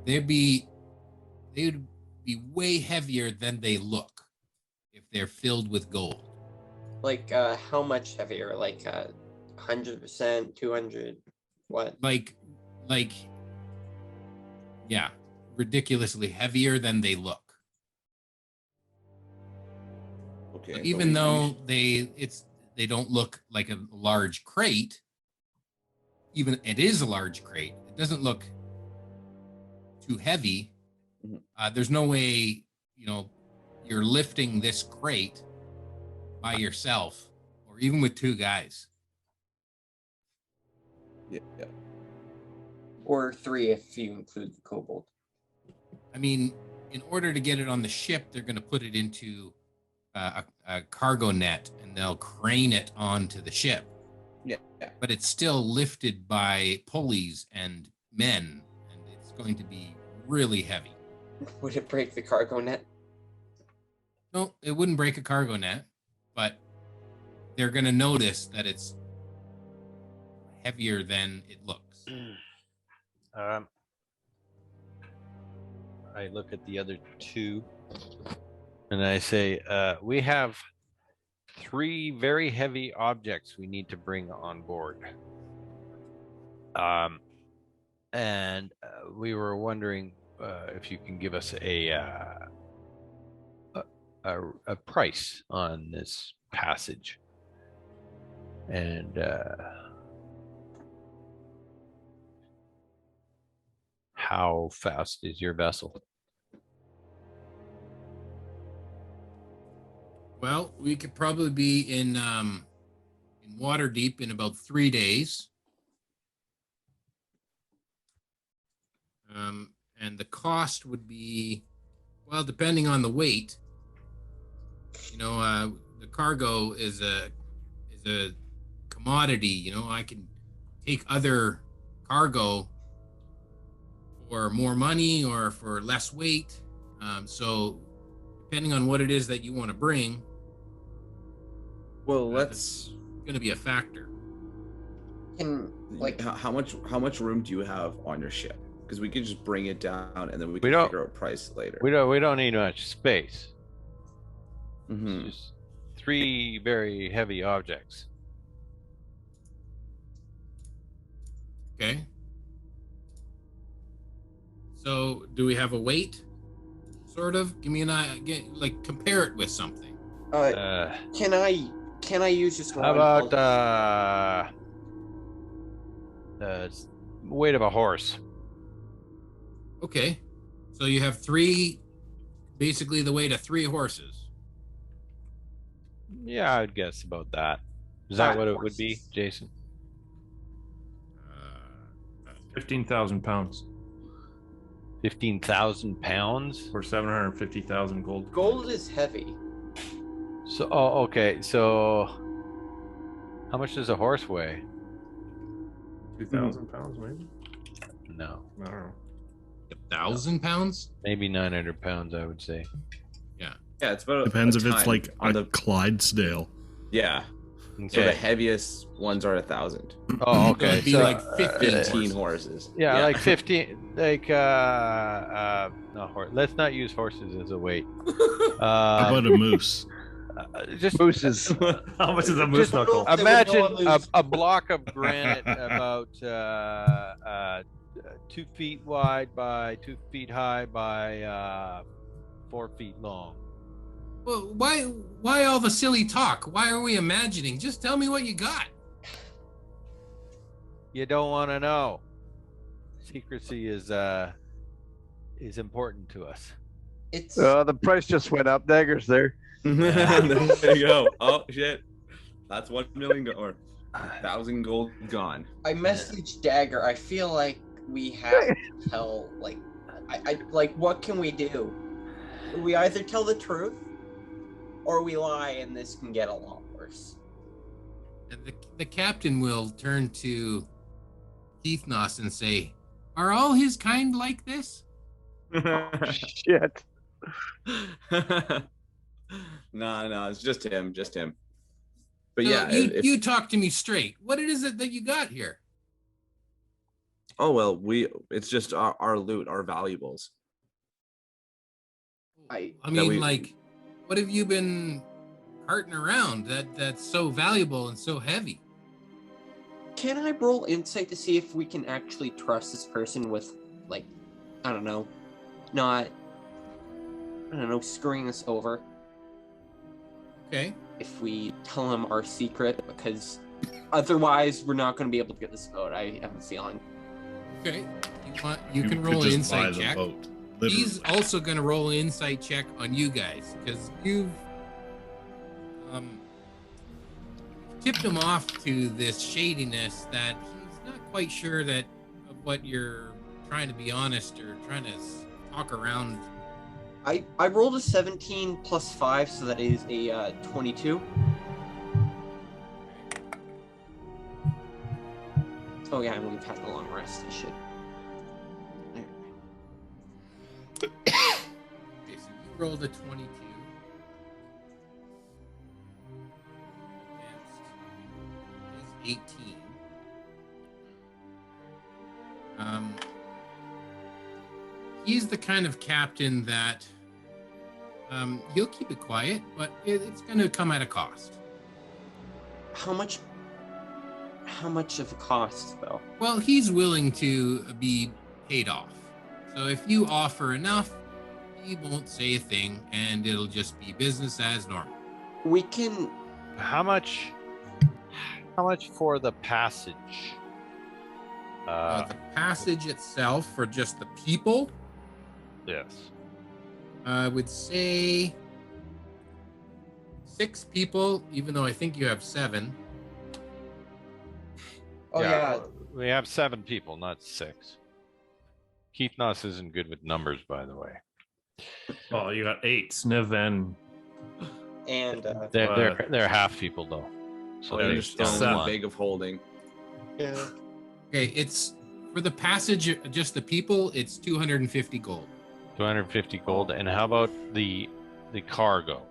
[SPEAKER 8] They'd be way heavier than they look if they're filled with gold.
[SPEAKER 6] Like how much heavier? Like 100%, 200, what?
[SPEAKER 8] Like yeah, ridiculously heavier than they look.
[SPEAKER 7] Okay.
[SPEAKER 8] But even though they don't look like a large crate, even it is a large crate, it doesn't look too heavy. There's no way, you're lifting this crate by yourself or even with 2 guys.
[SPEAKER 7] Yeah.
[SPEAKER 6] Or 3 if you include the kobold.
[SPEAKER 8] I mean, in order to get it on the ship, they're going to put it into a cargo net and they'll crane it onto the ship.
[SPEAKER 7] Yeah.
[SPEAKER 8] But it's still lifted by pulleys and men, and it's going to be really heavy.
[SPEAKER 6] Would it break the cargo net?
[SPEAKER 8] No, it wouldn't break a cargo net, but they're going to notice that it's heavier than it looks.
[SPEAKER 4] I look at the other two and I say, we have 3 very heavy objects we need to bring on board. And we were wondering if you can give us a price on this passage. And how fast is your vessel?
[SPEAKER 8] Well, we could probably be in Waterdeep in about 3 days. And the cost would be, well, depending on the weight. The cargo is a commodity. I can take other cargo for more money or for less weight. So depending on what it is that you want to bring,
[SPEAKER 7] Well,
[SPEAKER 8] it's going to be a factor.
[SPEAKER 7] How much room do you have on your ship? Because we could just bring it down and then we can
[SPEAKER 4] don't-
[SPEAKER 7] figure out price later.
[SPEAKER 4] We don't need much space.
[SPEAKER 7] Mhm.
[SPEAKER 4] It's just 3 very heavy objects.
[SPEAKER 8] Okay. So do we have a weight? Sort of. Give me an idea. Like compare it with something.
[SPEAKER 6] Can I use just one?
[SPEAKER 4] How about weight of a horse?
[SPEAKER 8] Okay. So you have 3, basically the weight of 3 horses.
[SPEAKER 4] Yeah, I'd guess about that. Is that what it would be, Jason?
[SPEAKER 3] 15,000 pounds
[SPEAKER 4] 15,000 pounds?
[SPEAKER 3] or 750,000 gold.
[SPEAKER 6] Gold is heavy.
[SPEAKER 4] So, okay. So, how much does a horse weigh?
[SPEAKER 3] 2,000 pounds, maybe.
[SPEAKER 4] No,
[SPEAKER 3] I don't know.
[SPEAKER 8] 1,000 pounds?
[SPEAKER 4] maybe 900 pounds, I would say.
[SPEAKER 7] Yeah, it's about
[SPEAKER 5] Depends
[SPEAKER 7] a
[SPEAKER 5] if it's
[SPEAKER 7] ton
[SPEAKER 5] like
[SPEAKER 7] on
[SPEAKER 5] a Clydesdale.
[SPEAKER 7] Yeah. So
[SPEAKER 4] Okay.
[SPEAKER 7] the heaviest ones are 1,000.
[SPEAKER 4] Oh, okay.
[SPEAKER 8] It'd be
[SPEAKER 4] So,
[SPEAKER 8] like 15
[SPEAKER 7] 15
[SPEAKER 8] horses.
[SPEAKER 7] horses.
[SPEAKER 4] yeah, like 15. Like no horse. Let's not use horses as a weight.
[SPEAKER 5] How about a moose?
[SPEAKER 4] Just
[SPEAKER 9] Mooses.
[SPEAKER 3] How much is a moose
[SPEAKER 4] Just
[SPEAKER 3] knuckle?
[SPEAKER 6] They would
[SPEAKER 4] imagine
[SPEAKER 6] know at least-
[SPEAKER 4] a block of granite about 2 feet wide by 2 feet high by 4 feet long.
[SPEAKER 8] Well, why all the silly talk? Why are we imagining? Just tell me what you got.
[SPEAKER 4] You don't want to know. Secrecy is important to us.
[SPEAKER 6] It's
[SPEAKER 2] The price just went up. Dagger's there.
[SPEAKER 7] There you go. Oh shit. That's 1 million or 1,000 gold gone.
[SPEAKER 6] I messaged Dagger. I feel like we have to tell I what can we do? We either tell the truth or we lie and this can get a lot worse.
[SPEAKER 8] And the captain will turn to Keithnos and say, "Are all his kind like this?"
[SPEAKER 2] Shit.
[SPEAKER 7] No, it's just him. But
[SPEAKER 8] So
[SPEAKER 7] yeah,
[SPEAKER 8] you talk to me straight. What is it that you got here?
[SPEAKER 7] oh well, it's just our loot, our valuables.
[SPEAKER 6] I
[SPEAKER 8] mean, like, what have you been carting around that's so valuable and so heavy?
[SPEAKER 6] Can I roll insight to see if we can actually trust this person with, like, I don't know, screwing us over
[SPEAKER 8] Okay.
[SPEAKER 6] if we tell him our secret, because otherwise we're not going to be able to get this boat. I have a feeling.
[SPEAKER 8] Okay. You can roll
[SPEAKER 5] could
[SPEAKER 8] an
[SPEAKER 5] just buy
[SPEAKER 8] insight
[SPEAKER 5] the
[SPEAKER 8] check.
[SPEAKER 5] boat, literally.
[SPEAKER 8] He's also going to roll an insight check on you guys because you've tipped him off to this shadiness that he's not quite sure that of what you're trying to be honest or trying to talk around.
[SPEAKER 6] I rolled a 17 plus 5, so that is a 22. Oh yeah, and we've had a long rest. I should.
[SPEAKER 8] rolled a 22. Against his 18. He's the kind of captain that he'll keep it quiet, but it's going to come at a cost.
[SPEAKER 6] How much of a cost, though?
[SPEAKER 8] Well, he's willing to be paid off. So if you offer enough, he won't say a thing, and it'll just be business as normal.
[SPEAKER 6] We can.
[SPEAKER 4] How much for the passage?
[SPEAKER 8] The passage itself for just the people,
[SPEAKER 4] Yes.
[SPEAKER 8] I would say 6 people, even though I think you have 7.
[SPEAKER 6] Oh yeah.
[SPEAKER 4] We have 7 people, not 6. Keith Noss isn't good with numbers, by the way.
[SPEAKER 3] Oh, you got 8. Sniv and
[SPEAKER 6] And
[SPEAKER 4] They're half people though, so
[SPEAKER 7] They're
[SPEAKER 4] they
[SPEAKER 7] just
[SPEAKER 4] still
[SPEAKER 7] throwing a
[SPEAKER 4] want.
[SPEAKER 7] bag of holding.
[SPEAKER 6] yeah.
[SPEAKER 8] Okay, it's for the passage, just the people, it's 250 gold.
[SPEAKER 4] 250 gold. And how about the cargo?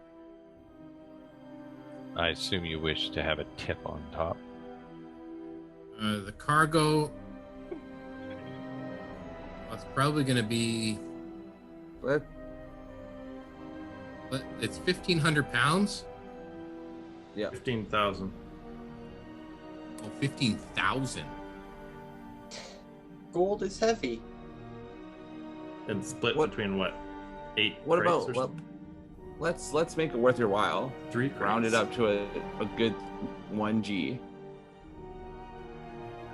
[SPEAKER 4] I assume you wish to have a tip on top.
[SPEAKER 8] The cargo, it's probably going to be,
[SPEAKER 7] What?
[SPEAKER 8] it's 1,500 pounds.
[SPEAKER 7] Yeah.
[SPEAKER 3] 15,000.
[SPEAKER 8] Oh, 15,000.
[SPEAKER 6] Gold is heavy.
[SPEAKER 3] And split
[SPEAKER 7] What-
[SPEAKER 3] between what? 8
[SPEAKER 7] What
[SPEAKER 3] crates
[SPEAKER 7] about
[SPEAKER 3] or
[SPEAKER 7] well,
[SPEAKER 3] something?
[SPEAKER 7] let's make it worth your while.
[SPEAKER 3] 3
[SPEAKER 7] Round it
[SPEAKER 3] crates.
[SPEAKER 7] up to a good 1G.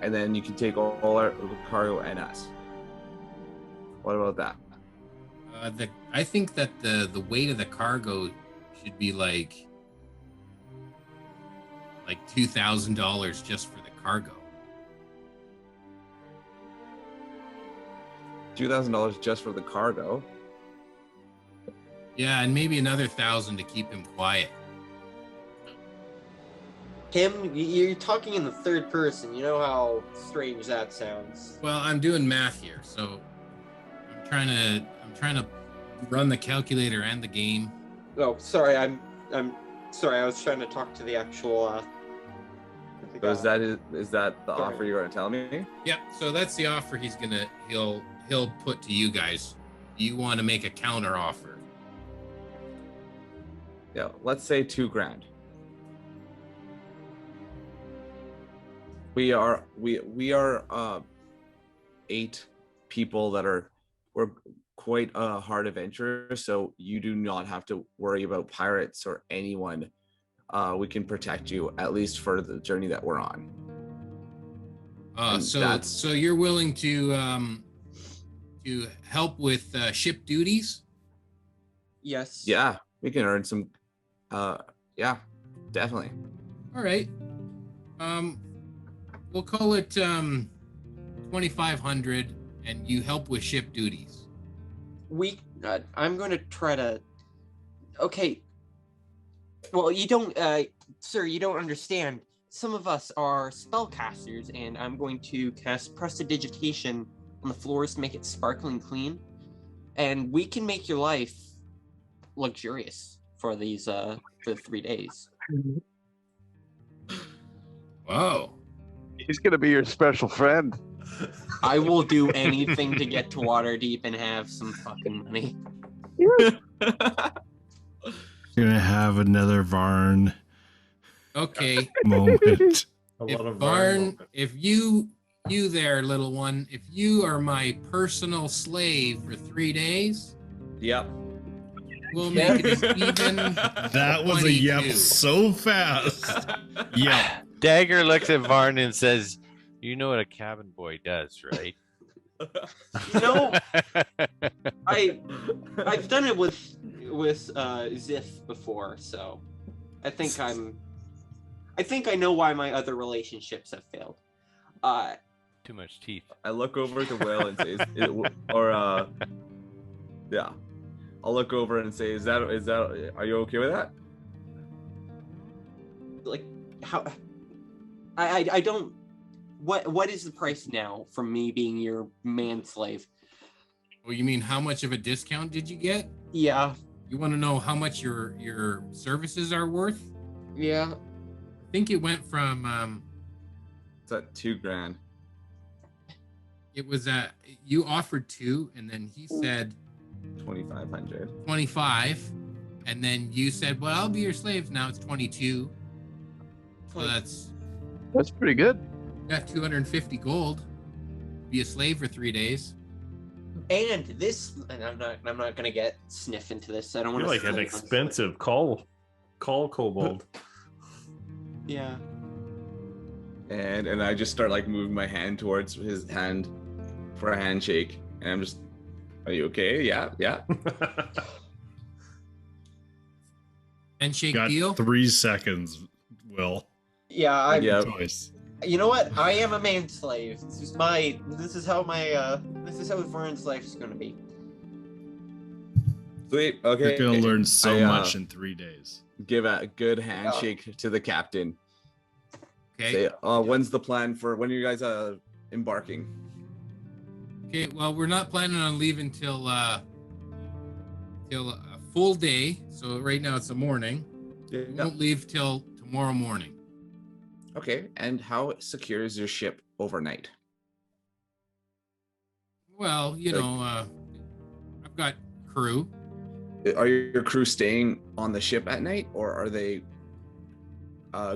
[SPEAKER 7] And then you can take all our cargo and us. What about that?
[SPEAKER 8] I think that the weight of the cargo should be like $2,000 just for the cargo.
[SPEAKER 7] $2,000 just for the cargo.
[SPEAKER 8] Yeah, and maybe another 1,000 to keep him quiet.
[SPEAKER 6] Him, you're talking in the third person. You know how strange that sounds.
[SPEAKER 8] Well, I'm doing math here, so I'm trying to run the calculator and the game.
[SPEAKER 6] Oh, sorry. I'm sorry. I was trying to talk to the actual.
[SPEAKER 7] So is that the offer you're going to tell me?
[SPEAKER 8] Yep. So that's the offer he'll put to you guys. Do you want to make a counter offer?
[SPEAKER 7] Yeah, let's say $2,000. We are 8 people that we're quite hard adventurers, so you do not have to worry about pirates or anyone. We can protect you at least for the journey that we're on. And
[SPEAKER 8] So you're willing to help with ship duties?
[SPEAKER 6] Yes.
[SPEAKER 7] Yeah, we can earn some. Yeah, definitely.
[SPEAKER 8] All right. We'll call it 2,500, and you help with ship duties.
[SPEAKER 6] I'm going to try to. Okay. Well, you don't, sir. You don't understand. Some of us are spellcasters, and I'm going to cast Prestidigitation on the floors to make it sparkling clean, and we can make your life luxurious for these for the 3 days.
[SPEAKER 8] Whoa.
[SPEAKER 2] He's gonna be your special friend.
[SPEAKER 6] I will do anything to get to Waterdeep and have some fucking money.
[SPEAKER 5] You're gonna have another Varn
[SPEAKER 8] Okay.
[SPEAKER 5] moment.
[SPEAKER 3] A
[SPEAKER 8] If
[SPEAKER 3] lot of
[SPEAKER 8] Varn, if you there, little one, if you are my personal slave for 3 days,
[SPEAKER 7] Yep.
[SPEAKER 8] we'll make it as even.
[SPEAKER 5] That was a yep
[SPEAKER 8] 22.
[SPEAKER 5] so fast. Yep.
[SPEAKER 4] Dagger looks at Varn and says, "You know what a cabin boy does, right?"
[SPEAKER 6] No, I've done it with Ziff before, so I think I know why my other relationships have failed.
[SPEAKER 4] Too much teeth.
[SPEAKER 7] I look over at the whale and say, yeah. I'll look over and say, is that, are you okay with that?
[SPEAKER 6] Like, how? I don't. What is the price now for me being your man slave?
[SPEAKER 8] Oh, you mean how much of a discount did you get?
[SPEAKER 6] Yeah.
[SPEAKER 8] You want to know how much your services are worth?
[SPEAKER 6] Yeah.
[SPEAKER 8] I think it went from
[SPEAKER 7] It's at $2,000.
[SPEAKER 8] it was you offered 2 and then he said
[SPEAKER 7] 2,500.
[SPEAKER 8] 25 and then you said, well, I'll be your slave. Now it's 22. So that's
[SPEAKER 2] pretty good.
[SPEAKER 8] got 250 gold. Be a slave for 3 days.
[SPEAKER 6] And this, and I'm not gonna get sniff into this. I don't want
[SPEAKER 3] You're
[SPEAKER 6] to
[SPEAKER 3] like an expensive call kobold.
[SPEAKER 6] Yeah.
[SPEAKER 7] And I just start like moving my hand towards his hand for a handshake. And I'm just, are you okay? Yeah.
[SPEAKER 8] Handshake
[SPEAKER 5] Got
[SPEAKER 8] deal.
[SPEAKER 5] 3 seconds, Will.
[SPEAKER 6] Yeah.
[SPEAKER 7] Yeah.
[SPEAKER 5] Choice.
[SPEAKER 6] You know what? I am a manslave. This is how Vern's life is gonna be.
[SPEAKER 7] Sweet. Okay.
[SPEAKER 5] You're gonna learn so
[SPEAKER 7] I,
[SPEAKER 5] much in 3 days.
[SPEAKER 7] Give a good handshake to the captain.
[SPEAKER 8] Okay.
[SPEAKER 7] Say, when's the plan for when are you guys embarking?
[SPEAKER 8] Okay. Well, we're not planning on leaving till a full day. So right now it's the morning. We won't leave till tomorrow morning.
[SPEAKER 7] Okay. And how secure is your ship overnight?
[SPEAKER 8] Well, I've got crew.
[SPEAKER 7] Are your crew staying on the ship at night, or are they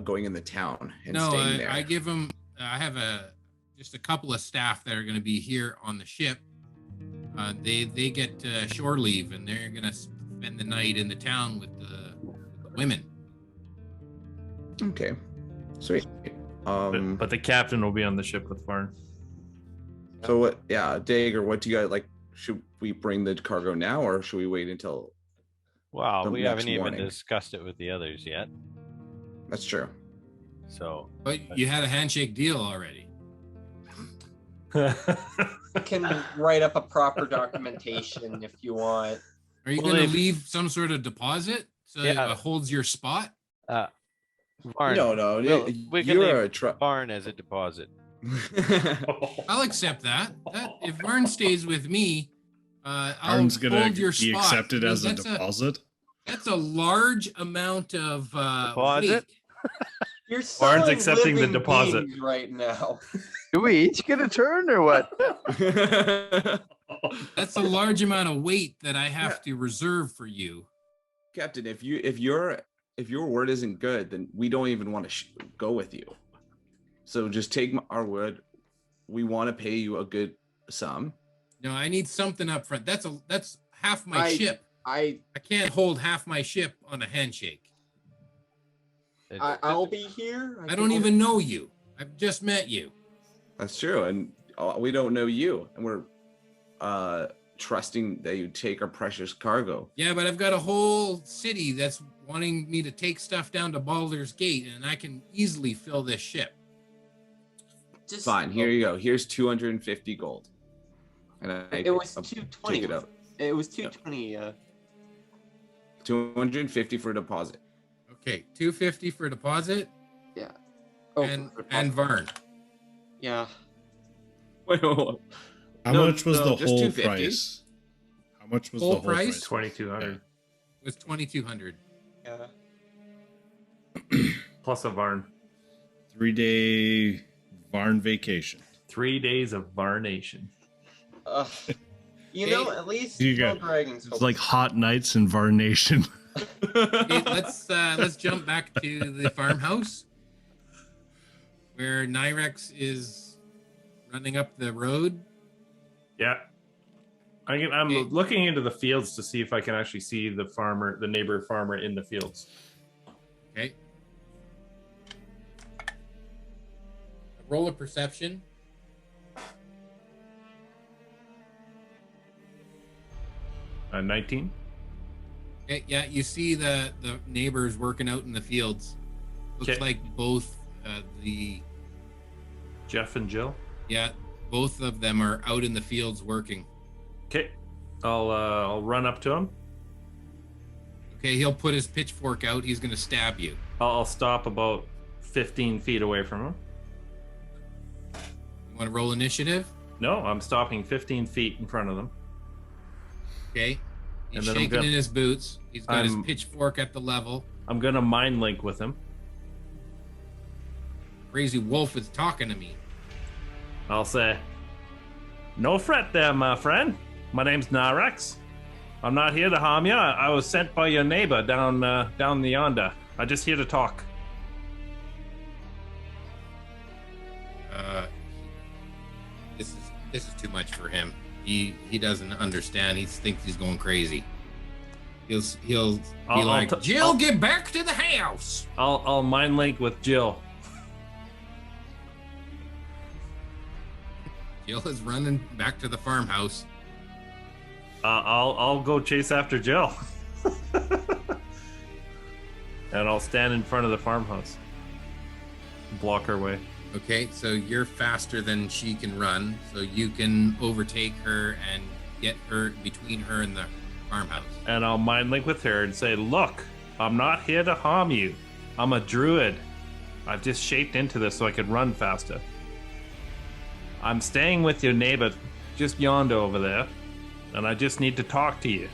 [SPEAKER 7] going in the town and staying there?
[SPEAKER 8] I give them. I have just a couple of staff that are going to be here on the ship. They get shore leave, and they're going to spend the night in the town with the women.
[SPEAKER 7] Okay, sweet.
[SPEAKER 3] But the captain will be on the ship with Varn.
[SPEAKER 7] So what? Yeah, Dagger. What do you guys like? Should we bring the cargo now, or should we wait until?
[SPEAKER 4] Wow,
[SPEAKER 7] the
[SPEAKER 4] we
[SPEAKER 7] next
[SPEAKER 4] haven't even
[SPEAKER 7] morning?
[SPEAKER 4] discussed it with the others yet.
[SPEAKER 7] That's true.
[SPEAKER 4] So,
[SPEAKER 8] But you had a handshake deal already.
[SPEAKER 6] I can write up a proper documentation if you want.
[SPEAKER 8] Are you
[SPEAKER 4] Well,
[SPEAKER 8] going to
[SPEAKER 4] if-
[SPEAKER 8] leave some sort of deposit so
[SPEAKER 4] Yeah.
[SPEAKER 8] it holds your spot?
[SPEAKER 4] Varn,
[SPEAKER 7] No,
[SPEAKER 4] we can
[SPEAKER 7] you're a
[SPEAKER 4] leave Varn as a deposit.
[SPEAKER 8] I'll accept that. If Vern stays with me, I'll
[SPEAKER 5] Arn's gonna
[SPEAKER 8] hold your
[SPEAKER 5] be
[SPEAKER 8] spot.
[SPEAKER 5] accepted as a
[SPEAKER 8] That's
[SPEAKER 5] deposit.
[SPEAKER 8] That's a large amount of
[SPEAKER 4] Deposit?
[SPEAKER 8] weight.
[SPEAKER 6] You're
[SPEAKER 3] Barnes
[SPEAKER 6] selling
[SPEAKER 3] accepting the
[SPEAKER 6] living
[SPEAKER 3] deposit.
[SPEAKER 6] beings right now.
[SPEAKER 2] Do we each get a turn or what?
[SPEAKER 8] That's a large amount of weight that I have to reserve for you.
[SPEAKER 7] Captain, if your word isn't good, then we don't even want to go with you. So just take our word. We want to pay you a good sum.
[SPEAKER 8] No, I need something up front. That's half my ship. I can't hold half my ship on a handshake.
[SPEAKER 6] I'll be here.
[SPEAKER 8] I don't even know you. I've just met you.
[SPEAKER 7] That's true, and we don't know you, and we're trusting that you take our precious cargo.
[SPEAKER 8] Yeah, but I've got a whole city that's wanting me to take stuff down to Baldur's Gate, and I can easily fill this ship.
[SPEAKER 6] Just
[SPEAKER 7] Fine, here you go. Here's 250 gold. And
[SPEAKER 6] It was
[SPEAKER 7] I'll
[SPEAKER 6] 220.
[SPEAKER 7] take it out.
[SPEAKER 6] It was 220.
[SPEAKER 7] 250 for a deposit.
[SPEAKER 8] Okay, 250 for deposit.
[SPEAKER 6] Yeah.
[SPEAKER 8] and Vern.
[SPEAKER 6] Yeah.
[SPEAKER 7] Wait, hold on.
[SPEAKER 5] How
[SPEAKER 7] No,
[SPEAKER 5] much was
[SPEAKER 7] no,
[SPEAKER 5] the
[SPEAKER 7] just
[SPEAKER 5] whole
[SPEAKER 7] 250.
[SPEAKER 5] price? How much was
[SPEAKER 8] Whole
[SPEAKER 5] the whole
[SPEAKER 8] price?
[SPEAKER 5] price?
[SPEAKER 3] 2,200
[SPEAKER 8] It was 2,200.
[SPEAKER 6] Yeah.
[SPEAKER 3] plus a Varn.
[SPEAKER 5] 3-day Varn vacation.
[SPEAKER 3] 3 days of Varnation.
[SPEAKER 6] You know, at least
[SPEAKER 5] You
[SPEAKER 6] no
[SPEAKER 5] got-
[SPEAKER 6] dragons.
[SPEAKER 5] It's like hot nights in Varnation.
[SPEAKER 8] Okay, let's jump back to the farmhouse where Nyrex is running up the road.
[SPEAKER 3] Yeah. I'm looking into the fields to see if I can actually see the neighbor farmer in the fields.
[SPEAKER 8] Okay. Roll a perception.
[SPEAKER 3] Uh, 19.
[SPEAKER 8] Okay, yeah, you see the neighbors working out in the fields. Looks
[SPEAKER 3] Okay.
[SPEAKER 8] like both the
[SPEAKER 3] Jeff and Jill.
[SPEAKER 8] both of them are out in the fields working.
[SPEAKER 3] Okay. I'll run up to him.
[SPEAKER 8] Okay, he'll put his pitchfork out. He's gonna stab you.
[SPEAKER 3] I'll stop about 15 feet away from him.
[SPEAKER 8] You want to roll initiative?
[SPEAKER 3] No, I'm stopping 15 feet in front of them.
[SPEAKER 8] Okay. He's
[SPEAKER 3] And then I'm
[SPEAKER 8] shaking
[SPEAKER 3] gonna-
[SPEAKER 8] in his boots. He's got his
[SPEAKER 3] I'm-
[SPEAKER 8] pitchfork at the level.
[SPEAKER 3] I'm gonna mind link with him.
[SPEAKER 8] Crazy wolf is talking to me.
[SPEAKER 3] I'll say, no fret there, my friend. My name's Narex. I'm not here to harm you. I was sent by your neighbor down yonder. I'm just here to talk.
[SPEAKER 8] This is too much for him. He doesn't understand. He thinks he's going crazy. He'll be like, Jill, get back to the house.
[SPEAKER 3] I'll mind link with Jill.
[SPEAKER 8] Jill is running back to the farmhouse.
[SPEAKER 3] I'll go chase after Jill. And I'll stand in front of the farmhouse. Block her way.
[SPEAKER 8] Okay, so you're faster than she can run, so you can overtake her and get her between her and the farmhouse.
[SPEAKER 3] And I'll mind link with her and say, look, I'm not here to harm you. I'm a druid. I've just shaped into this so I could run faster. I'm staying with your neighbor just yonder over there, and I just need to talk to you.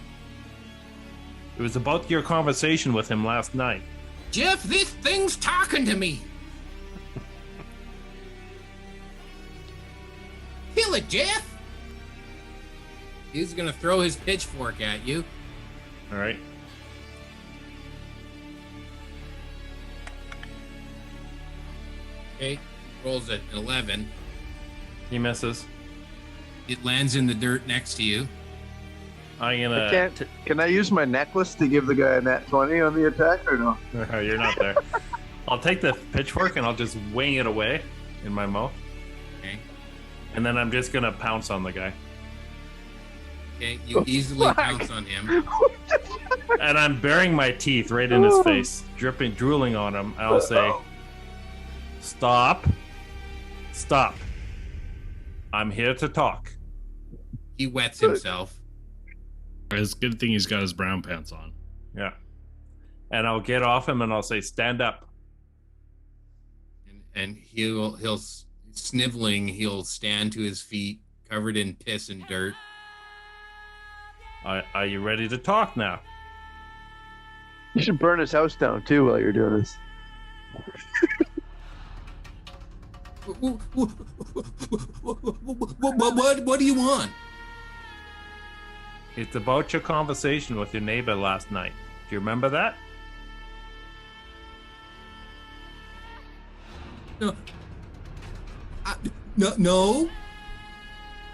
[SPEAKER 3] It was about your conversation with him last night.
[SPEAKER 8] Jeff, this thing's talking to me. Kill it, Jeff. He's gonna throw his pitchfork at you.
[SPEAKER 3] All right.
[SPEAKER 8] Okay, rolls at 11.
[SPEAKER 3] He misses.
[SPEAKER 8] It lands in the dirt next to you.
[SPEAKER 3] I'm gonna.
[SPEAKER 2] I can't. Can I use my necklace to give the guy a nat 20 on the attack or no?
[SPEAKER 3] Oh, you're not there. I'll take the pitchfork and I'll just wing it away in my mouth.
[SPEAKER 8] Okay.
[SPEAKER 3] And then I'm just gonna pounce on the guy.
[SPEAKER 8] Okay, you easily pounce on him.
[SPEAKER 3] And I'm burying my teeth right in his face, drooling on him. And I'll say, stop. Stop. I'm here to talk.
[SPEAKER 8] He wets himself.
[SPEAKER 5] It's a good thing he's got his brown pants on.
[SPEAKER 3] Yeah. And I'll get off him and I'll say, stand up.
[SPEAKER 8] And he'll sniveling, he'll stand to his feet, covered in piss and dirt.
[SPEAKER 3] Are you ready to talk now?
[SPEAKER 2] You should burn his house down too while you're doing this.
[SPEAKER 8] What do you want?
[SPEAKER 3] It's about your conversation with your neighbor last night. Do you remember that?
[SPEAKER 8] No.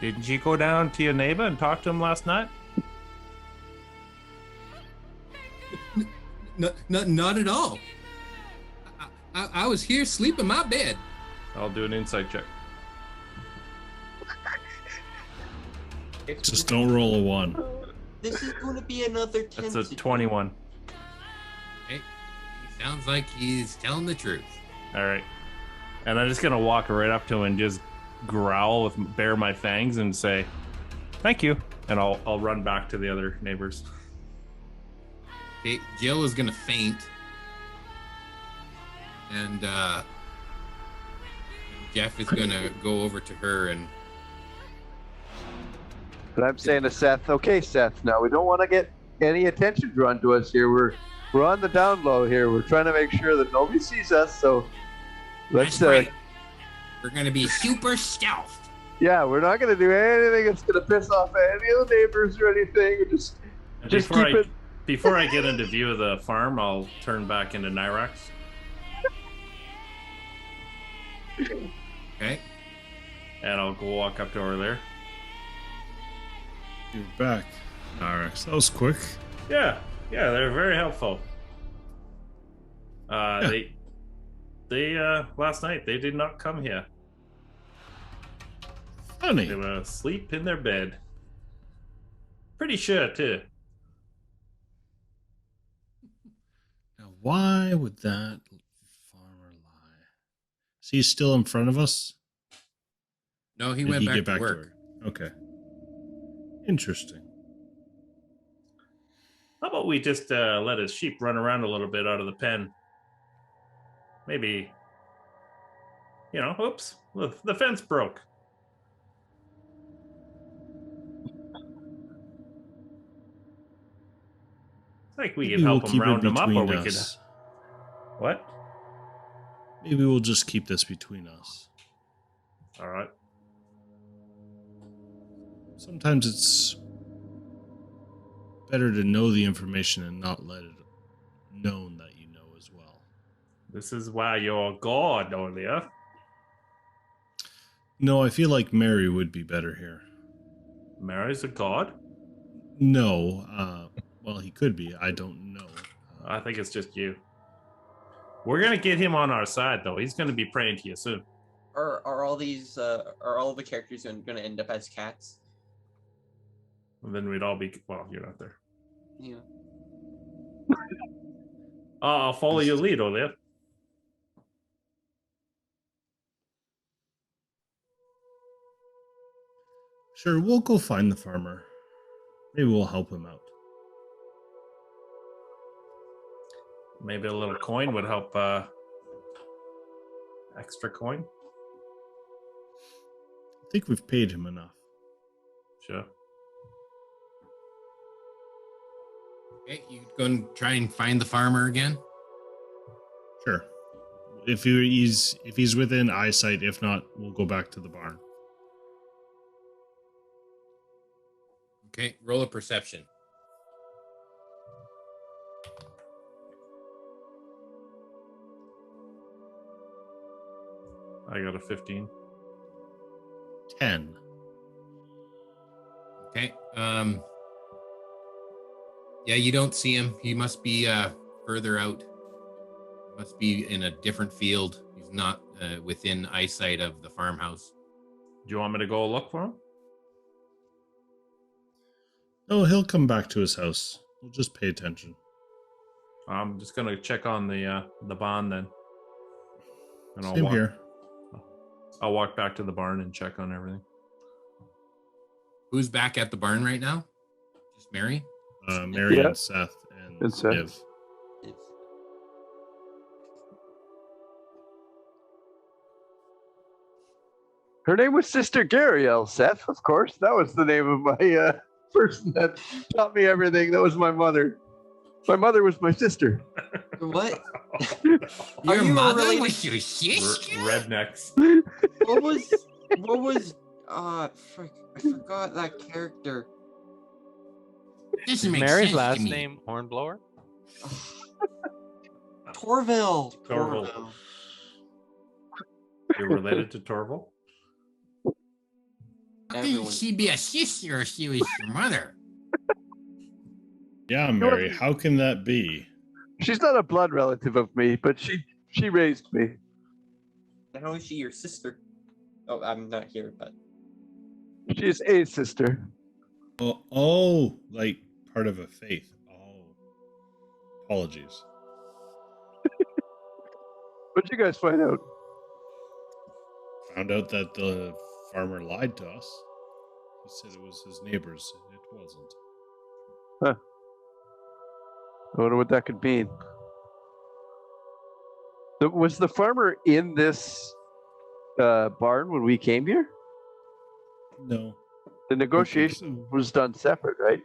[SPEAKER 3] Didn't you go down to your neighbor and talk to him last night?
[SPEAKER 8] Not at all. I was here sleeping in my bed.
[SPEAKER 3] I'll do an insight check.
[SPEAKER 5] Just don't roll a 1.
[SPEAKER 6] This is going to be another 10.
[SPEAKER 3] That's a 21.
[SPEAKER 8] Okay. He sounds like he's telling the truth.
[SPEAKER 3] All right. And I'm just going to walk right up to him and just growl bare my fangs and say, thank you. And I'll run back to the other neighbors.
[SPEAKER 8] Okay, Jill is gonna faint. And Jeff is gonna go over to her and
[SPEAKER 2] But I'm saying to Seth, okay, Seth, now we don't want to get any attention drawn to us here. We're on the down low here. We're trying to make sure that nobody sees us. So let's
[SPEAKER 8] that's right. We're gonna be super stealthed.
[SPEAKER 2] yeah, we're not going to do anything that's going to piss off any of the neighbors or anything. Just
[SPEAKER 3] Before
[SPEAKER 2] keep it.
[SPEAKER 3] Before I get into view of the farm, I'll turn back into Nyrax.
[SPEAKER 8] Okay.
[SPEAKER 3] And I'll go walk up to her there.
[SPEAKER 5] You're back. Alright, that was quick.
[SPEAKER 3] Yeah, they're very helpful. They last night they did not come here.
[SPEAKER 5] Funny.
[SPEAKER 3] They were asleep in their bed. Pretty sure too.
[SPEAKER 5] Now, why would that farmer lie? Is he still in front of us?
[SPEAKER 8] No, he
[SPEAKER 5] Did
[SPEAKER 8] went
[SPEAKER 5] he
[SPEAKER 8] back,
[SPEAKER 5] get
[SPEAKER 8] to
[SPEAKER 5] back
[SPEAKER 8] work.
[SPEAKER 5] to work? Okay. Interesting.
[SPEAKER 3] How about we just let his sheep run around a little bit out of the pen? Maybe, oops, the fence broke. think we
[SPEAKER 5] Maybe
[SPEAKER 3] can help
[SPEAKER 5] we'll
[SPEAKER 3] him
[SPEAKER 5] keep it
[SPEAKER 3] round him up, or
[SPEAKER 5] between
[SPEAKER 3] we could.
[SPEAKER 5] us.
[SPEAKER 3] What?
[SPEAKER 5] Maybe we'll just keep this between us.
[SPEAKER 3] All right.
[SPEAKER 5] Sometimes it's better to know the information and not let it known that you know as well.
[SPEAKER 3] This is why you're God, Olia.
[SPEAKER 5] No, I feel like Mary would be better here.
[SPEAKER 3] Mary's a god?
[SPEAKER 5] No, well, he could be. I don't know.
[SPEAKER 3] I think it's just you. We're gonna get him on our side, though. He's gonna be praying to you soon.
[SPEAKER 6] Are all these are all the characters going to end up as cats?
[SPEAKER 3] And then we'd all be. Well, you're not there.
[SPEAKER 6] Yeah.
[SPEAKER 3] I'll follow your lead, Olia.
[SPEAKER 5] Sure, we'll go find the farmer. Maybe we'll help him out.
[SPEAKER 3] Maybe a little coin would help. Extra coin?
[SPEAKER 5] I think we've paid him enough.
[SPEAKER 3] Sure.
[SPEAKER 8] Okay, you go and try and find the farmer again.
[SPEAKER 5] Sure. If he's within eyesight, if not, we'll go back to the barn.
[SPEAKER 8] Okay, roll a perception.
[SPEAKER 3] I got a 15.
[SPEAKER 5] 10.
[SPEAKER 8] Okay. Yeah, you don't see him. He must be further out. Must be in a different field. He's not within eyesight of the farmhouse.
[SPEAKER 3] Do you want me to go look for him?
[SPEAKER 5] No, he'll come back to his house. We'll just pay attention.
[SPEAKER 3] I'm just gonna check on the barn then. And
[SPEAKER 5] Same here.
[SPEAKER 3] I'll walk back to the barn and check on everything.
[SPEAKER 8] Who's back at the barn right now? Just Mary?
[SPEAKER 5] Mary
[SPEAKER 2] Yeah.
[SPEAKER 5] and Seth and
[SPEAKER 2] Seth.
[SPEAKER 5] Sniv.
[SPEAKER 2] Her name was Sister Gariel, Seth, of course. That was the name of my person that taught me everything. That was my mother. My mother was my sister.
[SPEAKER 6] What?
[SPEAKER 8] Your
[SPEAKER 6] you
[SPEAKER 8] mother
[SPEAKER 6] related-
[SPEAKER 8] was your sister?
[SPEAKER 3] Rednecks.
[SPEAKER 6] What was frick, I forgot that character.
[SPEAKER 8] Doesn't make
[SPEAKER 4] Mary's
[SPEAKER 8] sense
[SPEAKER 4] last
[SPEAKER 8] to me.
[SPEAKER 4] name Hornblower?
[SPEAKER 6] Torville.
[SPEAKER 3] Torville. You're related to Torville?
[SPEAKER 8] How can she be a sister if she was your mother?
[SPEAKER 5] Yeah, Mary, how can that be?
[SPEAKER 2] She's not a blood relative of me, but she raised me.
[SPEAKER 6] How is she your sister? Oh, I'm not here, but
[SPEAKER 2] She's a sister.
[SPEAKER 5] Oh, like part of a faith. Oh. Apologies.
[SPEAKER 2] What'd you guys find out?
[SPEAKER 5] Found out that the farmer lied to us. He said it was his neighbors, and it wasn't.
[SPEAKER 2] Huh. I wonder what that could mean. Was the farmer in this barn when we came here?
[SPEAKER 5] No.
[SPEAKER 2] The negotiation was done separate, right?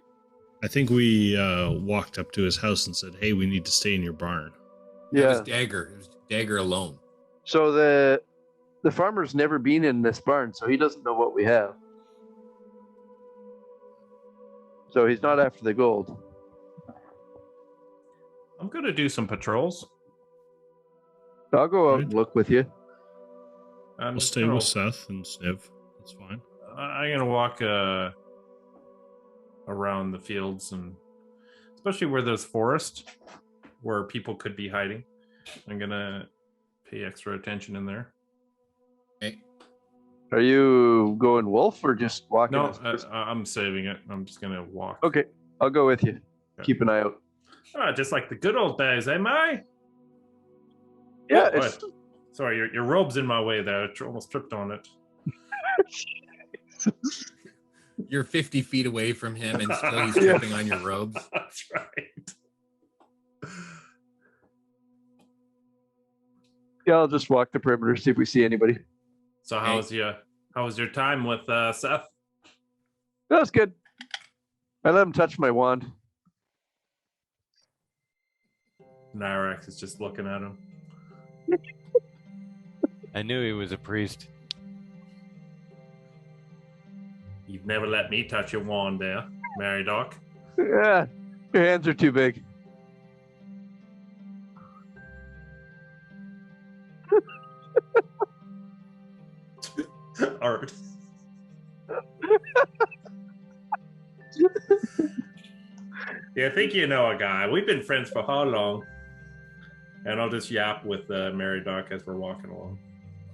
[SPEAKER 5] I think we walked up to his house and said, "Hey, we need to stay in your barn."
[SPEAKER 8] It was Dagger. It was Dagger alone.
[SPEAKER 2] So the farmer's never been in this barn, so he doesn't know what we have. So he's not after the gold.
[SPEAKER 3] I'm gonna do some patrols.
[SPEAKER 2] I'll go out and look with you.
[SPEAKER 3] I'm
[SPEAKER 5] We'll
[SPEAKER 3] just
[SPEAKER 5] stay
[SPEAKER 3] gonna-
[SPEAKER 5] with Seth and Sniv. That's fine.
[SPEAKER 3] I'm gonna walk around the fields, and especially where there's forest, where people could be hiding. I'm gonna pay extra attention in there.
[SPEAKER 8] Okay.
[SPEAKER 2] Are you going wolf or just walking?
[SPEAKER 3] No,
[SPEAKER 2] us?
[SPEAKER 3] I'm saving it. I'm just gonna walk.
[SPEAKER 2] Okay, I'll go with you.
[SPEAKER 3] Okay.
[SPEAKER 2] Keep an eye out.
[SPEAKER 3] Just like the good old days, eh, Mary?
[SPEAKER 2] Yeah,
[SPEAKER 3] Oh,
[SPEAKER 2] it's,
[SPEAKER 3] sorry, your robe's in my way there. I almost tripped on it.
[SPEAKER 8] You're 50 feet away from him and still he's tripping on your robes.
[SPEAKER 3] That's right.
[SPEAKER 2] yeah. I'll just walk the perimeter, see if we see anybody.
[SPEAKER 3] So how was your time with Seth?
[SPEAKER 2] That was good. I let him touch my wand.
[SPEAKER 3] Nyrax is just looking at him.
[SPEAKER 4] I knew he was a priest.
[SPEAKER 3] You've never let me touch your wand there, Mary Doc.
[SPEAKER 2] Yeah, your hands are too big.
[SPEAKER 3] Art. Yeah, I think you know a guy. We've been friends for how long? And I'll just yap with Mary Doc as we're walking along.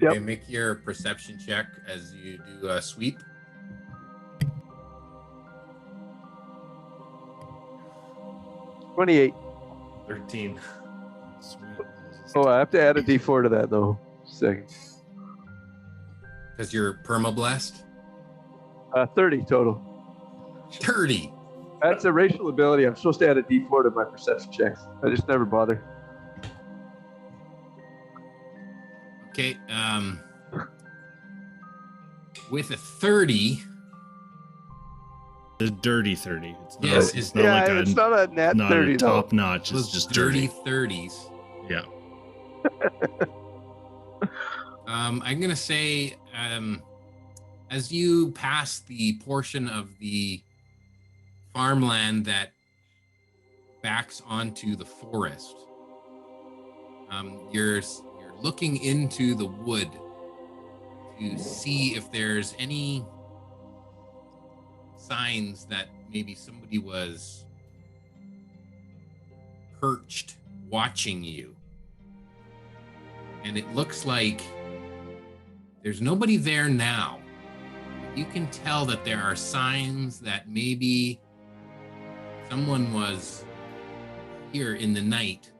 [SPEAKER 2] Yep.
[SPEAKER 1] Okay, make your perception check as you do a sweep.
[SPEAKER 2] $28.
[SPEAKER 3] 13.
[SPEAKER 5] Sweet.
[SPEAKER 2] Oh, I have to add a D4 to that though. Second.
[SPEAKER 1] Because you're permablessed.
[SPEAKER 2] 30 total.
[SPEAKER 1] 30.
[SPEAKER 2] That's a racial ability. I'm supposed to add a D4 to my perception checks. I just never bother.
[SPEAKER 1] Okay. With a 30.
[SPEAKER 5] The dirty 30. It's not,
[SPEAKER 1] Yes,
[SPEAKER 5] it's not
[SPEAKER 2] Yeah,
[SPEAKER 5] like
[SPEAKER 2] it's not a nat
[SPEAKER 5] not
[SPEAKER 2] 30
[SPEAKER 5] a
[SPEAKER 2] though.
[SPEAKER 5] top notch. It's
[SPEAKER 1] Those
[SPEAKER 5] just
[SPEAKER 1] dirty
[SPEAKER 5] dirty.
[SPEAKER 1] 30s.
[SPEAKER 5] Yeah.
[SPEAKER 1] I'm gonna say, as you pass the portion of the farmland that backs onto the forest, you're looking into the wood to see if there's any signs that maybe somebody was perched watching you. And it looks like there's nobody there now. You can tell that there are signs that maybe someone was here in the night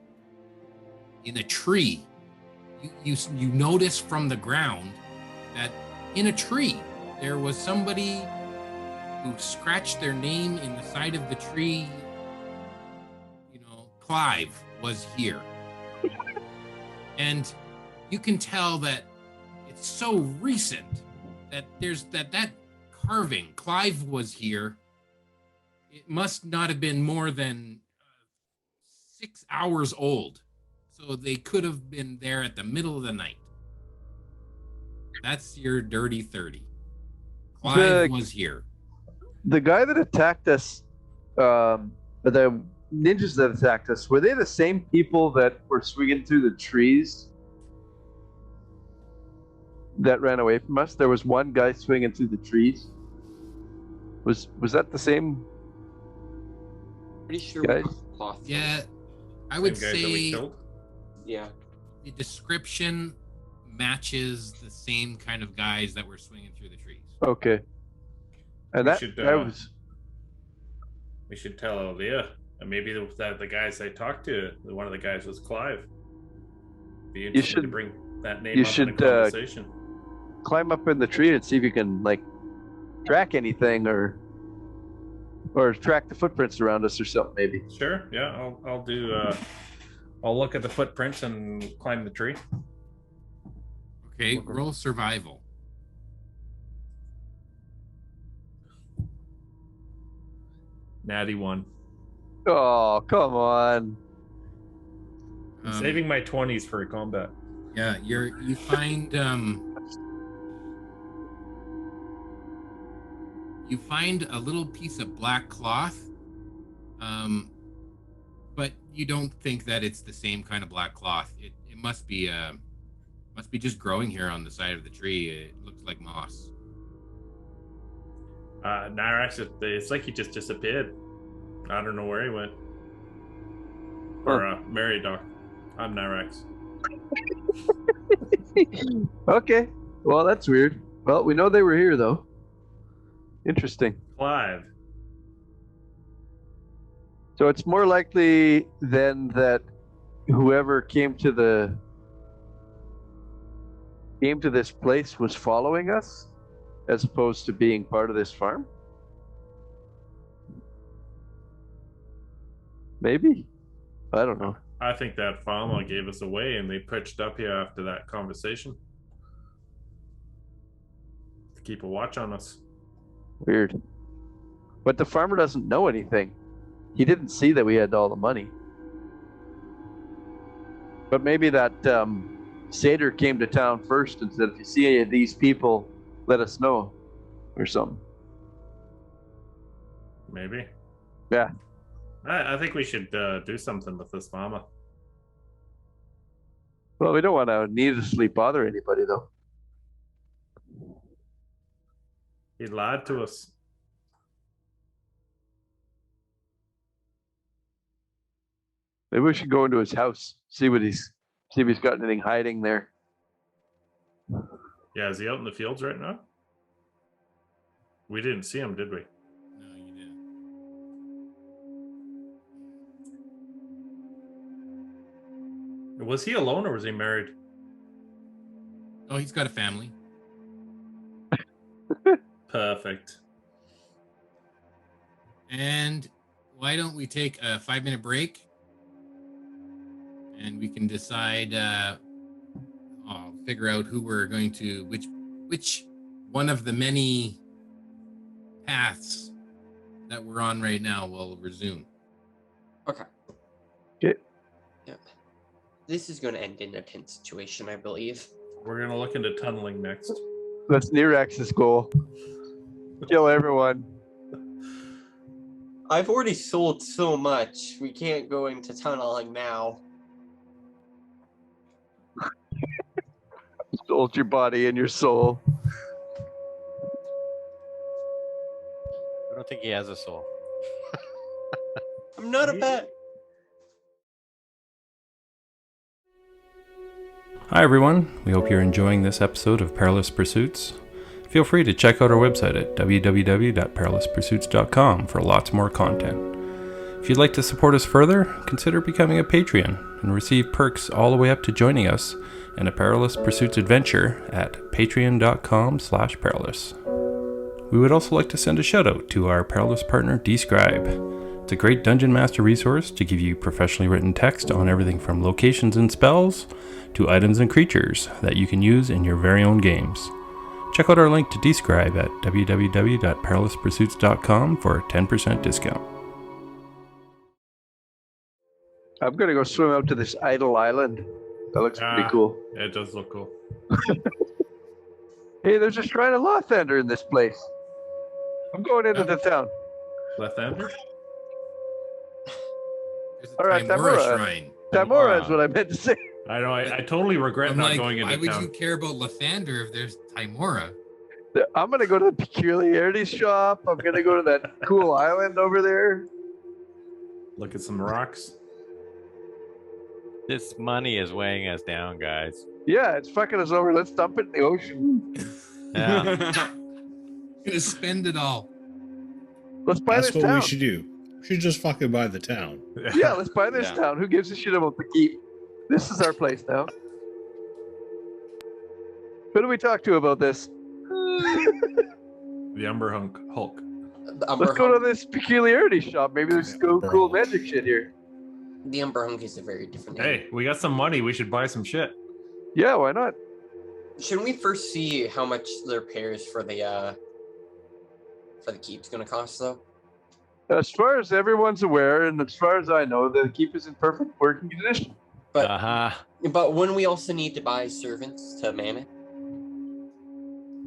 [SPEAKER 1] in a tree. You notice from the ground that in a tree there was somebody who scratched their name in the side of the tree. You know, Clive was here. And you can tell that it's so recent that there's that carving. Clive was here. It must not have been more than 6 hours old. So they could have been there at the middle of the night. That's your dirty 30. Clive was here.
[SPEAKER 2] The guy that attacked us, the ninjas that attacked us, were they the same people that were swinging through the trees that ran away from us? There was one guy swinging through the trees. Was that the same
[SPEAKER 6] Pretty sure
[SPEAKER 2] guys?
[SPEAKER 6] we cloth.
[SPEAKER 1] Yeah, I would
[SPEAKER 3] Same guys that we
[SPEAKER 1] say
[SPEAKER 3] killed?
[SPEAKER 6] Yeah.
[SPEAKER 1] the description matches the same kind of guys that were swinging through the trees.
[SPEAKER 2] Okay. And
[SPEAKER 3] We
[SPEAKER 2] that,
[SPEAKER 3] should,
[SPEAKER 2] that was
[SPEAKER 3] We should tell Leah. And maybe the guys I talked to, one of the guys was Clive. Be interesting to
[SPEAKER 2] should-
[SPEAKER 3] bring that name
[SPEAKER 2] you
[SPEAKER 3] up in
[SPEAKER 2] should,
[SPEAKER 3] a conversation.
[SPEAKER 2] climb up in the tree and see if you can like track anything or track the footprints around us or something maybe.
[SPEAKER 3] Sure. Yeah, I'll do. I'll look at the footprints and climb the tree.
[SPEAKER 1] Okay, roll survival.
[SPEAKER 3] Natty 1.
[SPEAKER 2] Oh, come on.
[SPEAKER 3] I'm saving my 20s for combat.
[SPEAKER 1] Yeah, you find you find a little piece of black cloth, but you don't think that it's the same kind of black cloth. It must be just growing here on the side of the tree. It looks like moss.
[SPEAKER 3] Nyrax, it's like he just disappeared. I don't know where he went. Or Mary Doc. I'm Nyrax.
[SPEAKER 2] Okay. Well, that's weird. Well, we know they were here though. Interesting.
[SPEAKER 3] Clive.
[SPEAKER 2] So it's more likely then that whoever came to this place was following us as opposed to being part of this farm? Maybe. I don't know.
[SPEAKER 3] I think that farmer gave us away and they pitched up here after that conversation. To keep a watch on us.
[SPEAKER 2] Weird. But the farmer doesn't know anything. He didn't see that we had all the money. But maybe that satyr came to town first and said, if you see any of these people, let us know. Or something.
[SPEAKER 3] Maybe.
[SPEAKER 2] Yeah.
[SPEAKER 3] I think we should do something with this mama.
[SPEAKER 2] Well, we don't want to needlessly bother anybody, though.
[SPEAKER 3] He lied to us.
[SPEAKER 2] Maybe we should go into his house, see if he's got anything hiding there.
[SPEAKER 3] Yeah, is he out in the fields right now? We didn't see him, did we?
[SPEAKER 8] No, you didn't.
[SPEAKER 3] Was he alone or was he married?
[SPEAKER 8] Oh, he's got a family.
[SPEAKER 3] Perfect.
[SPEAKER 8] And why don't we take a 5-minute break? And we can decide, figure out who we're going to, which one of the many paths that we're on right now will resume.
[SPEAKER 6] Okay.
[SPEAKER 2] Okay.
[SPEAKER 6] Yeah. This is going to end in a tense situation, I believe.
[SPEAKER 3] We're going to look into tunneling next.
[SPEAKER 2] That's Nirax's goal. Kill everyone.
[SPEAKER 6] I've already sold so much. We can't go into tunneling now.
[SPEAKER 2] Sold your body and your soul.
[SPEAKER 4] I don't think he has a soul.
[SPEAKER 6] I'm not a bet.
[SPEAKER 10] Hi everyone, we hope you're enjoying this episode of Perilous Pursuits. Feel free to check out our website at www.perilouspursuits.com for lots more content. If you'd like to support us further, consider becoming a Patreon and receive perks all the way up to joining us in a Perilous Pursuits adventure at patreon.com/perilous. We would also like to send a shout out to our Perilous partner Describe. It's a great Dungeon Master resource to give you professionally written text on everything from locations and spells to items and creatures that you can use in your very own games. Check out our link to Describe at www.perilouspursuits.com for a 10% discount.
[SPEAKER 2] I'm going to go swim out to this idle island. That looks pretty cool.
[SPEAKER 3] Yeah, it does look cool.
[SPEAKER 2] Hey, there's a shrine of Lothander in this place. I'm going into the town.
[SPEAKER 3] Left-hander?
[SPEAKER 8] There's a
[SPEAKER 2] All right,
[SPEAKER 8] Timora
[SPEAKER 2] Timora.
[SPEAKER 8] shrine.
[SPEAKER 2] Tamora is what I meant to say.
[SPEAKER 3] I know. I totally regret
[SPEAKER 8] I'm
[SPEAKER 3] not
[SPEAKER 8] like,
[SPEAKER 3] going
[SPEAKER 8] why
[SPEAKER 3] into
[SPEAKER 8] would
[SPEAKER 3] town.
[SPEAKER 8] you care about Lathander if there's Timora?
[SPEAKER 2] I'm going to go to the Peculiarities shop. I'm going to go to that cool island over there.
[SPEAKER 3] Look at some rocks.
[SPEAKER 4] This money is weighing us down, guys.
[SPEAKER 2] Yeah, it's fucking us over. Let's dump it in the ocean.
[SPEAKER 4] Yeah.
[SPEAKER 8] Gonna spend it all.
[SPEAKER 2] Let's buy
[SPEAKER 5] That's
[SPEAKER 2] this
[SPEAKER 5] what
[SPEAKER 2] town.
[SPEAKER 5] we should do. We should just fucking buy the town.
[SPEAKER 2] Yeah, let's buy this
[SPEAKER 4] Yeah.
[SPEAKER 2] town. Who gives a shit about the keep? This is our place now. Who do we talk to about this?
[SPEAKER 3] The Umber Hulk.
[SPEAKER 2] Let's go to this Peculiarity shop. Maybe there's cool magic shit here.
[SPEAKER 6] The Umber Hunk is a very different name.
[SPEAKER 3] Hey, we got some money. We should buy some shit.
[SPEAKER 2] Yeah, why not?
[SPEAKER 6] Shouldn't we first see how much the repairs for the keep's gonna cost though?
[SPEAKER 2] As far as everyone's aware, and as far as I know, the keep is in perfect working condition.
[SPEAKER 6] But
[SPEAKER 4] Uh-huh.
[SPEAKER 6] wouldn't we also need to buy servants to man it?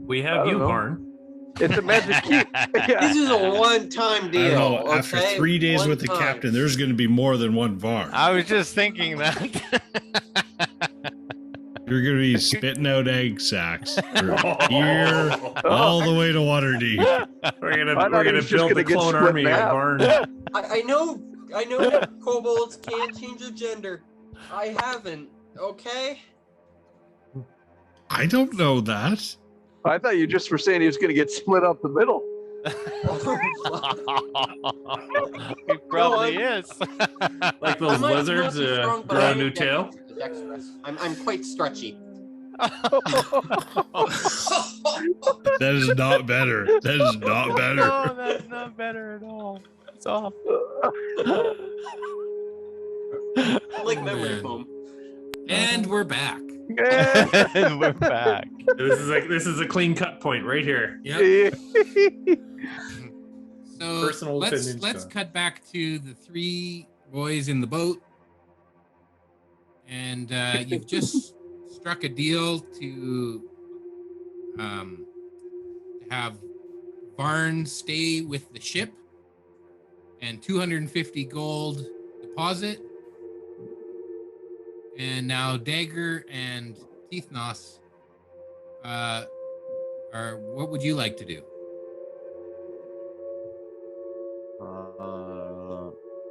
[SPEAKER 3] We
[SPEAKER 2] I
[SPEAKER 3] have
[SPEAKER 2] don't
[SPEAKER 3] you,
[SPEAKER 2] know.
[SPEAKER 3] Barn.
[SPEAKER 2] It's a magic keep. Yeah.
[SPEAKER 6] This is a one-time
[SPEAKER 5] I
[SPEAKER 6] deal.
[SPEAKER 5] don't know. After
[SPEAKER 6] okay?
[SPEAKER 5] 3 days
[SPEAKER 6] One
[SPEAKER 5] with the
[SPEAKER 6] time.
[SPEAKER 5] captain, there's going to be more than one barn.
[SPEAKER 4] I was just thinking that.
[SPEAKER 5] You're going to be spitting out egg sacks from here all the way to Waterdeep.
[SPEAKER 3] We're
[SPEAKER 2] thought
[SPEAKER 3] gonna
[SPEAKER 2] he was just
[SPEAKER 3] build the
[SPEAKER 2] gonna get
[SPEAKER 3] clone
[SPEAKER 2] split
[SPEAKER 3] army
[SPEAKER 2] in
[SPEAKER 3] at
[SPEAKER 2] half.
[SPEAKER 3] Barn.
[SPEAKER 6] I know that kobolds can't change their gender. I haven't. Okay.
[SPEAKER 5] I don't know that.
[SPEAKER 2] I thought you just were saying he was going to get split up the middle.
[SPEAKER 4] He probably is.
[SPEAKER 3] Like those
[SPEAKER 6] I might
[SPEAKER 3] lizards
[SPEAKER 6] not be strong, but
[SPEAKER 3] grow
[SPEAKER 6] I
[SPEAKER 3] a
[SPEAKER 6] am
[SPEAKER 3] new tail.
[SPEAKER 6] dexterous. I'm quite stretchy.
[SPEAKER 5] That is not better. That is not better.
[SPEAKER 4] No, that's not better at all. It's off.
[SPEAKER 6] I like memory
[SPEAKER 8] man.
[SPEAKER 6] foam.
[SPEAKER 8] And we're back.
[SPEAKER 4] And we're back.
[SPEAKER 3] This is a clean cut point right here.
[SPEAKER 8] Yep. So
[SPEAKER 3] Personal
[SPEAKER 8] let's
[SPEAKER 3] opinion
[SPEAKER 8] let's
[SPEAKER 3] stuff.
[SPEAKER 8] cut back to the three boys in the boat. and you've just struck a deal to have Varn stay with the ship and 250 gold deposit. And now Dagger and Teethnos are. What would you like to do?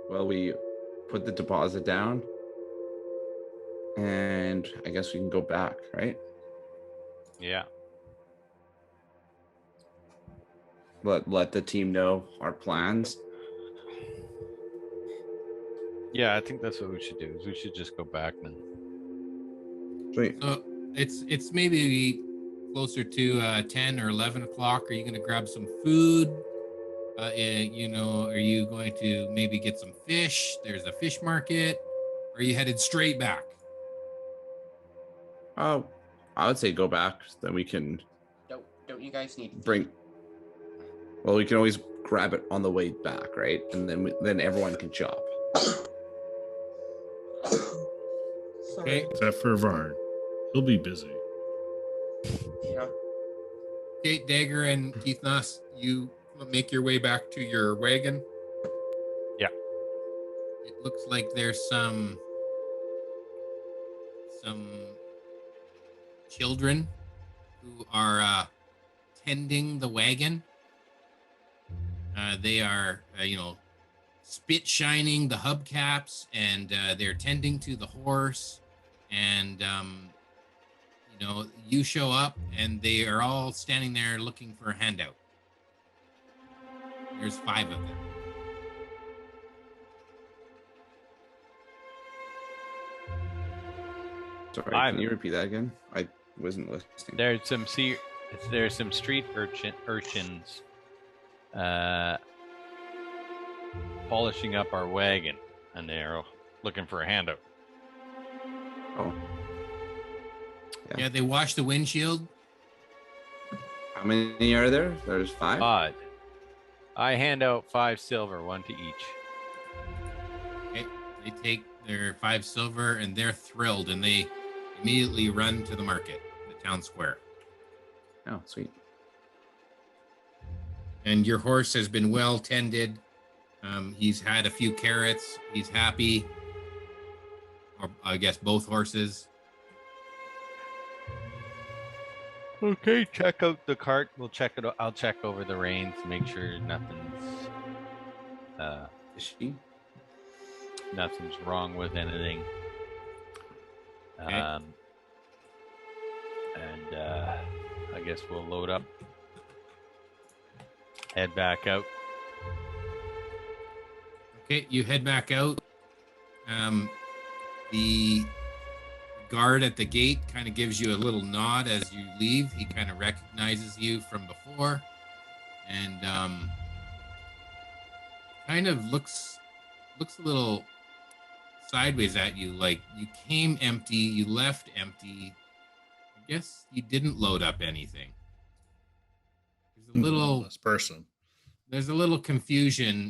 [SPEAKER 7] Well, we put the deposit down, and I guess we can go back, right?
[SPEAKER 4] Yeah.
[SPEAKER 7] Let the team know our plans.
[SPEAKER 4] Yeah, I think that's what we should do. Is we should just go back then.
[SPEAKER 7] Sweet.
[SPEAKER 8] So it's maybe closer to 10 or 11 o'clock. Are you going to grab some food? Are you going to maybe get some fish? There's a fish market. Or are you headed straight back?
[SPEAKER 7] Oh, I would say go back. Then we can
[SPEAKER 6] Don't you guys need
[SPEAKER 7] bring. Well, we can always grab it on the way back, right? And then everyone can shop.
[SPEAKER 8] Okay.
[SPEAKER 5] Except for Varn. He'll be busy.
[SPEAKER 6] Yeah.
[SPEAKER 8] Okay, Dagger and Teethnos, you make your way back to your wagon.
[SPEAKER 4] Yeah.
[SPEAKER 8] It looks like there's some children who are tending the wagon. They are, spit shining the hubcaps, and they're tending to the horse. And, you show up, and they are all standing there looking for a handout. There's 5 of them.
[SPEAKER 7] Sorry,
[SPEAKER 4] Five.
[SPEAKER 7] can you repeat that again? I wasn't listening.
[SPEAKER 4] There's some street urchins polishing up our wagon, and they're looking for a handout.
[SPEAKER 7] Oh.
[SPEAKER 8] Yeah, they wash the windshield.
[SPEAKER 7] How many are there? There's 5?
[SPEAKER 4] 5. I hand out 5 silver, 1 to each.
[SPEAKER 8] Okay, they take their 5 silver, and they're thrilled, and they immediately run to the market, the town square.
[SPEAKER 7] Oh, sweet.
[SPEAKER 8] And your horse has been well tended. He's had a few carrots. He's happy. Or I guess both horses.
[SPEAKER 4] Okay, check out the cart. We'll check it. I'll check over the reins, make sure nothing's
[SPEAKER 7] Fishy.
[SPEAKER 4] nothing's wrong with anything.
[SPEAKER 8] Okay.
[SPEAKER 4] And I guess we'll load up, head back out.
[SPEAKER 8] Okay, you head back out. The guard at the gate kind of gives you a little nod as you leave. He kind of recognizes you from before, and kind of looks a little sideways at you, like you came empty, you left empty. I guess you didn't load up anything. There's a little
[SPEAKER 5] This person.
[SPEAKER 8] there's a little confusion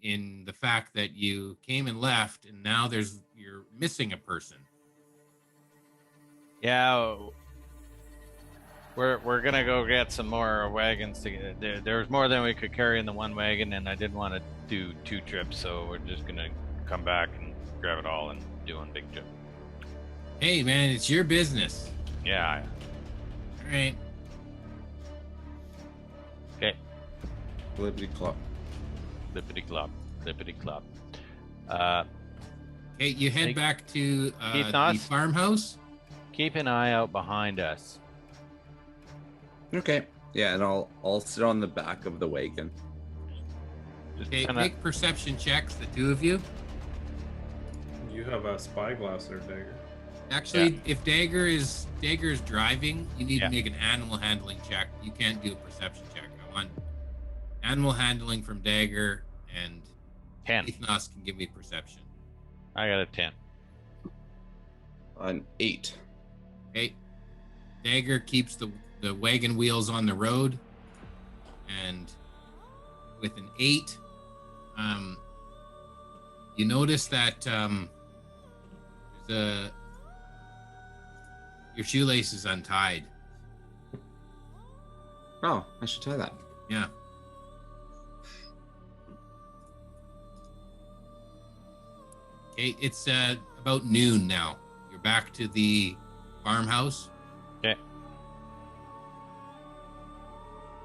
[SPEAKER 8] in the fact that you came and left, and now you're missing a person.
[SPEAKER 4] Yeah, we're gonna go get some more wagons. There's more than we could carry in the one wagon, and I didn't want to do 2 trips, so we're just gonna come back and grab it all and do one big trip.
[SPEAKER 8] Hey man, it's your business.
[SPEAKER 4] Yeah.
[SPEAKER 8] All right.
[SPEAKER 4] Okay.
[SPEAKER 7] Liberty Club.
[SPEAKER 4] Lippity clop. Lippity clop.
[SPEAKER 8] Okay, you head
[SPEAKER 4] Hey,
[SPEAKER 8] back to
[SPEAKER 4] Keith
[SPEAKER 8] the
[SPEAKER 4] Knox?
[SPEAKER 8] farmhouse.
[SPEAKER 4] Keep an eye out behind us.
[SPEAKER 7] Okay. Yeah, and I'll sit on the back of the wagon.
[SPEAKER 4] Just
[SPEAKER 8] Okay,
[SPEAKER 4] kinda-
[SPEAKER 8] make perception checks, the 2 of you.
[SPEAKER 3] You have a spyglass there, Dagger.
[SPEAKER 8] Actually, if Dagger's driving, you need
[SPEAKER 4] Yeah.
[SPEAKER 8] to make an animal handling check. You can't do a perception check. I want animal handling from Dagger, and
[SPEAKER 4] 10.
[SPEAKER 8] Ethnos can give me perception.
[SPEAKER 4] I got a 10.
[SPEAKER 7] An 8.
[SPEAKER 8] Okay. Dagger keeps the wagon wheels on the road, and with an 8, you notice that there's Your shoelace is untied.
[SPEAKER 7] Oh, I should try that.
[SPEAKER 8] Yeah. Okay, it's about noon now. You're back to the farmhouse.
[SPEAKER 4] Okay.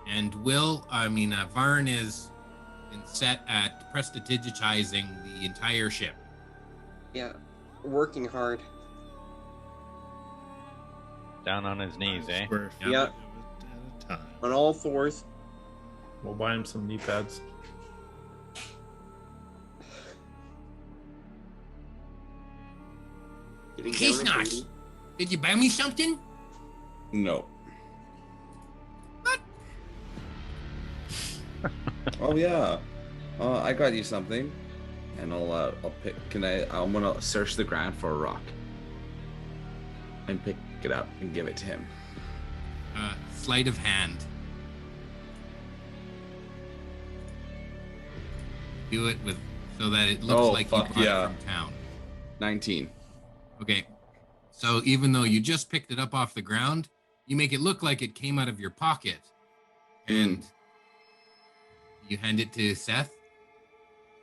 [SPEAKER 8] And Varn is been set at prestidigitizing the entire ship.
[SPEAKER 6] Yeah, working hard.
[SPEAKER 4] Down on his knees, eh?
[SPEAKER 5] Square feet
[SPEAKER 6] Yeah.
[SPEAKER 5] at a time.
[SPEAKER 6] On all fours.
[SPEAKER 3] We'll buy him some knee pads.
[SPEAKER 6] Getting
[SPEAKER 8] Case
[SPEAKER 6] down and
[SPEAKER 8] nuts.
[SPEAKER 6] dirty.
[SPEAKER 8] Did you buy me something?
[SPEAKER 9] No.
[SPEAKER 8] What?
[SPEAKER 9] Oh yeah. I got you something, and I'll pick. I'm gonna search the ground for a rock, and pick it up and give it to him.
[SPEAKER 8] Sleight of hand. Do it with so that it looks
[SPEAKER 9] Oh,
[SPEAKER 8] like you
[SPEAKER 9] fuck
[SPEAKER 8] bought
[SPEAKER 9] yeah.
[SPEAKER 8] it from town.
[SPEAKER 9] 19.
[SPEAKER 8] Okay. So even though you just picked it up off the ground, you make it look like it came out of your pocket. And you hand it to Seth?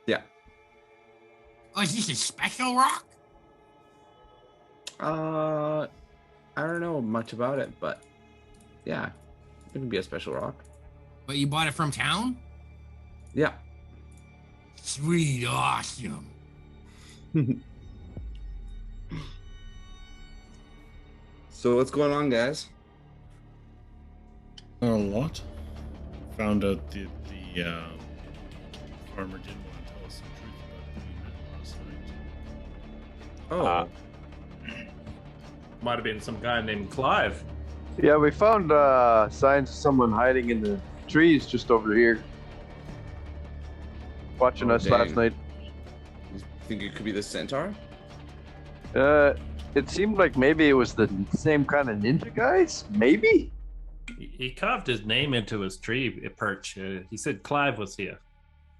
[SPEAKER 9] Yeah.
[SPEAKER 8] Oh, is this a special rock?
[SPEAKER 9] I don't know much about it, but yeah, it can be a special rock.
[SPEAKER 8] But you bought it from town?
[SPEAKER 9] Yeah.
[SPEAKER 8] Sweet, awesome.
[SPEAKER 9] So what's going on, guys?
[SPEAKER 5] Not a lot. Found out the farmer didn't want to tell us the truth about who we met last night.
[SPEAKER 9] Oh,
[SPEAKER 3] Might have been some guy named Clive.
[SPEAKER 2] Yeah, we found signs of someone hiding in the trees just over here. Watching
[SPEAKER 9] Oh,
[SPEAKER 2] us last
[SPEAKER 9] dang.
[SPEAKER 2] night.
[SPEAKER 9] you think it could be the centaur?
[SPEAKER 2] It seemed like maybe it was the same kind of ninja guys. Maybe.
[SPEAKER 3] He carved his name into his tree perch. He said Clive was here.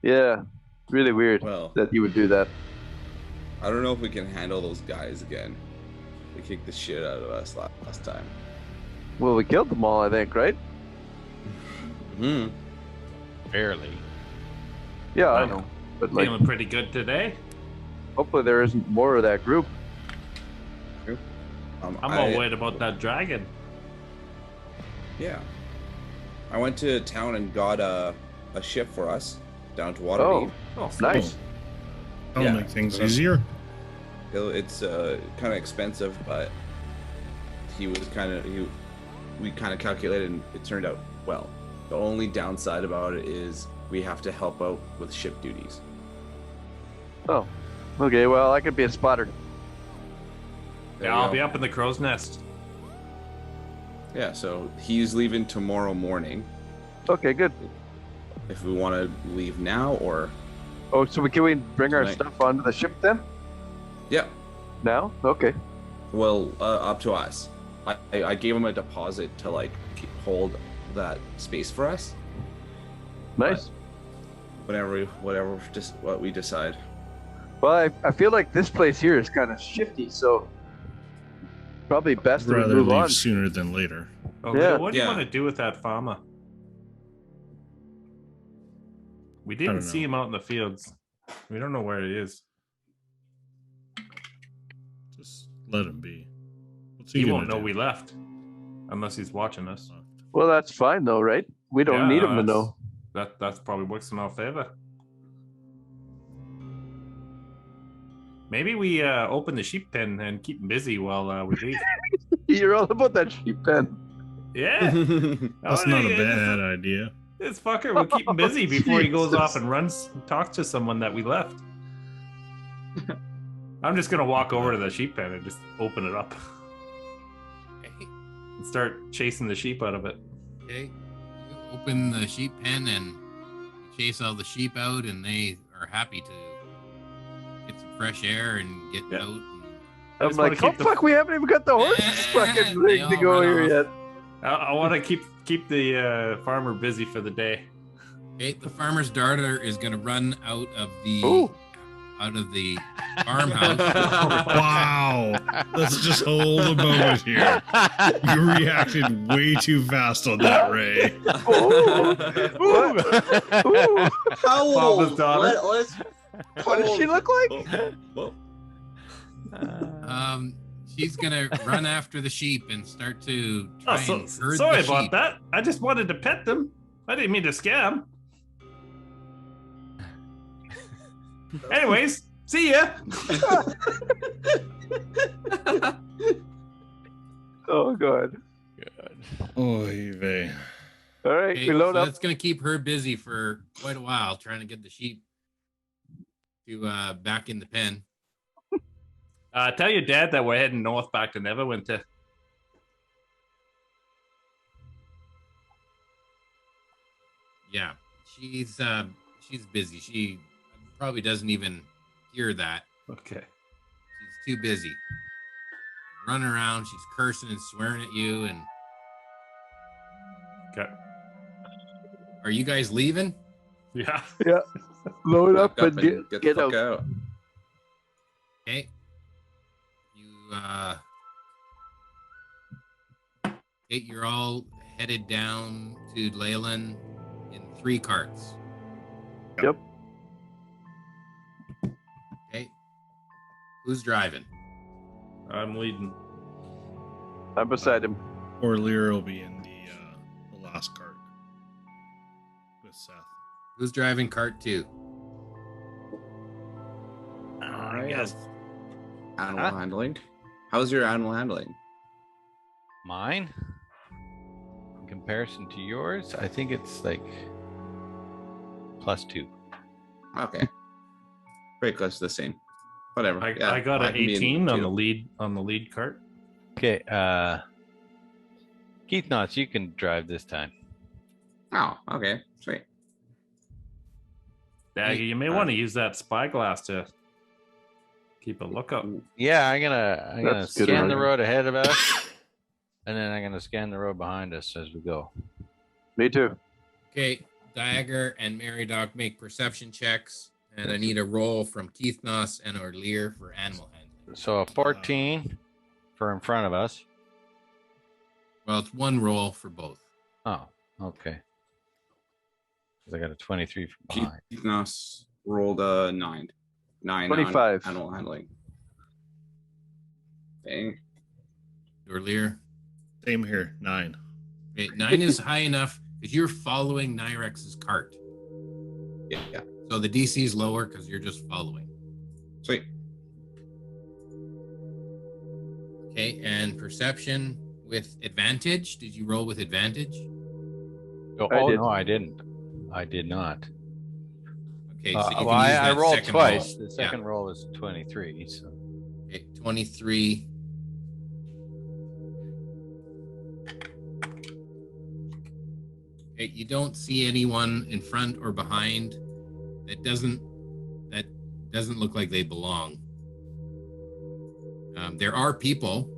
[SPEAKER 2] Yeah, really weird
[SPEAKER 9] Well,
[SPEAKER 2] that he would do that.
[SPEAKER 9] I don't know if we can handle those guys again. They kicked the shit out of us last time.
[SPEAKER 2] Well, we killed them all, I think, right?
[SPEAKER 9] Hmm.
[SPEAKER 4] Barely.
[SPEAKER 2] Yeah, I
[SPEAKER 3] Wow.
[SPEAKER 2] know. But like,
[SPEAKER 3] Feeling pretty good today.
[SPEAKER 2] hopefully there isn't more of that group.
[SPEAKER 3] I'm all worried about that dragon.
[SPEAKER 9] Yeah. I went to town and got a ship for us down to
[SPEAKER 2] Oh,
[SPEAKER 9] Waterdeep.
[SPEAKER 3] Oh,
[SPEAKER 2] nice.
[SPEAKER 5] That'll
[SPEAKER 9] Yeah.
[SPEAKER 5] make things easier.
[SPEAKER 9] It's kind of expensive, but we kind of calculated and it turned out well. The only downside about it is we have to help out with ship duties.
[SPEAKER 2] Oh, okay. Well, I could be a spotter.
[SPEAKER 9] There
[SPEAKER 3] Yeah,
[SPEAKER 9] you
[SPEAKER 3] I'll
[SPEAKER 9] go.
[SPEAKER 3] be up in the crow's nest.
[SPEAKER 9] Yeah, so he's leaving tomorrow morning.
[SPEAKER 2] Okay, good.
[SPEAKER 9] If we want to leave now or
[SPEAKER 2] Oh, so can we bring our
[SPEAKER 9] Tonight.
[SPEAKER 2] stuff onto the ship then?
[SPEAKER 9] yeah,
[SPEAKER 2] Now? Okay.
[SPEAKER 9] well, up to us. I gave him a deposit to hold that space for us.
[SPEAKER 2] Nice.
[SPEAKER 9] Whatever, just what we decide.
[SPEAKER 2] Well, I feel like this place here is kind of shifty, so probably best
[SPEAKER 5] I'd
[SPEAKER 2] to
[SPEAKER 5] rather
[SPEAKER 2] move
[SPEAKER 5] leave
[SPEAKER 2] on.
[SPEAKER 5] sooner than later.
[SPEAKER 3] Oh,
[SPEAKER 2] Yeah.
[SPEAKER 3] what do you
[SPEAKER 9] Yeah.
[SPEAKER 3] want to do with that farmer? We didn't
[SPEAKER 5] don't
[SPEAKER 3] see
[SPEAKER 5] know.
[SPEAKER 3] him out in the fields. We don't know where he is.
[SPEAKER 5] Just let him be. What's
[SPEAKER 3] He
[SPEAKER 5] gonna
[SPEAKER 3] won't know
[SPEAKER 5] do?
[SPEAKER 3] we left, unless he's watching us.
[SPEAKER 2] Well, that's fine though, right? We don't
[SPEAKER 3] Yeah,
[SPEAKER 2] need
[SPEAKER 3] no,
[SPEAKER 2] him to
[SPEAKER 3] that's-
[SPEAKER 2] know.
[SPEAKER 3] That's probably works in our favor. Maybe we open the sheep pen and keep him busy while we leave.
[SPEAKER 2] You're all about that sheep pen.
[SPEAKER 3] Yeah,
[SPEAKER 5] That's
[SPEAKER 3] Oh,
[SPEAKER 5] not a
[SPEAKER 3] yeah,
[SPEAKER 5] bad idea.
[SPEAKER 3] This fucker will keep him busy before he goes
[SPEAKER 2] Jesus.
[SPEAKER 3] off and runs and talks to someone that we left. I'm just gonna walk over to the sheep pen and just open it up
[SPEAKER 8] Okay.
[SPEAKER 3] and start chasing the sheep out of it.
[SPEAKER 8] Okay. You open the sheep pen and you chase all the sheep out, and they are happy to get some fresh air and get
[SPEAKER 3] Yeah.
[SPEAKER 8] out. And
[SPEAKER 3] I
[SPEAKER 2] I'm
[SPEAKER 3] just wanna
[SPEAKER 2] like, oh
[SPEAKER 3] keep the-
[SPEAKER 2] fuck, we haven't even got the horses fucking
[SPEAKER 8] They
[SPEAKER 2] thing to
[SPEAKER 8] all
[SPEAKER 2] go
[SPEAKER 8] run
[SPEAKER 2] here
[SPEAKER 8] off.
[SPEAKER 2] yet.
[SPEAKER 3] I want to keep the farmer busy for the day.
[SPEAKER 8] Okay, the farmer's daughter is going to run out of the
[SPEAKER 2] Ooh.
[SPEAKER 8] out of the farmhouse.
[SPEAKER 5] Wow. Let's just hold a moment here. You reacted way too fast on that, Ray.
[SPEAKER 6] How
[SPEAKER 3] Mama's
[SPEAKER 6] old?
[SPEAKER 3] daughter.
[SPEAKER 2] What does she look like?
[SPEAKER 9] Well,
[SPEAKER 8] She's gonna run after the sheep and start to try and herd
[SPEAKER 3] sorry
[SPEAKER 8] the
[SPEAKER 3] about
[SPEAKER 8] sheep.
[SPEAKER 3] that. I just wanted to pet them. I didn't mean to scam. Anyways, see ya.
[SPEAKER 2] Oh, God.
[SPEAKER 5] Oy vey.
[SPEAKER 2] All right,
[SPEAKER 8] Okay,
[SPEAKER 2] we load
[SPEAKER 8] so
[SPEAKER 2] up.
[SPEAKER 8] that's gonna keep her busy for quite a while trying to get the sheep to back in the pen.
[SPEAKER 3] Tell your dad that we're heading north back to Neverwinter.
[SPEAKER 8] Yeah, she's busy. She probably doesn't even hear that.
[SPEAKER 3] Okay.
[SPEAKER 8] She's too busy. Running around, she's cursing and swearing at you. And
[SPEAKER 3] Okay.
[SPEAKER 8] are you guys leaving?
[SPEAKER 3] Yeah.
[SPEAKER 2] Yeah. Load up
[SPEAKER 9] back
[SPEAKER 2] and
[SPEAKER 9] get
[SPEAKER 2] get
[SPEAKER 9] the fuck
[SPEAKER 2] out.
[SPEAKER 9] out.
[SPEAKER 8] Okay. You you're all headed down to Leilon in 3 carts.
[SPEAKER 2] Yep.
[SPEAKER 8] Okay. Who's driving?
[SPEAKER 3] I'm leading.
[SPEAKER 2] I'm beside him.
[SPEAKER 5] Or Lear will be in the last cart with Seth.
[SPEAKER 8] Who's driving cart 2?
[SPEAKER 7] I
[SPEAKER 3] guess.
[SPEAKER 7] have
[SPEAKER 9] Animal handling. How's your animal handling?
[SPEAKER 4] Mine? In comparison to yours, I think it's like +2.
[SPEAKER 9] Okay. Very close to the same. Whatever.
[SPEAKER 3] I
[SPEAKER 9] Yeah,
[SPEAKER 3] got
[SPEAKER 9] I
[SPEAKER 3] an
[SPEAKER 9] can be in
[SPEAKER 3] 18 on
[SPEAKER 9] too.
[SPEAKER 3] the lead cart.
[SPEAKER 4] Okay, Keith Knotts, you can drive this time.
[SPEAKER 9] Oh, okay. Sweet.
[SPEAKER 3] Daggy, you may want to use that spyglass to keep a lookout.
[SPEAKER 4] Yeah, I'm gonna
[SPEAKER 2] That's good
[SPEAKER 4] scan the
[SPEAKER 2] idea.
[SPEAKER 4] road ahead of us, and then I'm gonna scan the road behind us as we go.
[SPEAKER 2] Me too.
[SPEAKER 8] Okay. Diager and Mary Doc make perception checks. And I need a roll from Keith Noss and or Lear for animal handling.
[SPEAKER 4] So a 14 for in front of us.
[SPEAKER 8] Well, it's 1 roll for both.
[SPEAKER 4] Oh, okay. 'Cause I got a 23 from behind.
[SPEAKER 9] Keith Noss rolled a 9. 9 on
[SPEAKER 2] 25.
[SPEAKER 9] animal handling. Dang.
[SPEAKER 8] Or Lear.
[SPEAKER 5] Same here, 9.
[SPEAKER 8] Okay, 9 is high enough because you're following Nyrex's cart.
[SPEAKER 9] Yeah.
[SPEAKER 8] So the DC is lower because you're just following.
[SPEAKER 9] Sweet.
[SPEAKER 8] Okay, and perception with advantage. Did you roll with advantage?
[SPEAKER 4] Oh,
[SPEAKER 2] did.
[SPEAKER 4] no, I didn't. I did not.
[SPEAKER 8] Okay, so you can
[SPEAKER 4] Well,
[SPEAKER 8] use
[SPEAKER 4] I
[SPEAKER 8] that
[SPEAKER 4] rolled
[SPEAKER 8] second
[SPEAKER 4] twice.
[SPEAKER 8] roll.
[SPEAKER 4] The second roll was 23. So
[SPEAKER 8] Yeah. Okay, 23. Okay, you don't see anyone in front or behind that doesn't look like they belong. There are people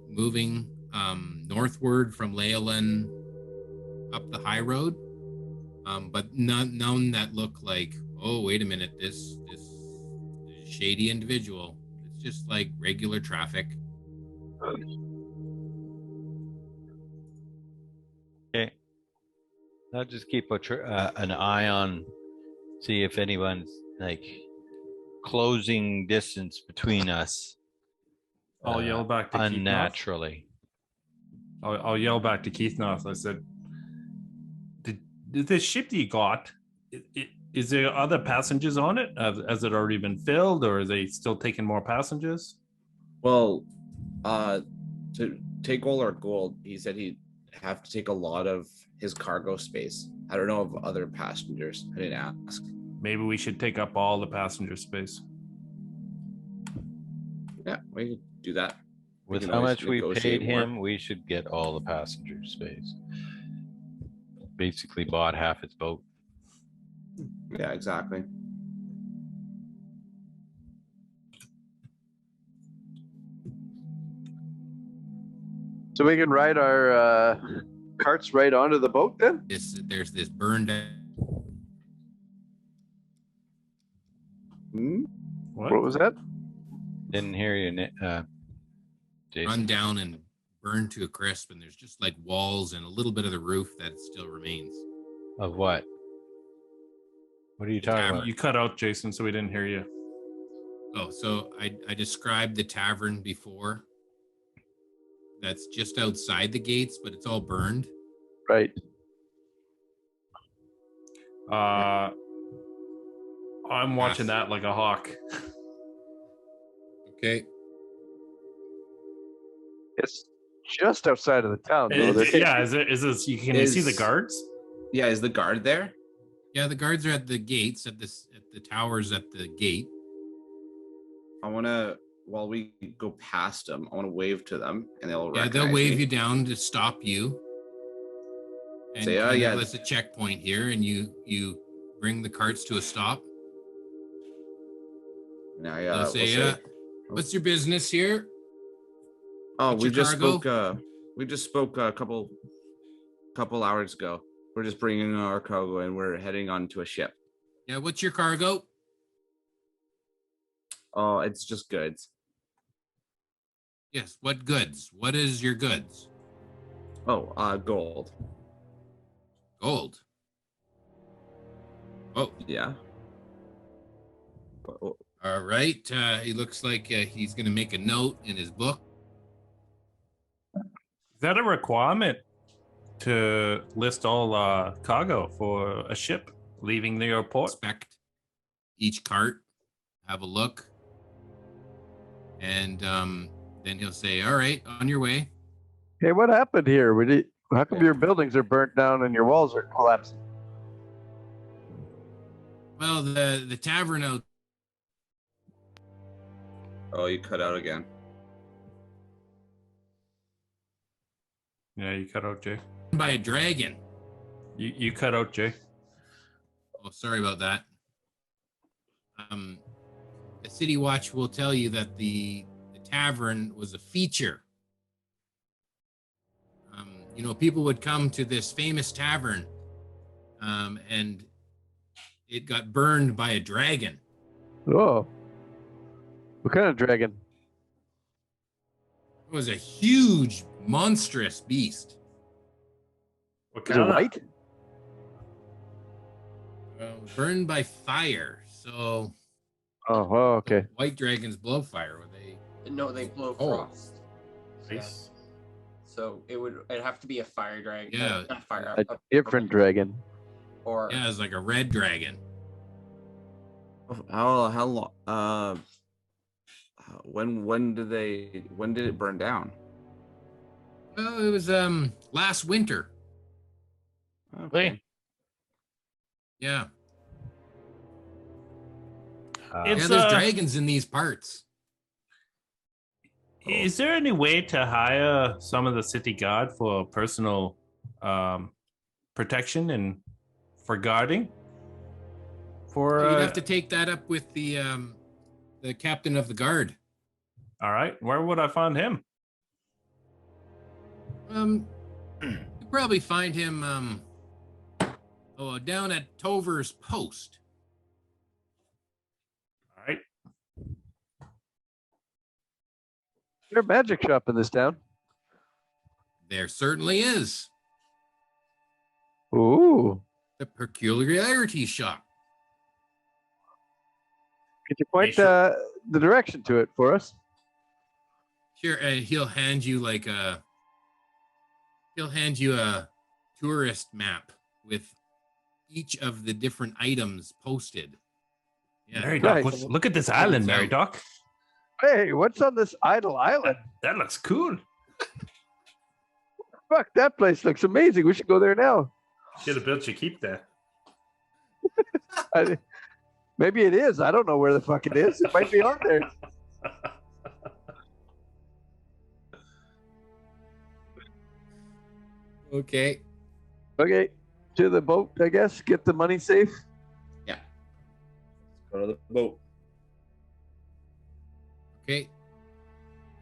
[SPEAKER 8] moving northward from Leilon up the high road, but none that look like, oh, wait a minute, this shady individual. It's just like regular traffic.
[SPEAKER 4] okay, I'll just keep an eye on, see if anyone's like closing distance between us.
[SPEAKER 3] I'll yell back to Keith Noss.
[SPEAKER 4] unnaturally.
[SPEAKER 3] I'll yell back to Keith Noss. I said, "Did this ship that you got? Is there other passengers on it? Has it already been filled, or are they still taking more passengers?"
[SPEAKER 9] Well, to take all our gold, he said he'd have to take a lot of his cargo space. I don't know of other passengers. I didn't ask.
[SPEAKER 3] Maybe we should take up all the passenger space.
[SPEAKER 9] Yeah, we could do that.
[SPEAKER 4] With
[SPEAKER 9] can
[SPEAKER 4] how
[SPEAKER 9] always
[SPEAKER 4] much we
[SPEAKER 9] negotiate
[SPEAKER 4] paid
[SPEAKER 9] more.
[SPEAKER 4] him, we should get all the passenger space. Basically bought half its boat.
[SPEAKER 9] Yeah, exactly.
[SPEAKER 2] So we can ride our carts right onto the boat then?
[SPEAKER 8] There's this burned out.
[SPEAKER 2] What was that?
[SPEAKER 4] Didn't hear you, Jason.
[SPEAKER 8] Run down and burned to a crisp, and there's just like walls and a little bit of the roof that still remains.
[SPEAKER 4] Of what? What are you talking about?
[SPEAKER 3] You cut out, Jason, so we didn't hear you.
[SPEAKER 8] Oh, so I described the tavern before. That's just outside the gates, but it's all burned.
[SPEAKER 2] Right.
[SPEAKER 3] I'm watching that like a hawk.
[SPEAKER 8] Okay.
[SPEAKER 2] It's just outside of the town, though.
[SPEAKER 3] Yeah, is this? Can you see the guards?
[SPEAKER 9] Yeah, is the guard there?
[SPEAKER 8] Yeah, the guards are at the gates, at the towers at the gate.
[SPEAKER 9] I want to, while we go past them, I want to wave to them, and they'll
[SPEAKER 8] Yeah,
[SPEAKER 9] recognize
[SPEAKER 8] they'll wave
[SPEAKER 9] me.
[SPEAKER 8] you down to stop you. And
[SPEAKER 9] Say, oh, yeah.
[SPEAKER 8] It's a checkpoint here, and you bring the carts to a stop.
[SPEAKER 9] Now,
[SPEAKER 8] They'll say, what's your business here?
[SPEAKER 9] Oh,
[SPEAKER 8] What's
[SPEAKER 9] we
[SPEAKER 8] your
[SPEAKER 9] just
[SPEAKER 8] cargo?
[SPEAKER 9] spoke. We just spoke a couple hours ago. We're just bringing our cargo, and we're heading on to a ship.
[SPEAKER 8] Yeah, what's your cargo?
[SPEAKER 9] Oh, it's just goods.
[SPEAKER 8] Yes, what goods? What is your goods?
[SPEAKER 9] Oh, gold.
[SPEAKER 8] Gold. Oh,
[SPEAKER 9] Yeah.
[SPEAKER 8] all right. He looks like he's going to make a note in his book.
[SPEAKER 3] Is that a requirement to list all cargo for a ship leaving the airport?
[SPEAKER 8] Inspect each cart, have a look, and then he'll say, all right, on your way.
[SPEAKER 2] Hey, what happened here? How come your buildings are burnt down and your walls are collapsing?
[SPEAKER 8] Well, the tavern out
[SPEAKER 9] Oh, you cut out again.
[SPEAKER 3] Yeah, you cut out, Jay.
[SPEAKER 8] by a dragon.
[SPEAKER 3] You cut out, Jay.
[SPEAKER 8] Oh, sorry about that. The City Watch will tell you that the tavern was a feature. People would come to this famous tavern, and it got burned by a dragon.
[SPEAKER 2] Oh. What kind of dragon?
[SPEAKER 8] It was a huge, monstrous beast.
[SPEAKER 3] What
[SPEAKER 2] Is it
[SPEAKER 3] kind of
[SPEAKER 2] white?
[SPEAKER 8] Burned by fire. So
[SPEAKER 2] Oh, well, okay.
[SPEAKER 8] white dragons blow fire.
[SPEAKER 6] No, they blow
[SPEAKER 8] Oh.
[SPEAKER 6] frost.
[SPEAKER 3] Nice.
[SPEAKER 6] So it'd have to be a fire dragon.
[SPEAKER 8] Yeah.
[SPEAKER 6] Not fire.
[SPEAKER 2] A different dragon.
[SPEAKER 6] Or
[SPEAKER 8] Yeah, it's like a red dragon.
[SPEAKER 9] How long? When did it burn down?
[SPEAKER 8] Well, it was last winter.
[SPEAKER 9] Okay.
[SPEAKER 8] Yeah.
[SPEAKER 3] It's,
[SPEAKER 8] There's dragons in these parts.
[SPEAKER 3] Is there any way to hire some of the city guard for personal protection and for guarding? For
[SPEAKER 8] You'd have to take that up with the captain of the guard.
[SPEAKER 3] all right, where would I find him?
[SPEAKER 8] You probably find him down at Tover's post.
[SPEAKER 3] All right.
[SPEAKER 2] Is there a magic shop in this town?
[SPEAKER 8] There certainly is.
[SPEAKER 2] Ooh.
[SPEAKER 8] The Peculiarity Shop.
[SPEAKER 2] Could you point
[SPEAKER 3] Hey,
[SPEAKER 2] the direction to it for us?
[SPEAKER 8] Sure, he'll hand you a tourist map with each of the different items posted. Yeah.
[SPEAKER 3] Mary Doc,
[SPEAKER 2] Nice.
[SPEAKER 3] look at this island, Mary Doc.
[SPEAKER 2] Hey, what's on this idle island?
[SPEAKER 3] That looks cool.
[SPEAKER 2] Fuck, that place looks amazing. We should go there now.
[SPEAKER 3] Should have built your keep there.
[SPEAKER 2] Maybe it is. I don't know where the fuck it is. It might be on there.
[SPEAKER 8] Okay.
[SPEAKER 2] Okay, to the boat, I guess. Get the money safe.
[SPEAKER 9] Go to the boat.
[SPEAKER 8] Okay.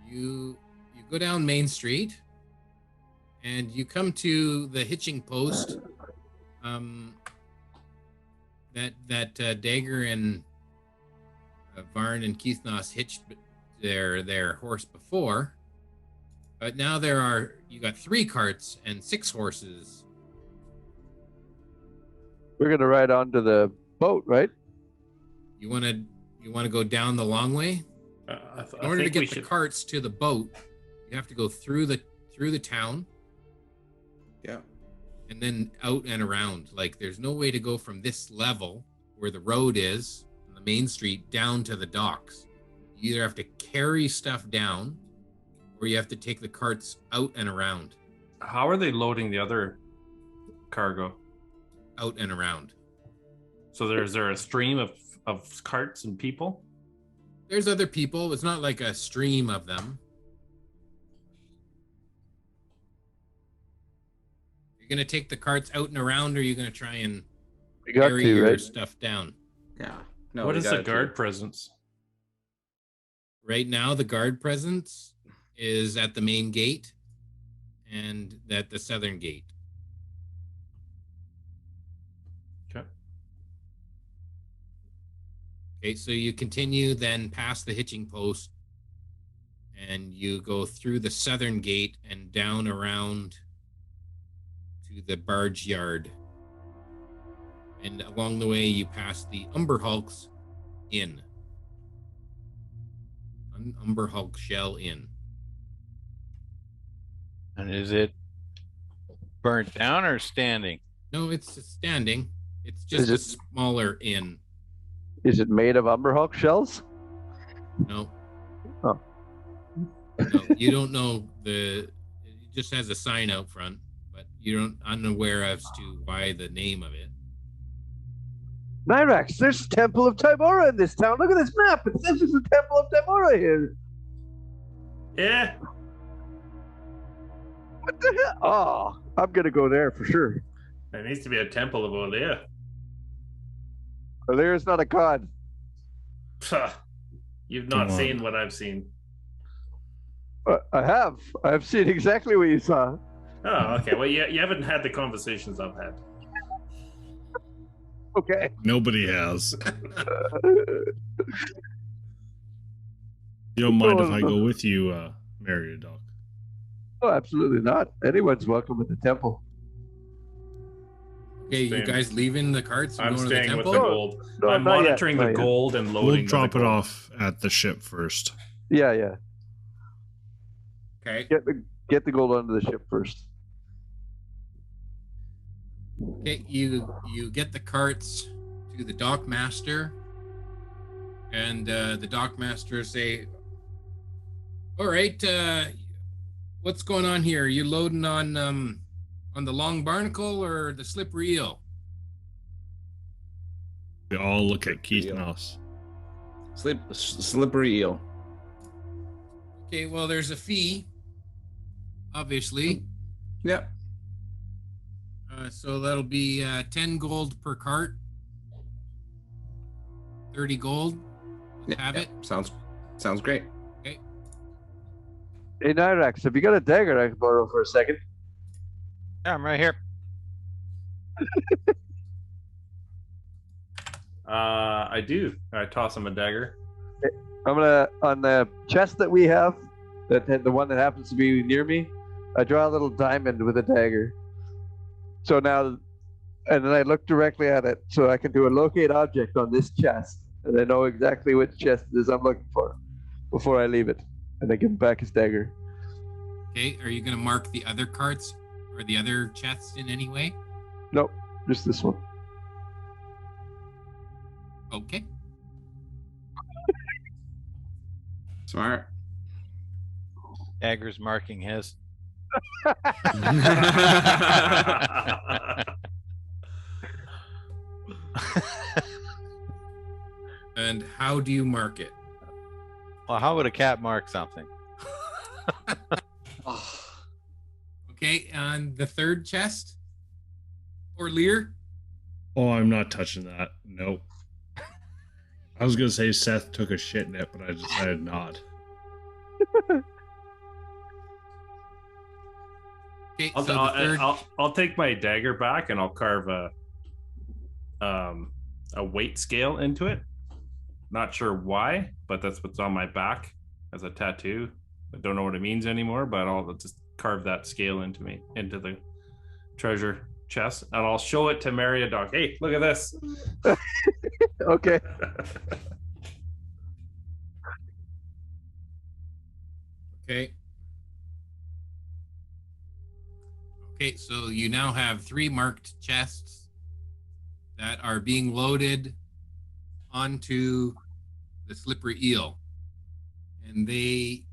[SPEAKER 8] You go down Main Street and you come to the hitching post that Dagger and Varn and Keithnos hitched their horse before, but now you got 3 carts and 6 horses.
[SPEAKER 2] We're gonna ride onto the boat, right?
[SPEAKER 8] You want to go down the long way? In order to get the carts to the boat, you have to go through the town.
[SPEAKER 9] Yeah.
[SPEAKER 8] And then out and around. Like, there's no way to go from this level where the road is on the main street down to the docks. You either have to carry stuff down or you have to take the carts out and around.
[SPEAKER 3] How are they loading the other cargo?
[SPEAKER 8] Out and around.
[SPEAKER 3] So is there a stream of carts and people?
[SPEAKER 8] There's other people. It's not like a stream of them. You're going to take the carts out and around, or you're going to try and carry your stuff down?
[SPEAKER 9] Yeah. No.
[SPEAKER 3] What is the guard presence?
[SPEAKER 8] Right now, the guard presence is at the main gate and at the southern gate. Okay, so you continue then past the hitching post and you go through the southern gate and down around to the barge yard. And along the way, you pass the Umber Hulk's Inn. Umber Hulk Shell Inn.
[SPEAKER 4] And is it burnt down or standing?
[SPEAKER 8] No, it's standing. It's just a smaller inn.
[SPEAKER 2] Is it made of Umber Hulk shells?
[SPEAKER 8] No.
[SPEAKER 2] Oh.
[SPEAKER 8] No, you don't know it just has a sign out front, but you're unaware as to why the name of it.
[SPEAKER 2] Nyrax, there's a Temple of Timora in this town. Look at this map. It says there's a Temple of Timora here.
[SPEAKER 3] Yeah.
[SPEAKER 2] What the hell? Oh, I'm going to go there for sure.
[SPEAKER 3] There needs to be a temple of Olea.
[SPEAKER 2] Olea is not a god.
[SPEAKER 3] You've not seen what I've seen.
[SPEAKER 2] I have. I've seen exactly what you saw.
[SPEAKER 3] Oh, okay. Well, you haven't had the conversations I've had.
[SPEAKER 2] Okay.
[SPEAKER 5] Nobody has. You don't mind if I go with you, Mary Doc?
[SPEAKER 2] Oh, absolutely not. Anyone's welcome at the temple.
[SPEAKER 8] Okay, you guys leaving the carts and
[SPEAKER 3] I'm
[SPEAKER 8] going to the
[SPEAKER 3] staying with
[SPEAKER 8] temple?
[SPEAKER 3] the gold.
[SPEAKER 2] No,
[SPEAKER 3] I'm
[SPEAKER 2] not yet,
[SPEAKER 3] monitoring
[SPEAKER 2] not
[SPEAKER 3] the
[SPEAKER 2] yet.
[SPEAKER 3] gold and loading.
[SPEAKER 5] We'll drop
[SPEAKER 3] the
[SPEAKER 5] it
[SPEAKER 3] gold.
[SPEAKER 5] off at the ship first.
[SPEAKER 2] Yeah.
[SPEAKER 8] Okay.
[SPEAKER 2] Get the gold onto the ship first.
[SPEAKER 8] Okay, you get the carts to the dock master, and the dock master say, "All right, what's going on here? Are you loading on the long barnacle or the slippery eel?"
[SPEAKER 5] We all look at Keith Noss.
[SPEAKER 9] Slippery eel.
[SPEAKER 8] Okay, well, there's a fee, obviously.
[SPEAKER 9] Yep.
[SPEAKER 8] So that'll be 10 gold per cart. 30 gold. Have it.
[SPEAKER 9] Sounds great.
[SPEAKER 8] Okay.
[SPEAKER 2] Hey, Nyrax, have you got a dagger I can borrow for a second?
[SPEAKER 4] Yeah, I'm right here.
[SPEAKER 3] I do. I toss him a dagger.
[SPEAKER 2] I'm gonna, on the chest that we have, the one that happens to be near me, I draw a little diamond with a dagger. So now, and then I look directly at it, so I can do a locate object on this chest, and I know exactly which chest it is I'm looking for before I leave it, and I give him back his dagger.
[SPEAKER 8] Okay, are you going to mark the other carts or the other chests in any way?
[SPEAKER 2] Nope, just this one.
[SPEAKER 8] Okay.
[SPEAKER 9] Smart.
[SPEAKER 4] Dagger's marking his.
[SPEAKER 8] And how do you mark it?
[SPEAKER 4] Well, how would a cat mark something?
[SPEAKER 8] Okay, on the third chest? Or Lear?
[SPEAKER 5] Oh, I'm not touching that. Nope. I was going to say Seth took a shit in it, but I decided not.
[SPEAKER 8] Okay, so the third...
[SPEAKER 3] I'll take my dagger back and I'll carve a weight scale into it. Not sure why, but that's what's on my back as a tattoo. I don't know what it means anymore, but I'll just carve that scale into the treasure chest, and I'll show it to Meriadoc. Hey, look at this.
[SPEAKER 2] Okay.
[SPEAKER 8] Okay. Okay, so you now have 3 marked chests that are being loaded onto the slippery eel. And they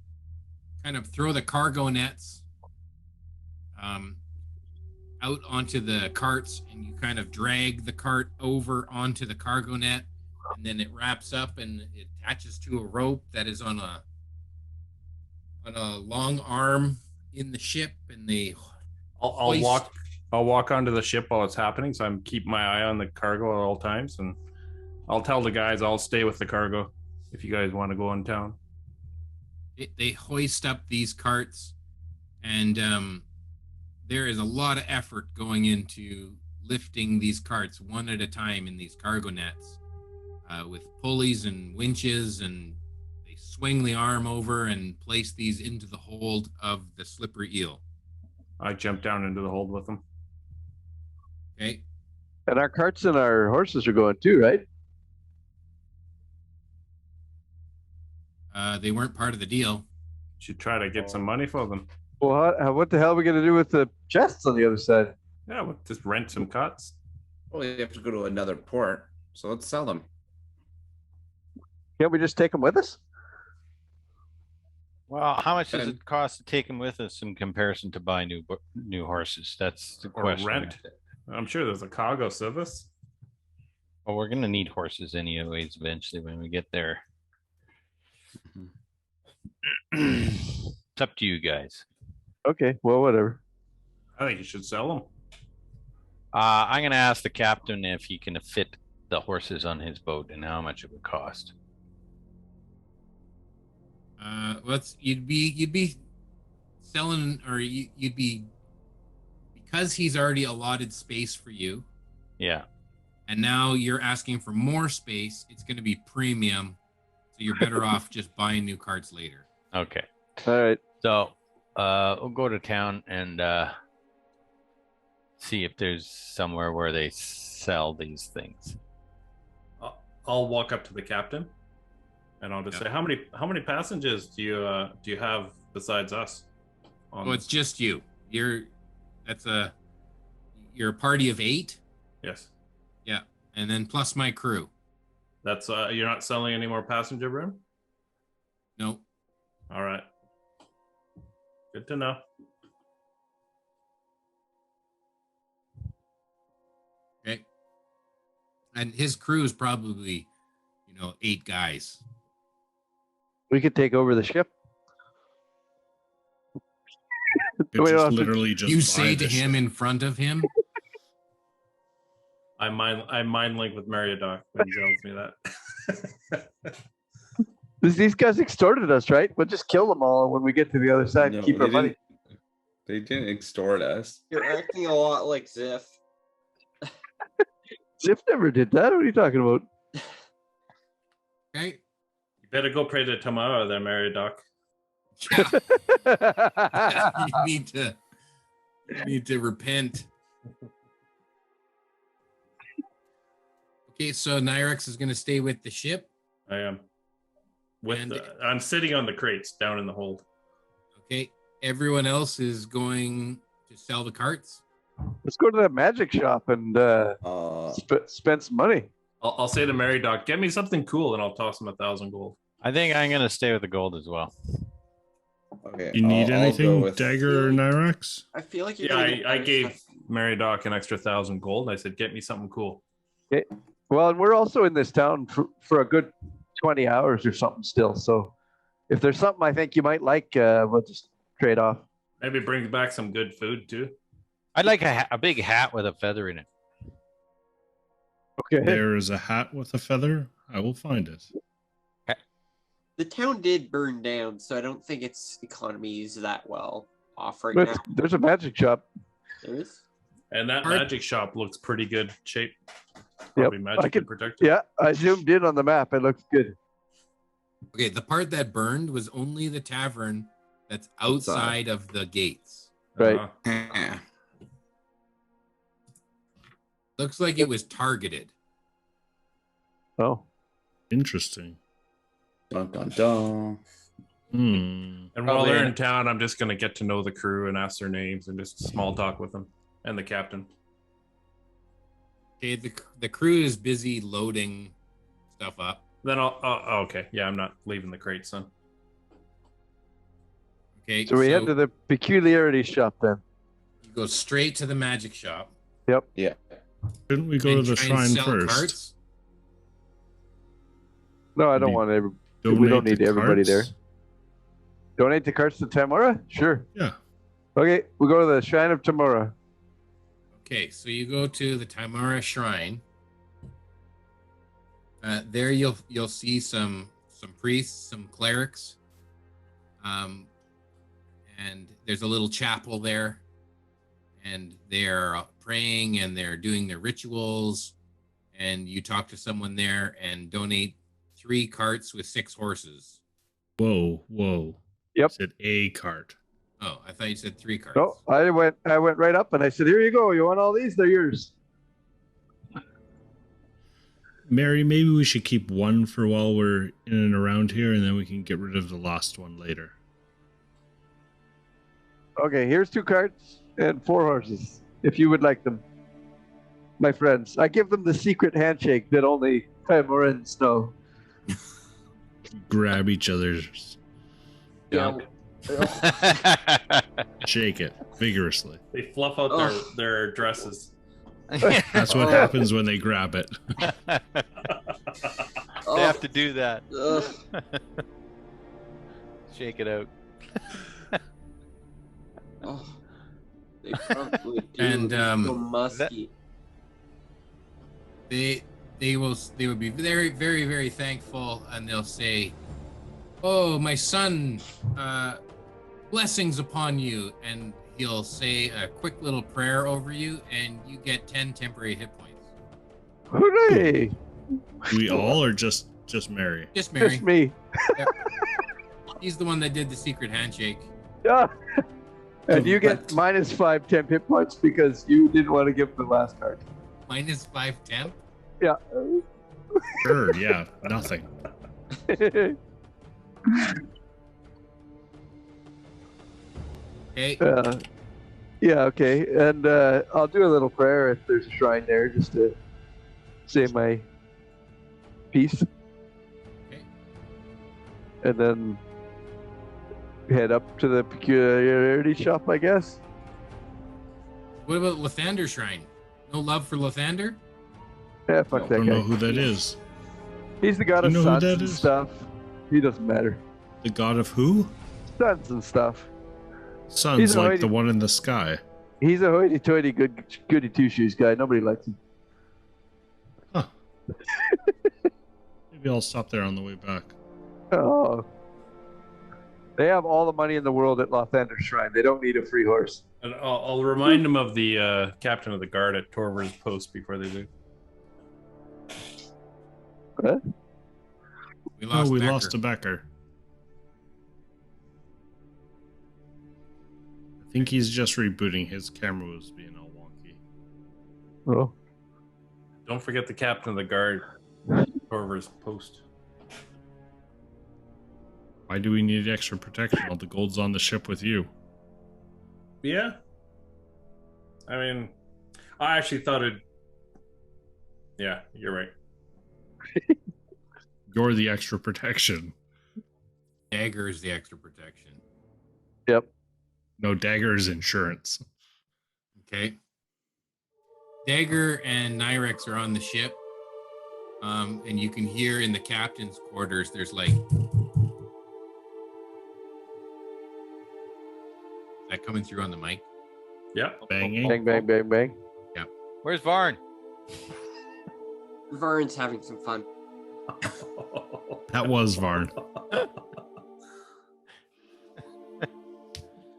[SPEAKER 8] kind of throw the cargo nets out onto the carts, and you kind of drag the cart over onto the cargo net, and then it wraps up and it attaches to a rope that is on a long arm in the ship, and they
[SPEAKER 3] I'll walk onto the ship while it's happening, so I'm keeping my eye on the cargo at all times, and I'll tell the guys I'll stay with the cargo if you guys want to go in town.
[SPEAKER 8] They hoist up these carts, and there is a lot of effort going into lifting these carts one at a time in these cargo nets with pulleys and winches, and they swing the arm over and place these into the hold of the slippery eel.
[SPEAKER 3] I jump down into the hold with them.
[SPEAKER 8] Okay.
[SPEAKER 2] And our carts and our horses are going too, right?
[SPEAKER 8] They weren't part of the deal.
[SPEAKER 3] Should try to get some money for them.
[SPEAKER 2] Well, what the hell are we going to do with the chests on the other side?
[SPEAKER 3] Yeah, we'll just rent some cuts.
[SPEAKER 9] Well, you have to go to another port, so let's sell them.
[SPEAKER 2] Can't we just take them with us?
[SPEAKER 4] Well, how much does it cost to take them with us in comparison to buy new horses? That's the
[SPEAKER 3] Or
[SPEAKER 4] question.
[SPEAKER 3] rent. I'm sure there's a cargo service.
[SPEAKER 4] Well, we're going to need horses anyways eventually when we get there. It's up to you guys.
[SPEAKER 2] Okay, well, whatever.
[SPEAKER 3] I think you should sell them.
[SPEAKER 4] I'm going to ask the captain if he can fit the horses on his boat and how much it would cost.
[SPEAKER 8] You'd be selling, or you'd be, because he's already allotted space for you.
[SPEAKER 4] Yeah.
[SPEAKER 8] And now you're asking for more space. It's going to be premium, so you're better off just buying new carts later.
[SPEAKER 4] Okay.
[SPEAKER 2] All right.
[SPEAKER 4] So we'll go to town and see if there's somewhere where they sell these things.
[SPEAKER 3] I'll walk up to the captain, and I'll just say, "How many passengers do you have besides us?"
[SPEAKER 8] Oh, it's just you. You're a party of 8.
[SPEAKER 3] Yes.
[SPEAKER 8] Yeah, and then plus my crew.
[SPEAKER 3] That's you're not selling any more passenger room?
[SPEAKER 8] No.
[SPEAKER 3] All right. Good to know.
[SPEAKER 8] Okay. And his crew is probably, 8 guys.
[SPEAKER 2] We could take over the ship.
[SPEAKER 5] Just
[SPEAKER 8] you
[SPEAKER 5] buy
[SPEAKER 8] say to
[SPEAKER 5] the
[SPEAKER 8] him
[SPEAKER 5] ship.
[SPEAKER 8] in front of him.
[SPEAKER 3] I mind link with Meriadoc when he tells me that.
[SPEAKER 2] These guys extorted us, right? We'll just kill them all when we get to the other side and keep our money.
[SPEAKER 9] They didn't extort us.
[SPEAKER 6] You're acting a lot like Ziff.
[SPEAKER 2] Ziff never did that. What are you talking about?
[SPEAKER 8] Okay.
[SPEAKER 3] You better go pray to Tamara there, Meriadoc.
[SPEAKER 8] Yeah. You need to repent. Okay, so Nyrex is going to stay with the ship.
[SPEAKER 3] I am. I'm sitting on the crates down in the hold.
[SPEAKER 8] Okay. Everyone else is going to sell the carts.
[SPEAKER 2] Let's go to that magic shop and spend some money.
[SPEAKER 3] I'll say to Meriadoc, "Get me something cool," and I'll toss him 1,000 gold.
[SPEAKER 4] I think I'm going to stay with the gold as well.
[SPEAKER 9] Okay.
[SPEAKER 5] You need
[SPEAKER 9] I'll
[SPEAKER 5] anything,
[SPEAKER 9] go with-
[SPEAKER 5] Dagger or Nyrex?
[SPEAKER 6] I feel like you're
[SPEAKER 3] Yeah,
[SPEAKER 6] gonna get
[SPEAKER 3] I
[SPEAKER 6] better
[SPEAKER 3] gave
[SPEAKER 6] stuff.
[SPEAKER 3] Meriadoc an extra 1,000 gold. I said, "Get me something cool."
[SPEAKER 2] Okay. Well, and we're also in this town for a good 20 hours or something still. So if there's something I think you might like, we'll just trade off.
[SPEAKER 3] Maybe bring back some good food too.
[SPEAKER 4] I'd like a big hat with a feather in it.
[SPEAKER 2] Okay.
[SPEAKER 5] There is a hat with a feather. I will find it.
[SPEAKER 6] The town did burn down, so I don't think its economy is that well off right
[SPEAKER 2] But
[SPEAKER 6] now.
[SPEAKER 2] there's a magic shop.
[SPEAKER 6] There is.
[SPEAKER 3] And that magic shop looks pretty good shape. probably
[SPEAKER 2] I
[SPEAKER 3] magically
[SPEAKER 2] can-
[SPEAKER 3] protected.
[SPEAKER 2] Yeah, I zoomed in on the map. It looks good.
[SPEAKER 8] Okay, the part that burned was only the tavern that's outside of the gates.
[SPEAKER 2] Right.
[SPEAKER 3] Uh-huh.
[SPEAKER 8] Looks like it was targeted.
[SPEAKER 2] Oh.
[SPEAKER 5] Interesting.
[SPEAKER 9] Dun dun dun.
[SPEAKER 5] Hmm.
[SPEAKER 3] And while
[SPEAKER 7] Probably
[SPEAKER 3] they're
[SPEAKER 7] an-
[SPEAKER 3] in town, I'm just going to get to know the crew and ask their names and just small talk with them and the captain.
[SPEAKER 8] Okay, the crew is busy loading stuff up.
[SPEAKER 3] Then I'll. Okay. Yeah, I'm not leaving the crate, son.
[SPEAKER 8] Okay,
[SPEAKER 2] So we head to the peculiarity shop then.
[SPEAKER 8] you go straight to the magic shop.
[SPEAKER 2] Yep.
[SPEAKER 9] Yeah.
[SPEAKER 5] Shouldn't we go to
[SPEAKER 8] and
[SPEAKER 5] the
[SPEAKER 8] try and
[SPEAKER 5] shrine
[SPEAKER 8] sell
[SPEAKER 5] first?
[SPEAKER 8] carts.
[SPEAKER 2] No, I don't
[SPEAKER 5] Maybe
[SPEAKER 2] want every.
[SPEAKER 5] Donate
[SPEAKER 2] We don't
[SPEAKER 5] the
[SPEAKER 2] need everybody there.
[SPEAKER 5] carts?
[SPEAKER 2] Donate the carts to Tamura? Sure.
[SPEAKER 5] Yeah.
[SPEAKER 2] Okay, we go to the Shrine of Tamura.
[SPEAKER 8] Okay, so you go to the Tamara Shrine. There you'll see some priests, some clerics, and there's a little chapel there, and they're praying and they're doing their rituals. And you talk to someone there and donate 3 carts with 6 horses.
[SPEAKER 5] Whoa.
[SPEAKER 2] Yep.
[SPEAKER 5] You said a cart.
[SPEAKER 8] Oh, I thought you said 3 carts.
[SPEAKER 2] No, I went right up and I said, "Here you go. You want all these? They're yours."
[SPEAKER 5] Mary, maybe we should keep one for while we're in and around here, and then we can get rid of the lost one later.
[SPEAKER 2] Okay, here's 2 carts and 4 horses, if you would like them, my friends. I give them the secret handshake that only Tamurans know.
[SPEAKER 5] Grab each other's,
[SPEAKER 6] Yeah.
[SPEAKER 5] shake it vigorously.
[SPEAKER 3] They fluff out
[SPEAKER 6] Ugh.
[SPEAKER 3] their dresses.
[SPEAKER 5] That's what happens when they grab it.
[SPEAKER 6] Oh,
[SPEAKER 4] They have to do that.
[SPEAKER 6] ugh.
[SPEAKER 4] Shake it out.
[SPEAKER 6] Oh, they probably do.
[SPEAKER 8] And,
[SPEAKER 6] so
[SPEAKER 8] is
[SPEAKER 6] musky.
[SPEAKER 8] They would be very, very, very thankful, and they'll say, "Oh, my son, blessings upon you," and he'll say a quick little prayer over you, and you get 10 temporary hit points.
[SPEAKER 2] Hooray!
[SPEAKER 5] We all or just Mary?
[SPEAKER 8] Just Mary.
[SPEAKER 2] Just me.
[SPEAKER 8] He's the one that did the secret handshake.
[SPEAKER 2] Yeah. And you get -5 temp hit points because you didn't want to give the last card.
[SPEAKER 8] -5 temp.
[SPEAKER 2] Yeah.
[SPEAKER 5] Sure, yeah, nothing.
[SPEAKER 8] Okay.
[SPEAKER 2] Yeah, okay. And I'll do a little prayer if there's a shrine there just to say my piece.
[SPEAKER 8] Okay.
[SPEAKER 2] And then head up to the peculiarity shop, I guess.
[SPEAKER 8] What about Lathander Shrine? No love for Lathander?
[SPEAKER 2] Yeah, fuck
[SPEAKER 5] I
[SPEAKER 2] that
[SPEAKER 5] don't
[SPEAKER 2] guy.
[SPEAKER 5] know who that is.
[SPEAKER 2] He's the god
[SPEAKER 5] You
[SPEAKER 2] of
[SPEAKER 5] know who
[SPEAKER 2] suns
[SPEAKER 5] that
[SPEAKER 2] and
[SPEAKER 5] is?
[SPEAKER 2] stuff. He doesn't matter.
[SPEAKER 5] The god of who?
[SPEAKER 2] Suns and stuff.
[SPEAKER 5] Sun's
[SPEAKER 2] He's
[SPEAKER 5] like
[SPEAKER 2] already-
[SPEAKER 5] the one in the sky.
[SPEAKER 2] He's a hoity-toity goody two-shoes guy. Nobody likes him.
[SPEAKER 5] Huh. Maybe I'll stop there on the way back.
[SPEAKER 2] Oh. They have all the money in the world at Lathander Shrine. They don't need a free horse.
[SPEAKER 3] And I'll remind them of the captain of the guard at Torver's post before they leave.
[SPEAKER 2] What?
[SPEAKER 8] We
[SPEAKER 5] Oh,
[SPEAKER 8] lost
[SPEAKER 5] we
[SPEAKER 8] Becker.
[SPEAKER 5] lost to Becker. I think he's just rebooting. His camera was being all wonky.
[SPEAKER 2] Oh.
[SPEAKER 3] Don't forget the captain of the guard, Torver's post.
[SPEAKER 5] Why do we need extra protection? All the gold's on the ship with you.
[SPEAKER 3] Yeah. I mean, I actually thought it. Yeah, you're right.
[SPEAKER 5] You're the extra protection.
[SPEAKER 8] Dagger is the extra protection.
[SPEAKER 2] Yep.
[SPEAKER 5] No, dagger is insurance.
[SPEAKER 8] Okay. Dagger and Nyrex are on the ship. And you can hear in the captain's quarters, there's like. Is that coming through on the mic?
[SPEAKER 3] Yeah.
[SPEAKER 5] Banging.
[SPEAKER 2] Bang, bang, bang, bang.
[SPEAKER 4] Where's Varn?
[SPEAKER 6] Vern's having some fun.
[SPEAKER 5] That was Varn.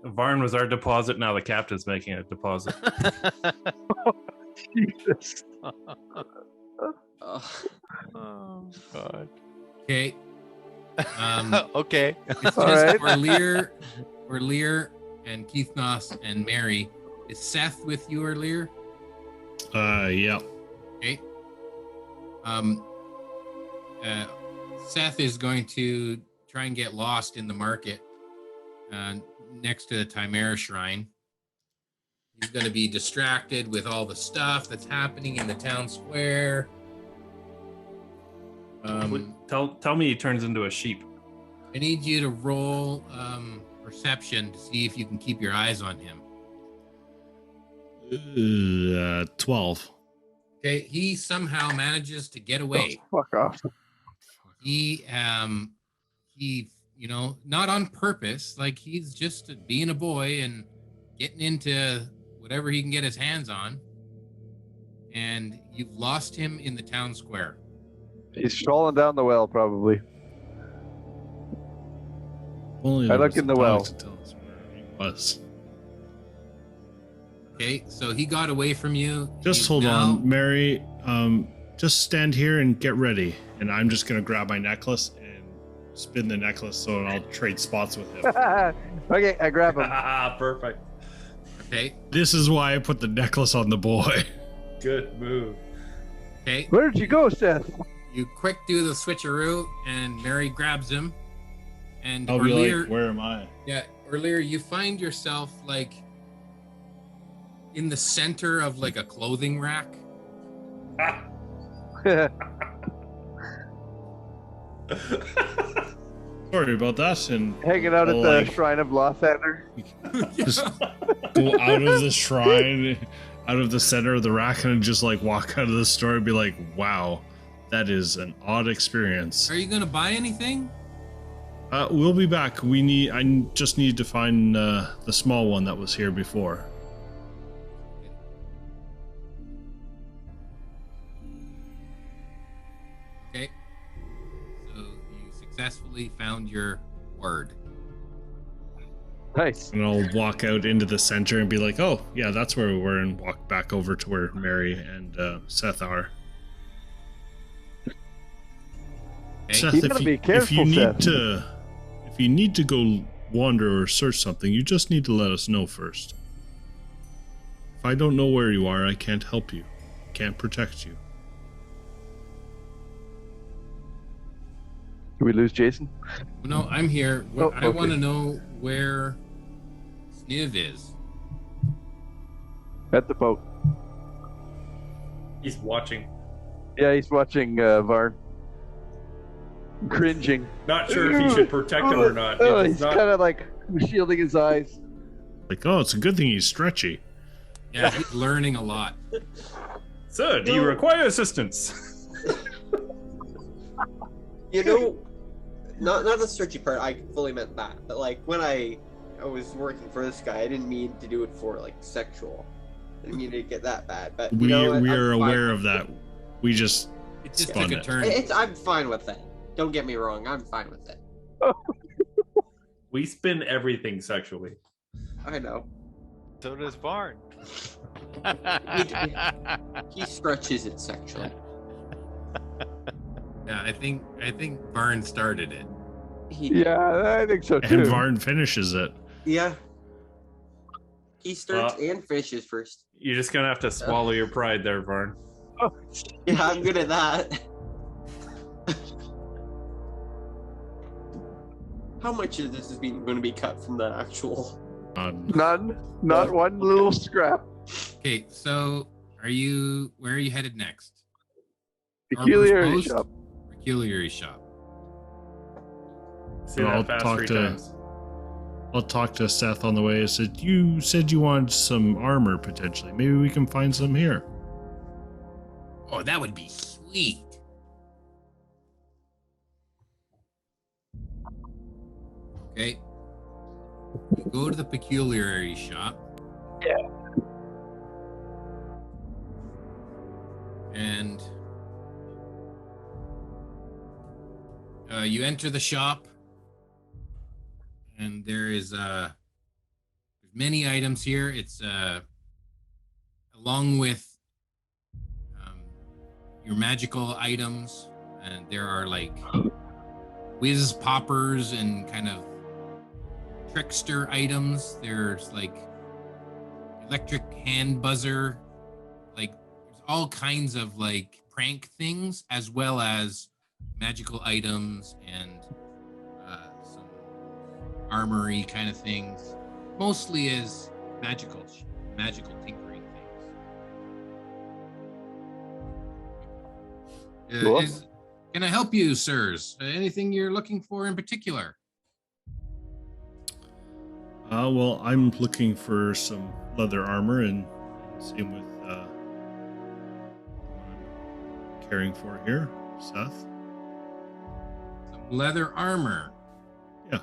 [SPEAKER 3] Varn was our deposit. Now the captain's making a deposit.
[SPEAKER 2] Jesus.
[SPEAKER 4] Oh God.
[SPEAKER 8] Okay.
[SPEAKER 4] Okay.
[SPEAKER 8] It's
[SPEAKER 2] All
[SPEAKER 8] just
[SPEAKER 2] right.
[SPEAKER 8] Orlear and Keith Noss and Mary. Is Seth with you, Orlear?
[SPEAKER 5] Yeah.
[SPEAKER 8] Okay. Seth is going to try and get lost in the market next to the Chimera Shrine. He's going to be distracted with all the stuff that's happening in the town square.
[SPEAKER 3] Tell me he turns into a sheep.
[SPEAKER 8] I need you to roll perception to see if you can keep your eyes on him.
[SPEAKER 5] 12.
[SPEAKER 8] Okay, he somehow manages to get away.
[SPEAKER 2] Oh, fuck off.
[SPEAKER 8] He not on purpose, like he's just being a boy and getting into whatever he can get his hands on. And you've lost him in the town square.
[SPEAKER 2] He's falling down the well, probably.
[SPEAKER 5] Only
[SPEAKER 2] I
[SPEAKER 5] there
[SPEAKER 2] look
[SPEAKER 5] was
[SPEAKER 2] in the
[SPEAKER 5] a
[SPEAKER 2] well.
[SPEAKER 5] dog to tell us where he was.
[SPEAKER 8] Okay, so he got away from you.
[SPEAKER 5] Just
[SPEAKER 8] He's
[SPEAKER 5] hold
[SPEAKER 8] now-
[SPEAKER 5] on, Mary. Just stand here and get ready. And I'm just gonna grab my necklace and spin the necklace so I'll trade spots with him.
[SPEAKER 2] Okay, I grab him.
[SPEAKER 3] Perfect.
[SPEAKER 8] Okay,
[SPEAKER 5] This is why I put the necklace on the boy.
[SPEAKER 3] Good move.
[SPEAKER 8] okay.
[SPEAKER 2] Where'd you go, Seth?
[SPEAKER 8] You quick do the switcheroo, and Mary grabs him. And
[SPEAKER 5] I'll be
[SPEAKER 8] Orlear,
[SPEAKER 5] like, where am I?
[SPEAKER 8] yeah, Orlear, you find yourself like in the center of like a clothing rack.
[SPEAKER 5] Sorry about that. And
[SPEAKER 2] Hanging out at
[SPEAKER 5] I'll,
[SPEAKER 2] the
[SPEAKER 5] like,
[SPEAKER 2] Shrine of Lothander.
[SPEAKER 5] just go out of the shrine, out of the center of the rack, and just like walk out of the store and be like, wow, that is an odd experience.
[SPEAKER 8] Are you gonna buy anything?
[SPEAKER 5] We'll be back. I just need to find the small one that was here before.
[SPEAKER 8] Okay. So you successfully found your word.
[SPEAKER 2] Nice.
[SPEAKER 5] And I'll walk out into the center and be like, oh, yeah, that's where we were, and walk back over to where Mary and Seth are.
[SPEAKER 8] Okay.
[SPEAKER 5] Seth,
[SPEAKER 2] You gotta be careful,
[SPEAKER 5] if you need to go wander or search something, you just need to let us know first. If I don't know where you are, I can't help you. Can't protect you.
[SPEAKER 2] Did we lose Jason?
[SPEAKER 8] No, I'm here.
[SPEAKER 2] Oh,
[SPEAKER 8] I want to
[SPEAKER 2] okay.
[SPEAKER 8] know where Sniv is.
[SPEAKER 2] At the boat.
[SPEAKER 3] He's watching.
[SPEAKER 2] Yeah, he's watching Varn. Cringing.
[SPEAKER 3] Not sure if he should protect him or not.
[SPEAKER 2] Oh,
[SPEAKER 3] If
[SPEAKER 2] he's
[SPEAKER 3] it's not-
[SPEAKER 2] kind of like shielding his eyes.
[SPEAKER 5] Like, oh, it's a good thing he's stretchy.
[SPEAKER 8] Yeah, he's learning a lot.
[SPEAKER 3] Sir, do you require assistance?
[SPEAKER 6] You know, not the searchy part. I fully meant that, but like when I was working for this guy, I didn't mean to do it for like sexual. I didn't mean to get that bad. But
[SPEAKER 5] We
[SPEAKER 6] you know,
[SPEAKER 5] we
[SPEAKER 6] I'm
[SPEAKER 5] are
[SPEAKER 6] fine
[SPEAKER 5] aware
[SPEAKER 6] with
[SPEAKER 5] of that. We just
[SPEAKER 8] It just
[SPEAKER 5] Spun
[SPEAKER 8] took a
[SPEAKER 5] it.
[SPEAKER 8] turn.
[SPEAKER 6] I'm fine with that. Don't get me wrong. I'm fine with it.
[SPEAKER 3] We spin everything sexually.
[SPEAKER 6] I know.
[SPEAKER 4] So does Varn.
[SPEAKER 6] He stretches it sexually.
[SPEAKER 8] Yeah, I think Varn started it.
[SPEAKER 2] Yeah, I think so too.
[SPEAKER 5] and Varn finishes it.
[SPEAKER 6] Yeah. He starts
[SPEAKER 3] Well-
[SPEAKER 6] and finishes first.
[SPEAKER 3] You're just gonna have to swallow your pride there, Varn.
[SPEAKER 6] Yeah, I'm good at that. How much of this is going to be cut from the actual?
[SPEAKER 2] None. Not one little scrap.
[SPEAKER 8] Okay, so where are you headed next?
[SPEAKER 2] Peculiarity
[SPEAKER 8] Harper's Post?
[SPEAKER 2] shop.
[SPEAKER 8] Peculiarity shop.
[SPEAKER 3] Say
[SPEAKER 5] I'll
[SPEAKER 3] that fast
[SPEAKER 5] talk
[SPEAKER 3] 3
[SPEAKER 5] to-
[SPEAKER 3] times.
[SPEAKER 5] I'll talk to Seth on the way. I said, you said you wanted some armor potentially. Maybe we can find some here.
[SPEAKER 8] Oh, that would be sweet. Okay. You go to the peculiarity shop.
[SPEAKER 2] Yeah.
[SPEAKER 8] And you enter the shop, and there's many items here. It's along with your magical items, and there are like whiz poppers and kind of trickster items. There's like electric hand buzzer, like there's all kinds of like prank things, as well as magical items and some armory kind of things. Mostly is magical tinkering things.
[SPEAKER 2] Cool.
[SPEAKER 8] Can I help you, sirs? Anything you're looking for in particular?
[SPEAKER 5] Well, I'm looking for some leather armor, and same with what I'm caring for here, Seth.
[SPEAKER 8] Some leather armor.
[SPEAKER 5] Yeah.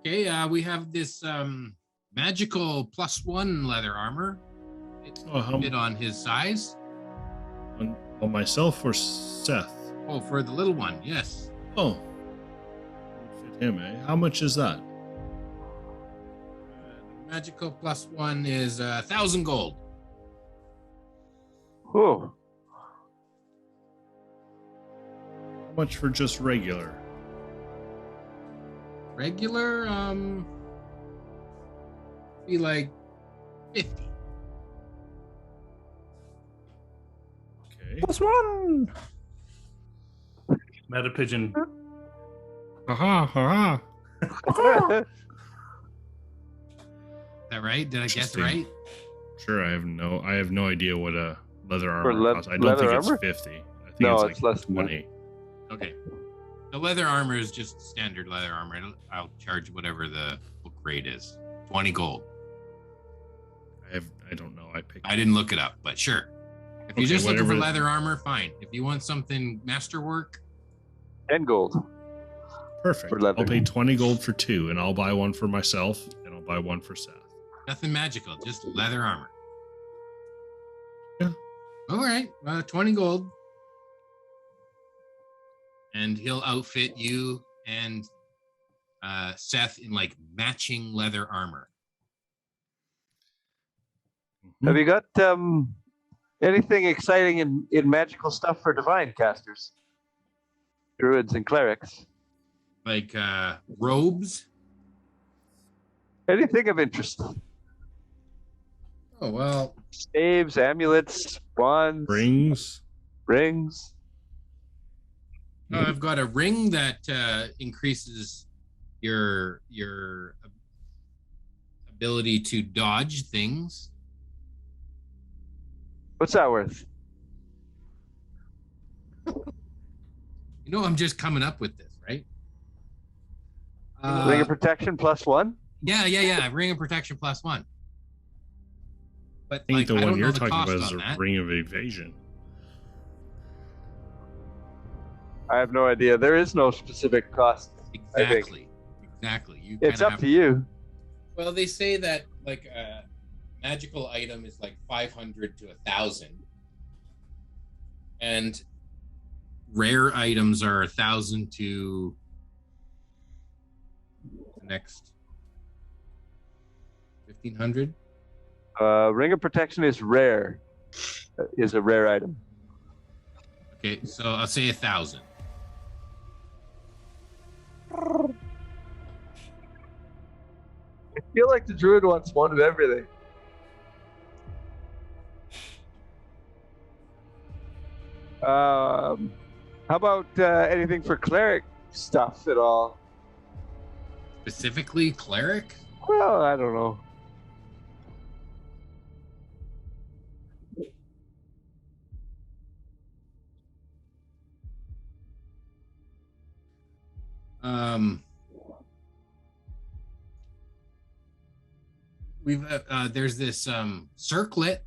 [SPEAKER 8] Okay, we have this magical +1 leather armor. It's a bit on his size.
[SPEAKER 5] On myself or Seth?
[SPEAKER 8] Oh, for the little one, yes.
[SPEAKER 5] Oh. Would fit him, eh? How much is that?
[SPEAKER 8] The magical +1 is 1,000 gold.
[SPEAKER 2] Oh.
[SPEAKER 5] How much for just regular?
[SPEAKER 8] Regular, be like 50.
[SPEAKER 5] Okay.
[SPEAKER 2] +1.
[SPEAKER 3] Meta pigeon.
[SPEAKER 5] Haha, haha.
[SPEAKER 8] Is that right? Did I guess
[SPEAKER 5] Interesting.
[SPEAKER 8] right?
[SPEAKER 5] Sure, I have no idea what a leather
[SPEAKER 2] For
[SPEAKER 5] armor costs. I don't
[SPEAKER 2] leather
[SPEAKER 5] think it's
[SPEAKER 2] armor?
[SPEAKER 5] 50. I think
[SPEAKER 2] No,
[SPEAKER 5] it's
[SPEAKER 2] it's
[SPEAKER 5] like
[SPEAKER 2] less than that.
[SPEAKER 5] 20.
[SPEAKER 8] Okay. The leather armor is just standard leather armor. I'll charge whatever the book rate is. 20 gold.
[SPEAKER 5] I don't know.
[SPEAKER 8] I didn't look it up, but sure. If you're
[SPEAKER 5] Okay,
[SPEAKER 8] just looking for
[SPEAKER 5] whatever-
[SPEAKER 8] leather armor, fine. If you want something masterwork,
[SPEAKER 2] 10 gold.
[SPEAKER 5] Perfect.
[SPEAKER 2] For leather.
[SPEAKER 5] I'll pay 20 gold for 2, and I'll buy one for myself, and I'll buy one for Seth.
[SPEAKER 8] nothing magical, just leather armor.
[SPEAKER 5] Yeah.
[SPEAKER 8] All right, 20 gold. And he'll outfit you and Seth in like matching leather armor.
[SPEAKER 2] Have you got anything exciting in magical stuff for divine casters? Druids and clerics.
[SPEAKER 8] Like robes.
[SPEAKER 2] Anything of interest?
[SPEAKER 8] Oh, well.
[SPEAKER 2] Staves, amulets, wands,
[SPEAKER 5] Rings.
[SPEAKER 2] rings.
[SPEAKER 8] I've got a ring that increases your ability to dodge things.
[SPEAKER 2] What's that worth?
[SPEAKER 8] You know, I'm just coming up with this, right?
[SPEAKER 2] Ring of protection +1?
[SPEAKER 8] Yeah. Ring of protection +1. But
[SPEAKER 5] I think
[SPEAKER 8] like,
[SPEAKER 5] the
[SPEAKER 8] I
[SPEAKER 5] one
[SPEAKER 8] don't know
[SPEAKER 5] you're
[SPEAKER 8] the
[SPEAKER 5] talking
[SPEAKER 8] cost
[SPEAKER 5] about is
[SPEAKER 8] on
[SPEAKER 5] a
[SPEAKER 8] that.
[SPEAKER 5] ring of evasion.
[SPEAKER 2] I have no idea. There is no specific cost.
[SPEAKER 8] Exactly. You
[SPEAKER 2] It's
[SPEAKER 8] kinda
[SPEAKER 2] up
[SPEAKER 8] have
[SPEAKER 2] to you.
[SPEAKER 8] Well, they say that like a magical item is like 500 to 1,000, and rare items are 1,000 to the next 1,500.
[SPEAKER 2] Ring of protection is rare. Is a rare item.
[SPEAKER 8] Okay, so I'll say 1,000.
[SPEAKER 2] I feel like the druid wants one of everything. How about anything for cleric stuff at all?
[SPEAKER 8] Specifically, cleric.
[SPEAKER 2] Well, I don't know.
[SPEAKER 8] We've there's this circlet.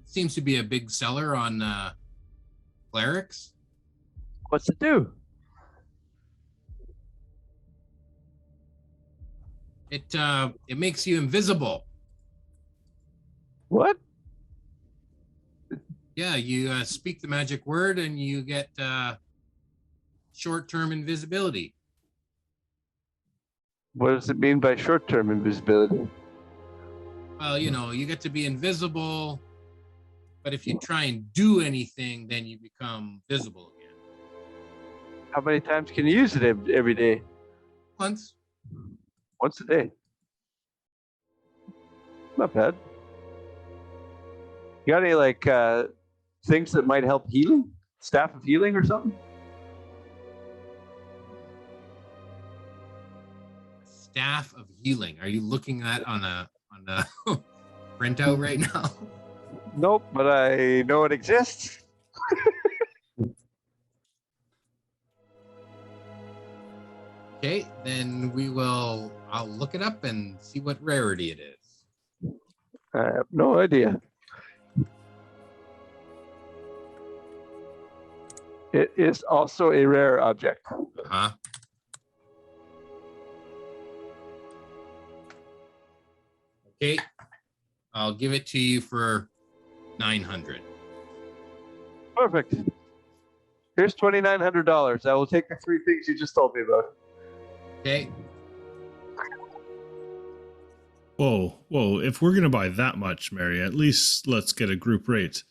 [SPEAKER 8] Seems to be a big seller on clerics.
[SPEAKER 2] What's it do?
[SPEAKER 8] It makes you invisible.
[SPEAKER 2] What?
[SPEAKER 8] Yeah, you speak the magic word and you get short-term invisibility.
[SPEAKER 2] What does it mean by short-term invisibility?
[SPEAKER 8] Well, you know, you get to be invisible, But if you try and do anything, then you become visible again.
[SPEAKER 2] How many times can you use it every day?
[SPEAKER 8] Once.
[SPEAKER 2] Once a day. Not bad. You got any like things that might help healing? Staff of healing or something?
[SPEAKER 8] Staff of healing. Are you looking at on a printout right now?
[SPEAKER 2] Nope, but I know it exists.
[SPEAKER 8] Okay, then I'll look it up and see what rarity it is.
[SPEAKER 2] I have no idea. It is also a rare object.
[SPEAKER 8] Huh? Okay, I'll give it to you for 900.
[SPEAKER 2] Perfect. Here's $2,900. I will take the 3 things you just told me about.
[SPEAKER 8] Okay.
[SPEAKER 5] Whoa. If we're going to buy that much, Mary, at least let's get a group rate.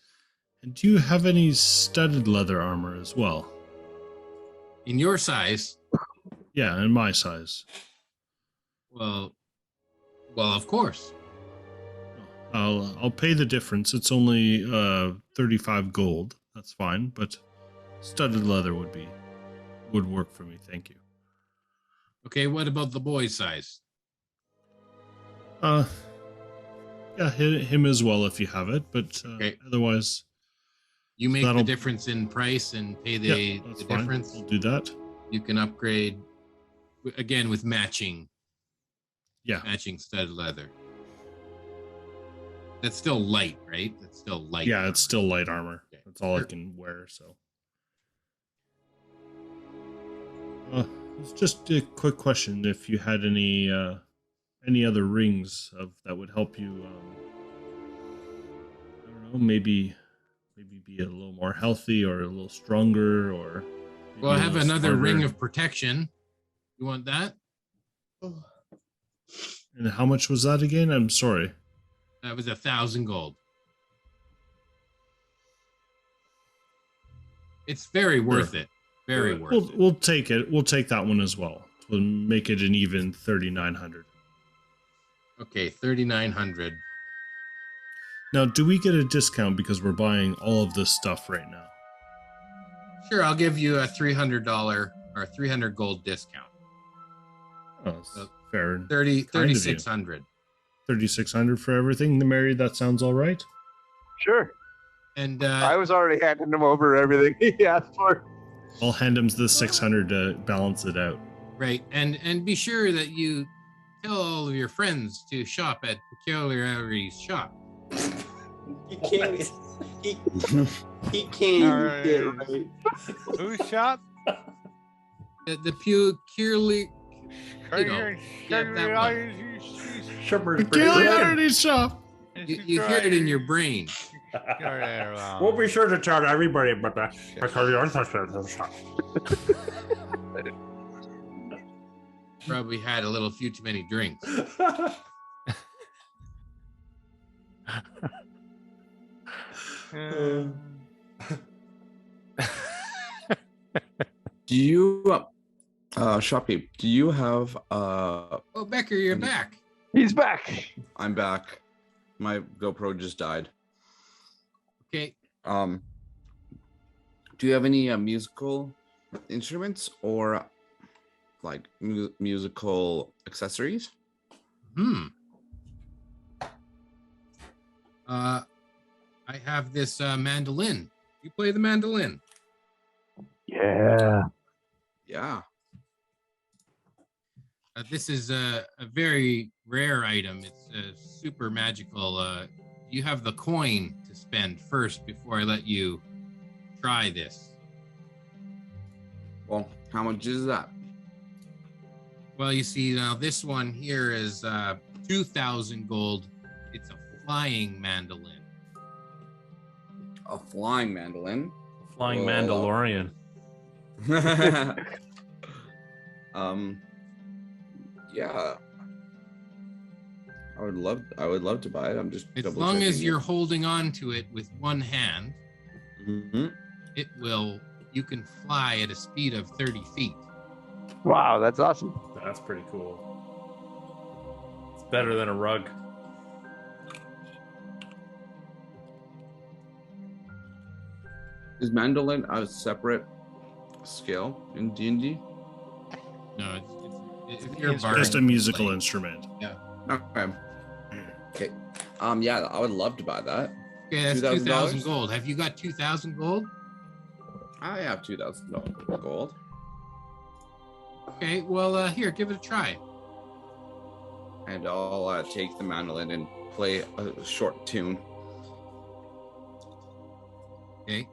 [SPEAKER 5] And do you have any studded leather armor as well?
[SPEAKER 8] In your size?
[SPEAKER 5] Yeah, in my size.
[SPEAKER 8] Well, of course.
[SPEAKER 5] I'll pay the difference. It's only 35 gold. That's fine, but studded leather would work for me. Thank you.
[SPEAKER 8] Okay, what about the boy's size?
[SPEAKER 5] Yeah, him as well if you have it, but
[SPEAKER 8] okay.
[SPEAKER 5] Otherwise,
[SPEAKER 8] you make the difference in price and pay the difference.
[SPEAKER 5] I'll do that.
[SPEAKER 8] You can upgrade again with matching studded leather. That's still light, right? That's still light.
[SPEAKER 5] Yeah,
[SPEAKER 8] armor.
[SPEAKER 5] It's still light armor.
[SPEAKER 8] Okay.
[SPEAKER 5] That's all I can wear. So, it's just a quick question: if you had any other rings that would help you, I don't know, maybe be a little more healthy or a little stronger, or.
[SPEAKER 8] Well, I have another ring of protection. You want that?
[SPEAKER 5] And how much was that again? I'm sorry.
[SPEAKER 8] That was 1,000 gold. It's very worth it. Very worth it.
[SPEAKER 5] We'll take it. We'll take that one as well. We'll make it an even 3,900.
[SPEAKER 8] Okay, 3,900.
[SPEAKER 5] Now, do we get a discount because we're buying all of this stuff right now?
[SPEAKER 8] Sure, I'll give you a $300 or 300 gold discount.
[SPEAKER 5] Oh, so fair.
[SPEAKER 8] 3,600.
[SPEAKER 5] 3,600 for everything. Mary, that sounds all right.
[SPEAKER 2] Sure.
[SPEAKER 8] And
[SPEAKER 2] I was already handing him over everything he asked for.
[SPEAKER 5] I'll hand him the 600 to balance it out.
[SPEAKER 8] Right, and be sure that you tell all of your friends to shop at Peculiarity's shop.
[SPEAKER 6] He can't. He can't get it right.
[SPEAKER 4] Whose shop?
[SPEAKER 8] The peculiar.
[SPEAKER 5] Peculiarity shop.
[SPEAKER 8] You hear it in your brain.
[SPEAKER 11] We'll be sure to tell everybody about that.
[SPEAKER 8] Probably had a little few too many drinks.
[SPEAKER 9] Do you, Shopkeep, do you have
[SPEAKER 8] Oh, Becker, you're back.
[SPEAKER 2] He's back.
[SPEAKER 9] I'm back. My GoPro just died.
[SPEAKER 8] Okay.
[SPEAKER 9] Do you have any musical instruments or musical accessories?
[SPEAKER 8] I have this mandolin. You play the mandolin?
[SPEAKER 2] Yeah.
[SPEAKER 9] Yeah.
[SPEAKER 8] This is a very rare item. It's super magical. You have the coin to spend first before I let you try this.
[SPEAKER 9] Well, how much is that?
[SPEAKER 8] Well, you see, now this one here is 2,000 gold. It's a flying mandolin.
[SPEAKER 9] A flying mandolin?
[SPEAKER 3] Flying Mandalorian.
[SPEAKER 9] Yeah. I would love to buy it. I'm just
[SPEAKER 8] As long as you're holding on to it with one hand,
[SPEAKER 9] Mm-hmm.
[SPEAKER 8] you can fly at a speed of 30 feet.
[SPEAKER 2] Wow, that's awesome.
[SPEAKER 3] That's pretty cool. It's better than a rug.
[SPEAKER 9] Is mandolin a separate skill in D&D?
[SPEAKER 8] No, it's if you're a bard,
[SPEAKER 5] Just a musical instrument.
[SPEAKER 8] Yeah.
[SPEAKER 9] Okay. Yeah, I would love to buy that.
[SPEAKER 8] Okay, that's 2,000 gold. Have you got 2,000 gold?
[SPEAKER 9] I have 2,000 gold.
[SPEAKER 8] Okay, well, here, give it a try.
[SPEAKER 9] And I'll take the mandolin and play a short tune.
[SPEAKER 8] Okay.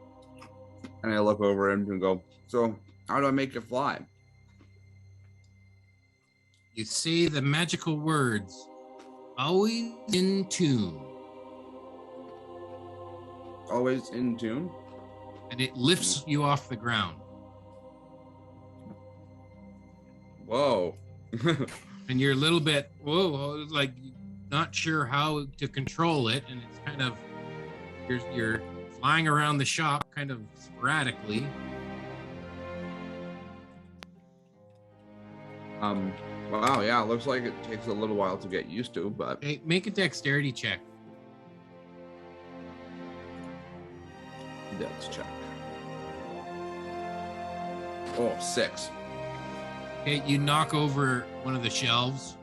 [SPEAKER 9] And I look over him and go, so how do I make it fly?
[SPEAKER 8] You say the magical words, always in tune.
[SPEAKER 9] Always in tune?
[SPEAKER 8] And it lifts you off the ground.
[SPEAKER 9] Whoa.
[SPEAKER 8] And you're a little bit, like not sure how to control it. And it's kind of, you're flying around the shop kind of sporadically.
[SPEAKER 9] Wow, yeah, looks like it takes a little while to get used to, but...
[SPEAKER 8] Okay, make a dexterity check.
[SPEAKER 9] Dex check. Oh, 6.
[SPEAKER 8] Okay, you knock over one of the shelves,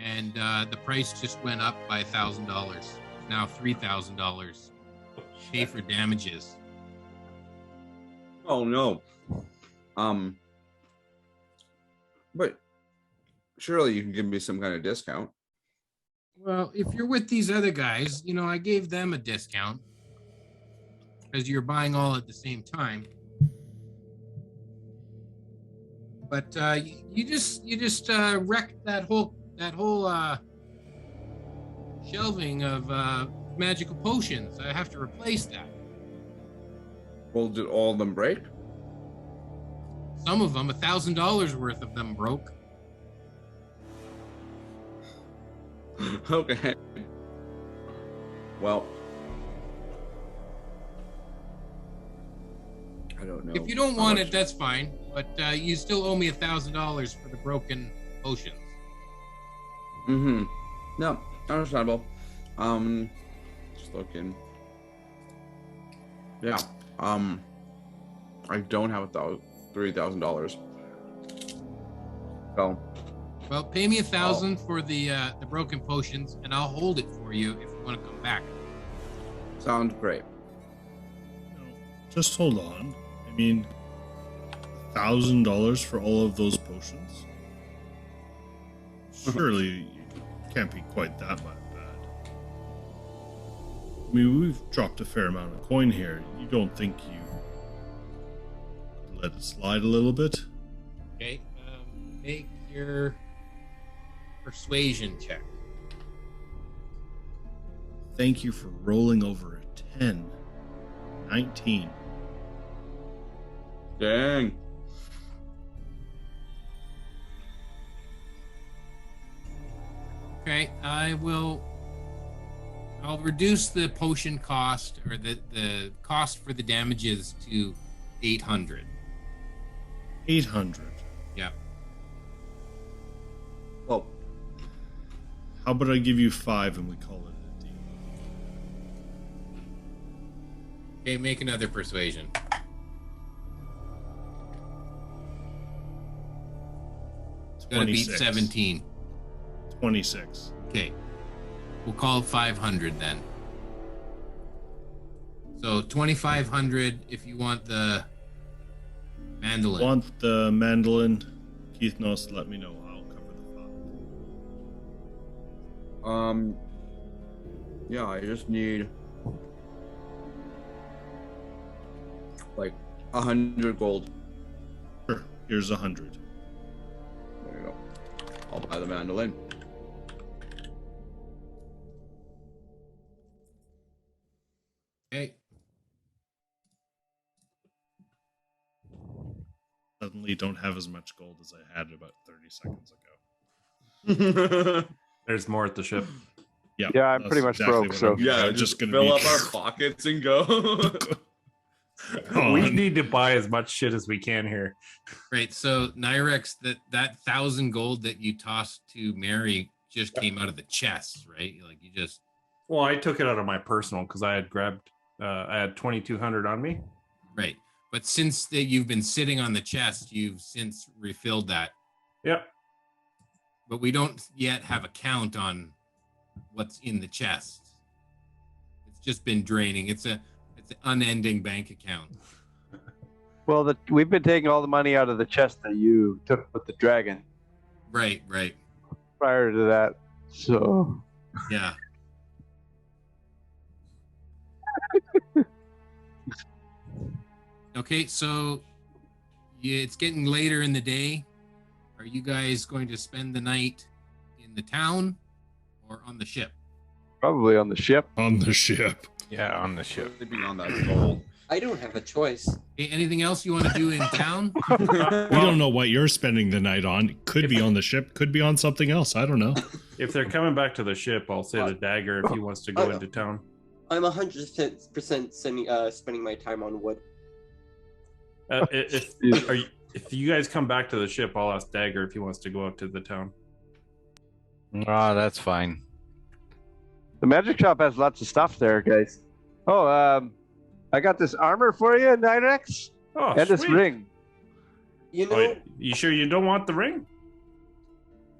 [SPEAKER 8] and the price just went up by $1,000. Now $3,000. Pay for damages.
[SPEAKER 9] Oh, no. But surely you can give me some kind of discount.
[SPEAKER 8] Well, if you're with these other guys, I gave them a discount because you're buying all at the same time. But you just wrecked that whole shelving of magical potions. I have to replace that.
[SPEAKER 9] Well, did all of them break?
[SPEAKER 8] Some of them, $1,000 worth of them broke.
[SPEAKER 9] Okay. Well, I don't know.
[SPEAKER 8] If you don't want it, that's fine. But you still owe me $1,000 for the broken potions.
[SPEAKER 9] Mm-hmm. No, understandable. Just looking. Yeah. I don't have $3,000. So.
[SPEAKER 8] Well, pay me $1,000 for the broken potions, and I'll hold it for you if you want to come back.
[SPEAKER 9] Sounds great.
[SPEAKER 5] Just hold on. I mean, $1,000 for all of those potions? Surely it can't be quite that much bad. I mean, we've dropped a fair amount of coin here. You don't think you let it slide a little bit?
[SPEAKER 8] Okay, make your persuasion check.
[SPEAKER 5] Thank you for rolling over a 10. 19.
[SPEAKER 9] Dang.
[SPEAKER 8] Okay, I'll reduce the potion cost, or the cost for the damages, to 800.
[SPEAKER 5] 800.
[SPEAKER 8] Yeah.
[SPEAKER 9] Well,
[SPEAKER 5] how about I give you 5 and we call it a deal?
[SPEAKER 8] Okay, make another persuasion. Gotta beat 17.
[SPEAKER 5] 26.
[SPEAKER 8] Okay. We'll call it 500 then. So 2,500 if you want the mandolin.
[SPEAKER 5] Want the mandolin? Keith knows, let me know. I'll cover the 5.
[SPEAKER 9] Yeah, I just need like 100 gold.
[SPEAKER 5] Sure, here's 100.
[SPEAKER 9] There you go. I'll buy the mandolin.
[SPEAKER 8] Okay.
[SPEAKER 5] Suddenly don't have as much gold as I had about 30 seconds ago.
[SPEAKER 3] There's more at the ship.
[SPEAKER 2] Yeah, I'm pretty much broke, so-
[SPEAKER 9] Yeah,
[SPEAKER 5] just gonna
[SPEAKER 9] fill
[SPEAKER 5] be
[SPEAKER 9] up our pockets and go.
[SPEAKER 3] We need to buy as much shit as we can here.
[SPEAKER 8] Right. So Nyrex, that 1,000 gold that you tossed to Mary just came out of the chest, right? Like you just.
[SPEAKER 3] Well, I took it out of my personal because I had grabbed. I had 2,200 on me.
[SPEAKER 8] Right. But since you've been sitting on the chest, you've since refilled that.
[SPEAKER 3] Yep.
[SPEAKER 8] But we don't yet have a count on what's in the chest. It's just been draining. It's an unending bank account.
[SPEAKER 2] Well, we've been taking all the money out of the chest that you took with the dragon.
[SPEAKER 8] Right.
[SPEAKER 2] Prior to that, so
[SPEAKER 8] Yeah. Okay, so it's getting later in the day. Are you guys going to spend the night in the town or on the ship?
[SPEAKER 2] probably on the ship.
[SPEAKER 5] On the ship.
[SPEAKER 4] Yeah, on the ship.
[SPEAKER 9] Sleeping on that gold.
[SPEAKER 6] I don't have a choice.
[SPEAKER 8] Okay, anything else you want to do in town?
[SPEAKER 5] We don't know what you're spending the night on. It could be on the ship, could be on something else. I don't know.
[SPEAKER 3] If they're coming back to the ship, I'll say the dagger if he wants to go into town.
[SPEAKER 6] I'm 100% spending my time on wood.
[SPEAKER 3] If you guys come back to the ship, I'll ask Dagger if he wants to go out to the town.
[SPEAKER 4] Ah, that's fine.
[SPEAKER 2] The magic shop has lots of stuff there, guys. Oh, I got this armor for you, Nyrex,
[SPEAKER 3] Oh,
[SPEAKER 2] and this
[SPEAKER 3] sweet.
[SPEAKER 2] ring.
[SPEAKER 6] You know,
[SPEAKER 3] Oh, you sure you don't want the ring?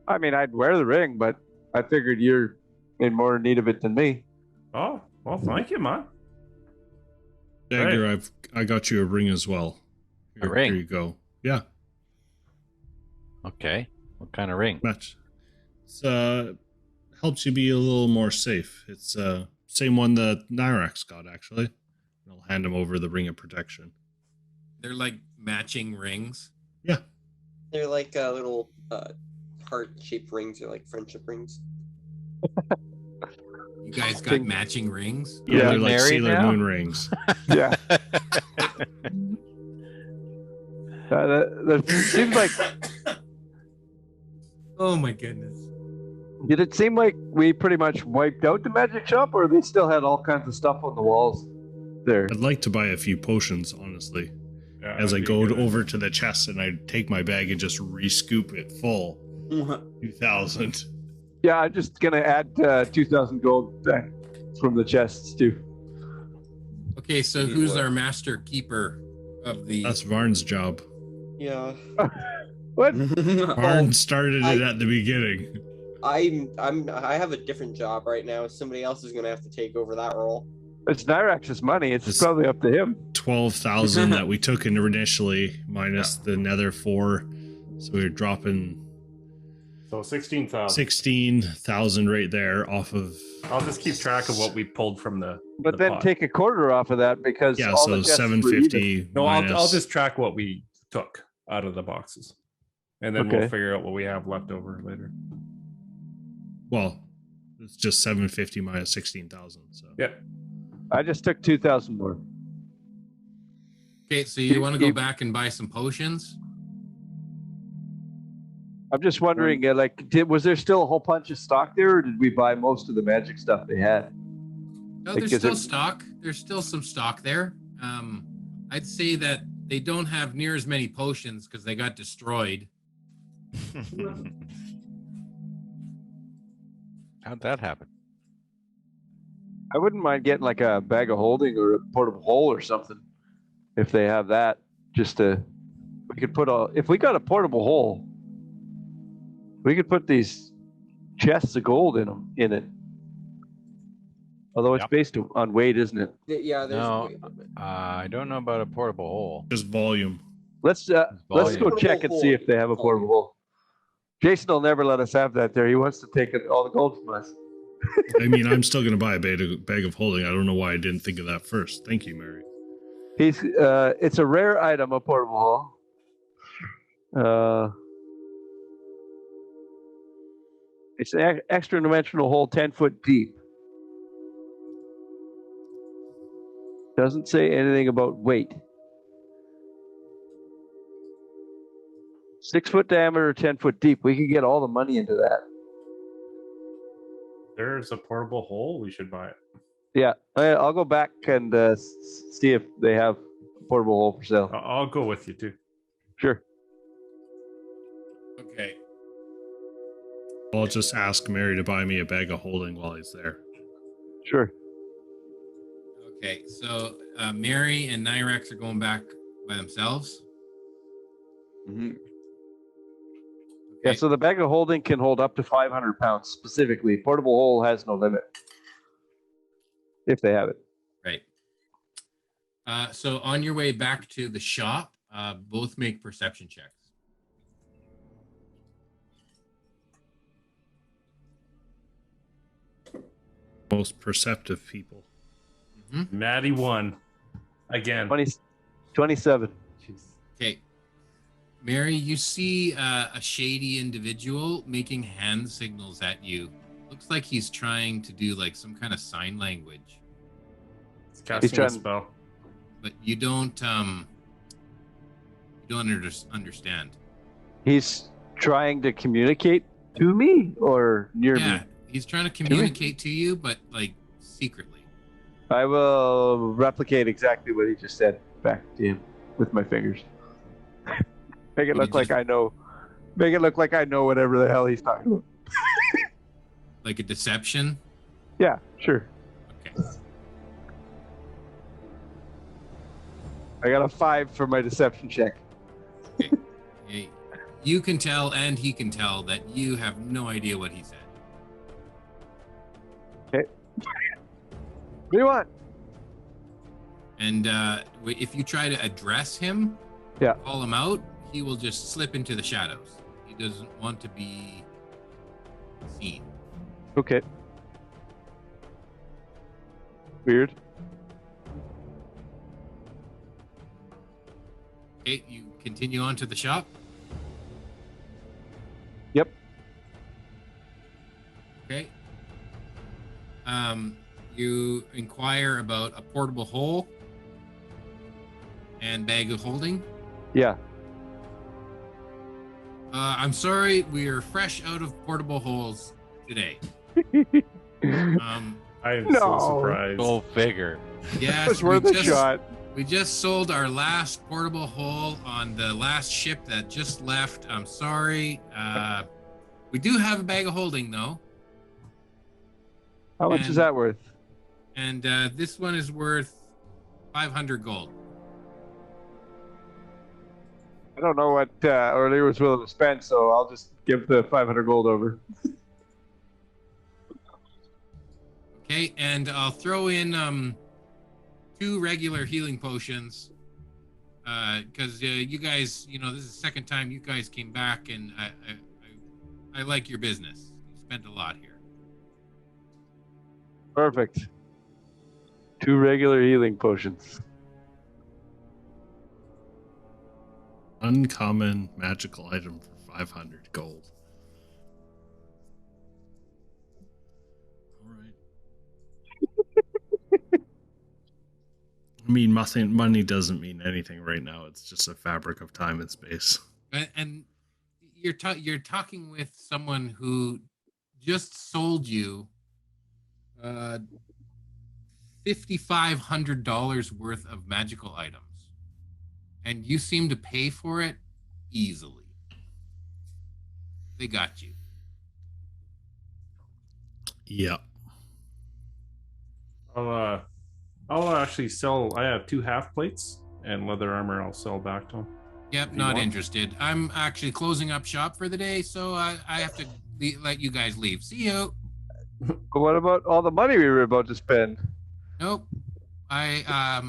[SPEAKER 2] I mean, I'd wear the ring, but I figured you're in more need of it than me.
[SPEAKER 3] Oh, well, thank you, man.
[SPEAKER 5] Dagger, I got you a ring as well.
[SPEAKER 4] A ring?
[SPEAKER 5] Here you go. Yeah.
[SPEAKER 4] Okay. What kind of ring?
[SPEAKER 5] Match. It's helps you be a little more safe. It's same one that Nyrex got actually. I'll hand him over the ring of protection.
[SPEAKER 8] They're like matching rings.
[SPEAKER 5] Yeah.
[SPEAKER 6] they're like little heart-shaped rings, or like friendship rings.
[SPEAKER 8] You guys got matching rings?
[SPEAKER 5] Yeah, they're like
[SPEAKER 4] married
[SPEAKER 5] Sailor
[SPEAKER 4] now?
[SPEAKER 5] Moon rings.
[SPEAKER 2] Yeah. That seems like.
[SPEAKER 8] Oh my goodness.
[SPEAKER 2] Did it seem like we pretty much wiped out the magic shop, or they still had all kinds of stuff on the walls there?
[SPEAKER 5] I'd like to buy a few potions, honestly.
[SPEAKER 3] Yeah,
[SPEAKER 5] As I
[SPEAKER 3] that'd be
[SPEAKER 5] go
[SPEAKER 3] good.
[SPEAKER 5] over to the chest and I take my bag and just re-scoop it full. 2,000.
[SPEAKER 2] Yeah, I'm just gonna add 2,000 gold back from the chests too.
[SPEAKER 8] Okay, so who's our master keeper of the...
[SPEAKER 5] That's Varn's job.
[SPEAKER 6] Yeah.
[SPEAKER 2] What?
[SPEAKER 5] Varn started it at the beginning.
[SPEAKER 6] I have a different job right now. Somebody else is gonna have to take over that role.
[SPEAKER 2] It's Nyrex's money. It's
[SPEAKER 5] It's-
[SPEAKER 2] probably up to him.
[SPEAKER 5] 12,000 that we took in initially, minus the nether 4. So we were dropping
[SPEAKER 3] So 16,000.
[SPEAKER 5] 16,000 right there off of.
[SPEAKER 3] I'll just keep track of what we pulled from the.
[SPEAKER 2] But
[SPEAKER 3] the
[SPEAKER 2] then
[SPEAKER 3] pot.
[SPEAKER 2] take a quarter off of that because
[SPEAKER 5] Yeah,
[SPEAKER 2] all
[SPEAKER 5] so
[SPEAKER 2] the chests were even.
[SPEAKER 5] 750.
[SPEAKER 3] No,
[SPEAKER 5] minus,
[SPEAKER 3] I'll just track what we took out of the boxes, and then we'll
[SPEAKER 2] Okay.
[SPEAKER 3] figure out what we have left over later.
[SPEAKER 5] Well, it's just 750 minus 16,000. So
[SPEAKER 3] Yeah.
[SPEAKER 2] I just took 2,000 more.
[SPEAKER 8] Okay, so you want to go back and buy some potions?
[SPEAKER 2] I'm just wondering, was there still a whole bunch of stock there, or did we buy most of the magic stuff they had?
[SPEAKER 8] No,
[SPEAKER 2] Like,
[SPEAKER 8] there's
[SPEAKER 2] is
[SPEAKER 8] still
[SPEAKER 2] it-
[SPEAKER 8] stock. There's still some stock there. I'd say that they don't have near as many potions because they got destroyed.
[SPEAKER 4] How'd that happen?
[SPEAKER 2] I wouldn't mind getting like a bag of holding or a portable hole or something, if they have that. We could put if we got a portable hole, we could put these chests of gold in it. Although it's
[SPEAKER 4] Yep.
[SPEAKER 2] based on weight, isn't it?
[SPEAKER 6] Yeah, there's.
[SPEAKER 4] No, I don't know about a portable hole.
[SPEAKER 5] just volume.
[SPEAKER 2] Let's go
[SPEAKER 6] Volume.
[SPEAKER 2] check and see if they have a portable hole. Jason will never let us have that there. He wants to take all the gold from us.
[SPEAKER 5] I mean, I'm still going to buy a bag of holding. I don't know why I didn't think of that first. Thank you, Mary.
[SPEAKER 2] It's a rare item, a portable hole. It's an extra dimensional hole 10 foot deep. Doesn't say anything about weight. 6 foot diameter, 10 foot deep. We could get all the money into that.
[SPEAKER 3] there's a portable hole. We should buy it.
[SPEAKER 2] Yeah, I'll go back and see if they have a portable hole for sale.
[SPEAKER 3] I'll go with you too.
[SPEAKER 2] Sure.
[SPEAKER 8] Okay.
[SPEAKER 5] I'll just ask Mary to buy me a bag of holding while he's there.
[SPEAKER 2] Sure.
[SPEAKER 8] Okay, so Mary and Nyrax are going back by themselves.
[SPEAKER 9] Mm-hmm.
[SPEAKER 2] Yeah, so the bag of holding can hold up to 500 pounds specifically. Portable hole has no limit. If they have it.
[SPEAKER 8] Right. So on your way back to the shop, both make perception checks.
[SPEAKER 5] Most perceptive people.
[SPEAKER 8] Mm-hmm.
[SPEAKER 3] Maddie won. Again.
[SPEAKER 2] 27.
[SPEAKER 8] Okay. Mary, you see a shady individual making hand signals at you. Looks like he's trying to do like some kind of sign language.
[SPEAKER 3] He's casting a spell.
[SPEAKER 8] But you don't understand.
[SPEAKER 2] He's trying to communicate to me or near me?
[SPEAKER 8] Yeah, he's trying to communicate to you, but like secretly.
[SPEAKER 2] I will replicate exactly what he just said back to him with my fingers. Make it look like I know. Make it look like I know whatever the hell he's talking about.
[SPEAKER 8] Like a deception?
[SPEAKER 2] Yeah, sure.
[SPEAKER 8] Okay.
[SPEAKER 2] I got a 5 for my deception check.
[SPEAKER 8] Okay. Hey, you can tell, and he can tell, that you have no idea what he said.
[SPEAKER 2] Okay. What do you want?
[SPEAKER 8] And if you try to address him, call him out, he will just slip into the shadows. He doesn't want to be seen.
[SPEAKER 2] Okay. Weird.
[SPEAKER 8] Okay, you continue on to the shop?
[SPEAKER 2] Yep.
[SPEAKER 8] Okay. You inquire about a portable hole and bag of holding?
[SPEAKER 2] Yeah.
[SPEAKER 8] I'm sorry, we are fresh out of portable holes today.
[SPEAKER 3] I'm so surprised.
[SPEAKER 4] Go figure.
[SPEAKER 8] Yes,
[SPEAKER 2] It's worth a shot.
[SPEAKER 8] We just sold our last portable hole on the last ship that just left. I'm sorry. We do have a bag of holding, though.
[SPEAKER 2] How much is that worth?
[SPEAKER 8] And this one is worth 500 gold.
[SPEAKER 2] I don't know what Orly was willing to spend, so I'll just give the 500 gold over.
[SPEAKER 8] Okay, and I'll throw in 2 regular healing potions because you guys, this is the second time you guys came back, and I like your business. You spent a lot here.
[SPEAKER 2] Perfect. 2 regular healing potions.
[SPEAKER 5] Uncommon magical item for 500 gold. All right. I mean, money doesn't mean anything right now. It's just a fabric of time and space.
[SPEAKER 8] And you're talking with someone who just sold you $5,500 worth of magical items. And you seem to pay for it easily. They got you.
[SPEAKER 5] Yeah.
[SPEAKER 3] I'll actually sell. I have 2 half plates and leather armor. I'll sell back to him.
[SPEAKER 8] Yep, not interested. I'm actually closing up shop for the day, so I have to let you guys leave. See you.
[SPEAKER 2] But what about all the money we were about to spend?
[SPEAKER 8] Nope. I've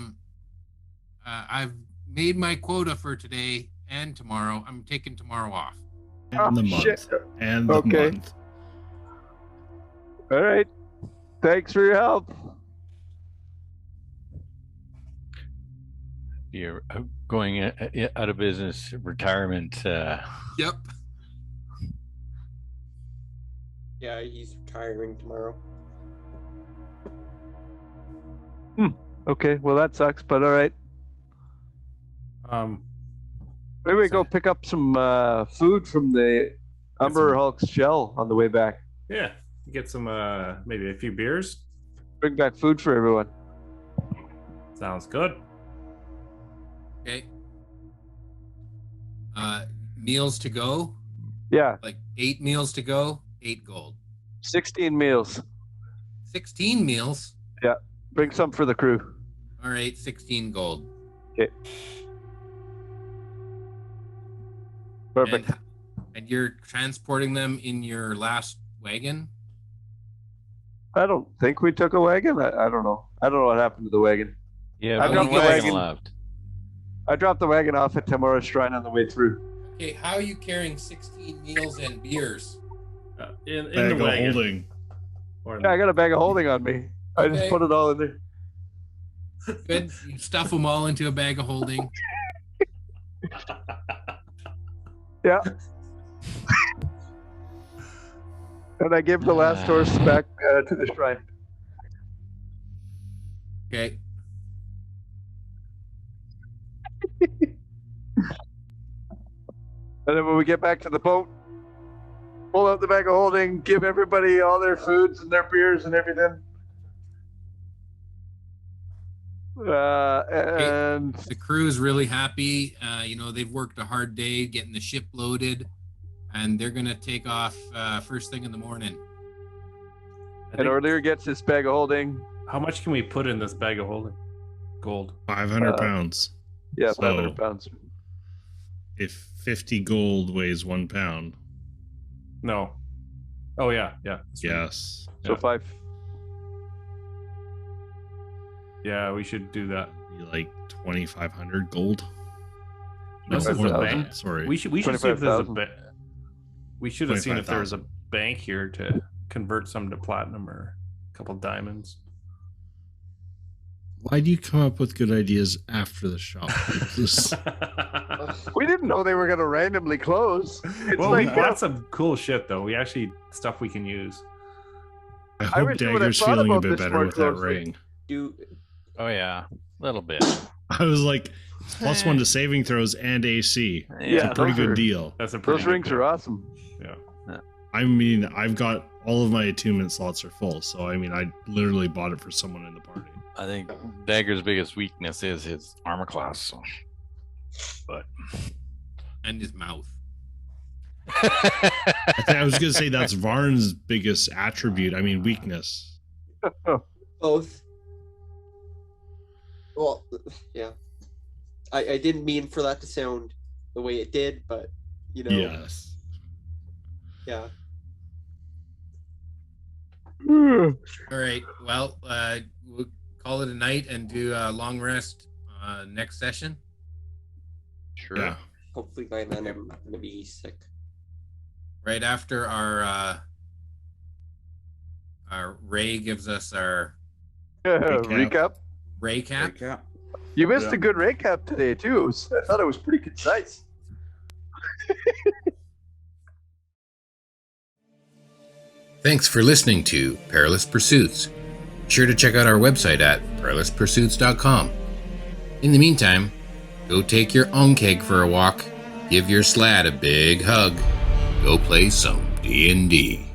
[SPEAKER 8] made my quota for today and tomorrow. I'm taking tomorrow off.
[SPEAKER 5] And the month.
[SPEAKER 2] Shit.
[SPEAKER 5] And the month.
[SPEAKER 2] All right. Thanks for your help.
[SPEAKER 4] You're going out of business, retirement.
[SPEAKER 8] Yep.
[SPEAKER 6] Yeah, he's retiring tomorrow.
[SPEAKER 2] Okay, well that sucks, but all right. Maybe we go pick up some food from the Umber Hulk's shell on the way back.
[SPEAKER 3] Yeah, Get some, maybe a few beers.
[SPEAKER 2] Bring back food for everyone.
[SPEAKER 3] Sounds good.
[SPEAKER 8] Okay. Meals to go.
[SPEAKER 2] Yeah,
[SPEAKER 8] Like 8 meals to go. 8 gold.
[SPEAKER 2] 16 meals.
[SPEAKER 8] 16 meals.
[SPEAKER 2] Yeah, bring some for the crew.
[SPEAKER 8] All right, 16 gold.
[SPEAKER 2] Okay. Perfect.
[SPEAKER 8] And you're transporting them in your last wagon?
[SPEAKER 2] I don't think we took a wagon. I don't know. I don't know what happened to the wagon.
[SPEAKER 4] Yeah,
[SPEAKER 2] I
[SPEAKER 4] but
[SPEAKER 2] dropped
[SPEAKER 4] one
[SPEAKER 2] the
[SPEAKER 4] wagon
[SPEAKER 2] wagon.
[SPEAKER 4] left.
[SPEAKER 2] I dropped the wagon off at Tamura's shrine on the way through.
[SPEAKER 8] Okay, how are you carrying 16 meals and beers?
[SPEAKER 3] In
[SPEAKER 5] Bag
[SPEAKER 3] the
[SPEAKER 5] of
[SPEAKER 3] wagon.
[SPEAKER 5] holding.
[SPEAKER 3] Or
[SPEAKER 2] Yeah, I got a bag of holding on me. I just
[SPEAKER 8] Okay.
[SPEAKER 2] put it all in there.
[SPEAKER 8] Good. You stuff them all into a bag of holding.
[SPEAKER 2] Yeah. And I give the last horse back to the shrine.
[SPEAKER 8] Okay.
[SPEAKER 2] And then when we get back to the boat, pull out the bag of holding, give everybody all their foods and their beers and everything. And
[SPEAKER 8] The crew is really happy. They've worked a hard day getting the ship loaded, and they're going to take off first thing in the morning.
[SPEAKER 2] and Orlear gets his bag of holding.
[SPEAKER 3] How much can we put in this bag of holding? Gold.
[SPEAKER 5] 500 pounds.
[SPEAKER 2] Yeah,
[SPEAKER 5] So-
[SPEAKER 2] 500 pounds.
[SPEAKER 5] If 50 gold weighs 1 pound,
[SPEAKER 3] No. Oh, yeah. That's right.
[SPEAKER 5] yes.
[SPEAKER 2] So
[SPEAKER 3] Yeah.
[SPEAKER 2] 5.
[SPEAKER 3] Yeah, we should do that.
[SPEAKER 5] Be like 2,500 gold. No,
[SPEAKER 3] This is
[SPEAKER 5] more
[SPEAKER 3] a
[SPEAKER 5] than
[SPEAKER 3] bank.
[SPEAKER 5] that, sorry.
[SPEAKER 3] We should see if there's a
[SPEAKER 2] 25,000.
[SPEAKER 3] We should have seen if there was a
[SPEAKER 5] 25,000.
[SPEAKER 3] bank here to convert some to platinum or a couple diamonds.
[SPEAKER 5] Why do you come up with good ideas after the shop? This-
[SPEAKER 2] We didn't know they were going to randomly close. It's
[SPEAKER 3] Well,
[SPEAKER 2] like,
[SPEAKER 3] we bought some cool shit though. We actually stuff we can use.
[SPEAKER 5] I
[SPEAKER 2] I
[SPEAKER 5] hope
[SPEAKER 2] wish I would've
[SPEAKER 5] Dagger's
[SPEAKER 2] thought
[SPEAKER 5] feeling a
[SPEAKER 2] about
[SPEAKER 5] bit
[SPEAKER 2] this
[SPEAKER 5] better
[SPEAKER 2] more
[SPEAKER 5] with that
[SPEAKER 2] closely.
[SPEAKER 5] ring.
[SPEAKER 6] Do
[SPEAKER 4] Oh yeah, a little bit.
[SPEAKER 5] I was like, it's +1 to saving throws and AC.
[SPEAKER 2] Yeah,
[SPEAKER 5] It's a pretty
[SPEAKER 2] those
[SPEAKER 5] good
[SPEAKER 2] are-
[SPEAKER 5] deal.
[SPEAKER 3] That's a pretty
[SPEAKER 2] those
[SPEAKER 3] good
[SPEAKER 2] rings
[SPEAKER 3] deal.
[SPEAKER 2] are awesome.
[SPEAKER 3] Yeah.
[SPEAKER 5] I mean, I've got all of my attunement slots are full, so I mean, I literally bought it for someone in the party.
[SPEAKER 4] I think Dagger's biggest weakness is his armor class. So. But
[SPEAKER 8] And his mouth.
[SPEAKER 5] I was gonna say that's Varn's biggest attribute. I mean, weakness.
[SPEAKER 6] both. Well, yeah. I didn't mean for that to sound the way it did, but
[SPEAKER 5] Yes.
[SPEAKER 6] yeah.
[SPEAKER 8] All right. Well, we'll call it a night and do a long rest next session.
[SPEAKER 4] sure.
[SPEAKER 5] Yeah.
[SPEAKER 6] Hopefully by then I'm gonna be sick.
[SPEAKER 8] Right after our Ray gives us our
[SPEAKER 2] Recap.
[SPEAKER 8] recap.
[SPEAKER 9] Recap.
[SPEAKER 2] You missed a good recap today, too. I thought it was pretty concise.
[SPEAKER 1] Thanks for listening to Perilous Pursuits. Be sure to check out our website at perilouspursuits.com. In the meantime, go take your onkeg for a walk, give your slad a big hug, go play some D&D.